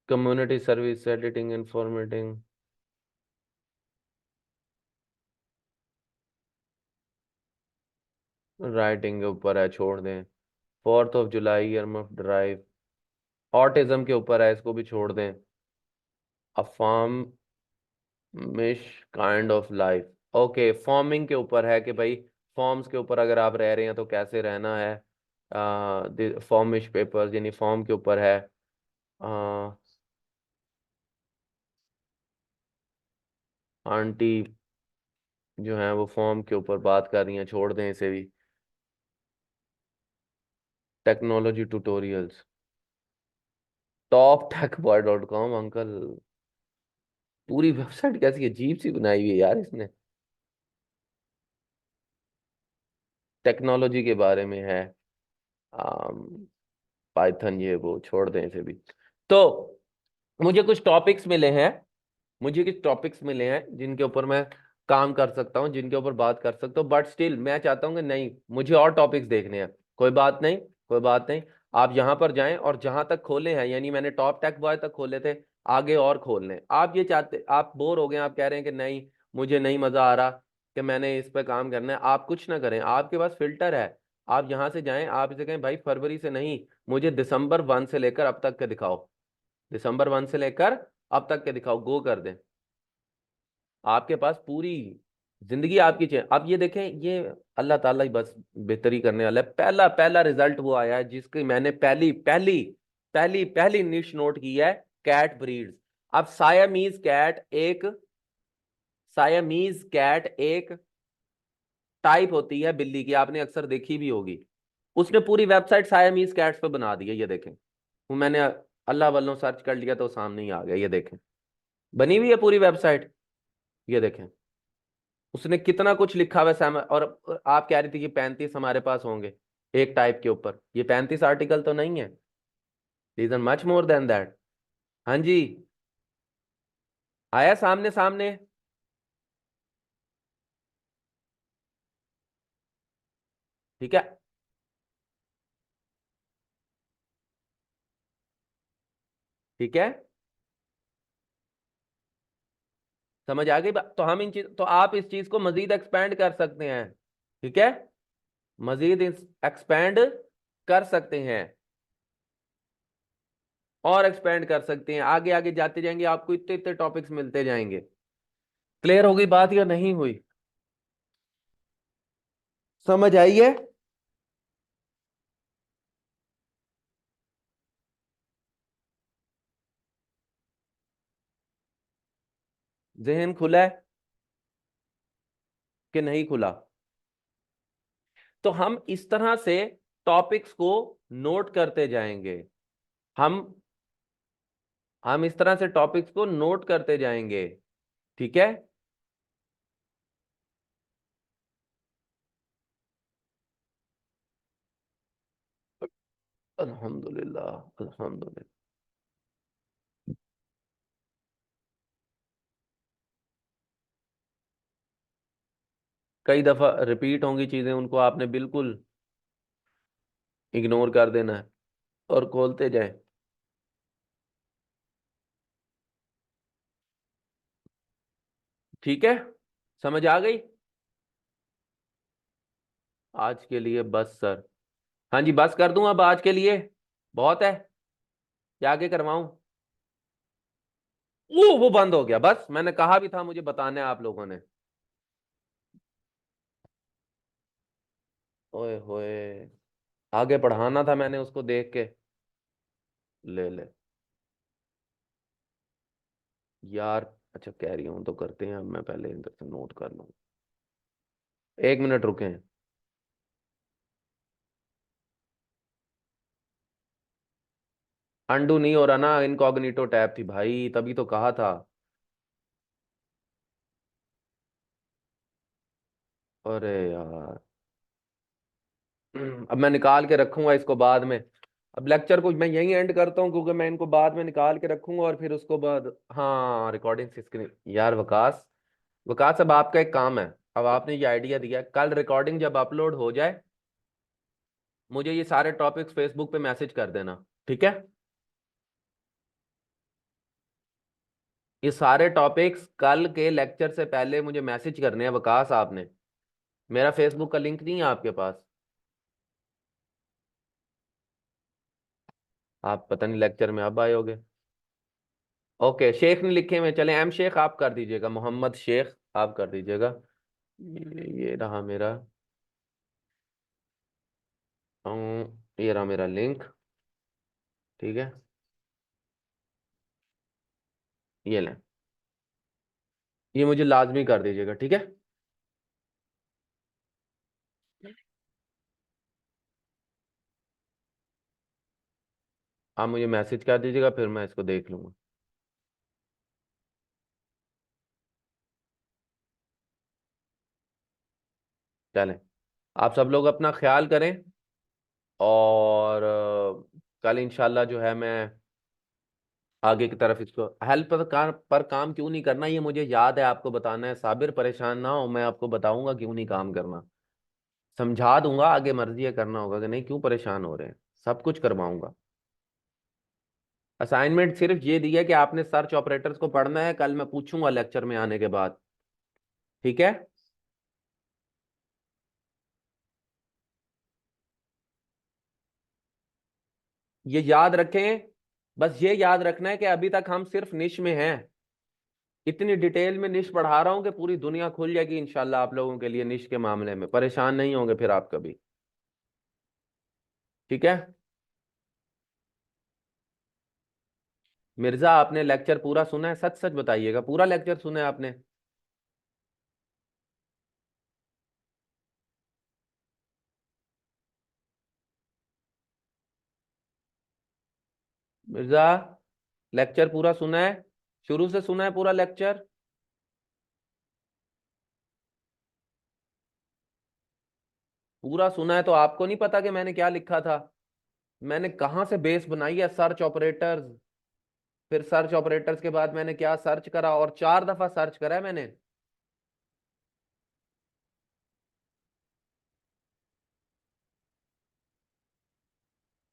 Community service, editing, informating. Writing के ऊपर है, छोड़ दें। 4 जुलाई ईयर ऑफ ड्राइव। ऑटिज्म के ऊपर है, इसको भी छोड़ दें। Amish kind of life. Okay, farming के ऊपर है कि भाई फॉर्म्स के ऊपर अगर आप रह रहे हैं तो कैसे रहना है। फॉर्मिश पेपर्स यानी फॉर्म के ऊपर है। आंटी जो है वो फॉर्म के ऊपर बात कर रही हैं, छोड़ दें इसे भी। Technology tutorials. Top tech boy dot com. Uncle, पूरी वेबसाइट कैसी अजीब सी बनाई हुई है यार इसने। टेक्नोलॉजी के बारे में है। पाइथन ये वो, छोड़ दें इसे भी। तो मुझे कुछ टॉपिक्स मिले हैं। मुझे कुछ टॉपिक्स मिले हैं जिनके ऊपर मैं काम कर सकता हूँ, जिनके ऊपर बात कर सकता हूँ, बट स्टिल मैं चाहता हूँ कि नहीं, मुझे और टॉपिक्स देखने हैं। कोई बात नहीं, कोई बात नहीं। आप यहाँ पर जाएं और जहां तक खोले हैं, यानी मैंने टॉप टेक बॉय तक खोले थे, आगे और खोल लें। आप ये चाहते, आप बोर हो गए, आप कह रहे हैं कि नहीं, मुझे नहीं मजा आ रहा कि मैंने इस पर काम करना है, आप कुछ ना करें, आपके पास फिल्टर है। आप यहाँ से जाएं, आप इसे कहें भाई फरवरी से नहीं, मुझे दिसंबर 1 से लेकर अब तक के दिखाओ। दिसंबर 1 से लेकर अब तक के दिखाओ, गो कर दें। आपके पास पूरी जिंदगी आपकी चाहिए। अब ये देखें, ये अल्लाह ताला ही बस बेहतरी करने वाला है। पहला पहला रिजल्ट वो आया है जिसकी मैंने पहली पहली पहली पहली निश नोट की है। Cat breeds. अब सायामीज कैट एक टाइप होती है बिल्ली की, आपने अक्सर देखी भी होगी। उसने पूरी वेबसाइट सायामीज कैट्स पे बना दी है, ये देखें। वो मैंने अल्लाह वल्लों सर्च कर लिया तो सामने ही आ गया, ये देखें। बनी हुई है पूरी वेबसाइट, ये देखें। उसने कितना कुछ लिखा हुआ है और आप कह रही थी कि 35 हमारे पास होंगे एक टाइप के ऊपर। ये 35 आर्टिकल तो नहीं है, reason much more than that. हाँ जी, आया सामने सामने। ठीक है, ठीक है। समझ आ गई बात? तो हम इन चीज, तो आप इस चीज को मजीद एक्सपेंड कर सकते हैं। ठीक है, मजीद एक्सपेंड कर सकते हैं, और एक्सपेंड कर सकते हैं, आगे आगे जाते जाएंगे, आपको इतने इतने टॉपिक्स मिलते जाएंगे। क्लियर हो गई बात या नहीं हुई? समझ आई है? जहन खुला है कि नहीं खुला? तो हम इस तरह से टॉपिक्स को नोट करते जाएंगे। हम हम इस तरह से टॉपिक्स को नोट करते जाएंगे। ठीक है। अल्हम्दुलिल्लाह, अल्हम्दुलिल्लाह। कई दफा रिपीट होंगी चीजें, उनको आपने बिल्कुल इग्नोर कर देना है और खोलते जाएं। ठीक है, समझ आ गई? आज के लिए बस सर। हाँ जी, बस कर दूं अब आज के लिए? बहुत है, क्या आगे करवाऊं? वो बंद हो गया, बस मैंने कहा भी था मुझे बताना है आप लोगों ने। ओए होए, आगे पढ़ाना था मैंने उसको देख के। ले ले यार। अच्छा कह रही हूँ तो करते हैं, अब मैं पहले इधर से नोट कर लूँ। 1 मिनट रुके। अंडू नहीं हो रहा ना, इनकॉग्निटो टैब थी भाई, तभी तो कहा था। अरे यार। अब मैं निकाल के रखूंगा इसको बाद में। अब लेक्चर को मैं यहीं एंड करता हूँ, क्योंकि मैं इनको बाद में निकाल के रखूंगा और फिर उसको बाद। हाँ, रिकॉर्डिंग स्क्रीन यार। वकास, वकास अब आपका एक काम है। अब आपने ये आइडिया दिया, कल रिकॉर्डिंग जब अपलोड हो जाए, मुझे ये सारे टॉपिक्स फेसबुक पे मैसेज कर देना। ठीक है? ये सारे टॉपिक्स कल के लेक्चर से पहले मुझे मैसेज करने हैं वकास आपने। मेरा फेसबुक का लिंक नहीं है आपके पास? आप पता नहीं लेक्चर में अब आए होगे। ओके, शेख ने लिखे हुए, चले एम शेख आप कर दीजिएगा, मोहम्मद शेख आप कर दीजिएगा। ये रहा मेरा। ये रहा मेरा लिंक। ठीक है, ये लें। ये मुझे लाजमी कर दीजिएगा, ठीक है? आप मुझे मैसेज कर दीजिएगा, फिर मैं इसको देख लूंगा। चलें, आप सब लोग अपना ख्याल करें। और कल इंशाल्लाह जो है मैं आगे की तरफ इसको हेल्प पर काम क्यों नहीं करना, ये मुझे याद है आपको बताना है। साबिर परेशान ना हो, मैं आपको बताऊंगा क्यों नहीं काम करना। समझा दूंगा, आगे मर्जी है करना होगा कि नहीं, क्यों परेशान हो रहे हैं। सब कुछ करवाऊंगा। असाइनमेंट सिर्फ ये दिया कि आपने सर्च ऑपरेटर्स को पढ़ना है, कल मैं पूछूंगा लेक्चर में आने के बाद। ठीक है? ये याद रखें। बस ये याद रखना है कि अभी तक हम सिर्फ निश में हैं। इतनी डिटेल में निश पढ़ा रहा हूं कि पूरी दुनिया खुल जाएगी इंशाल्लाह आप लोगों के लिए। निश के मामले में परेशान नहीं होंगे फिर आप कभी। ठीक है? मिर्जा, आपने लेक्चर पूरा सुना है? सच सच बताइएगा, पूरा लेक्चर सुना है आपने? मिर्जा, लेक्चर पूरा सुना है? शुरू से सुना है पूरा लेक्चर? पूरा सुना है तो आपको नहीं पता कि मैंने क्या लिखा था? मैंने कहाँ से बेस बनाई है, सर्च ऑपरेटर्स। फिर सर्च ऑपरेटर्स के बाद मैंने क्या सर्च करा, और 4 दफा सर्च करा है मैंने।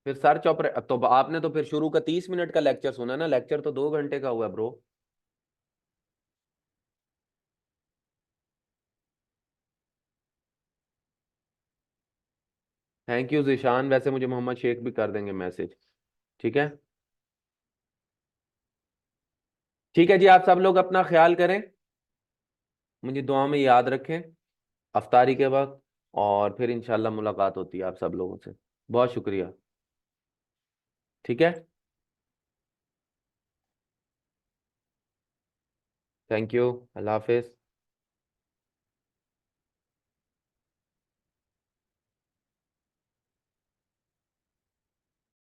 फिर सर्च ऑपरेटर तो आपने तो फिर शुरू का 30 मिनट का लेक्चर सुना ना, लेक्चर तो 2 घंटे का हुआ ब्रो। थैंक यू जिशान, वैसे मुझे मोहम्मद शेख भी कर देंगे मैसेज। ठीक है? ठीक है जी, आप सब लोग अपना ख्याल करें। मुझे दुआ में याद रखें अफ्तारी के वक्त। और फिर इंशाल्लाह मुलाकात होती है आप सब लोगों से। बहुत शुक्रिया। ठीक है? Thank you. Allah Hafiz.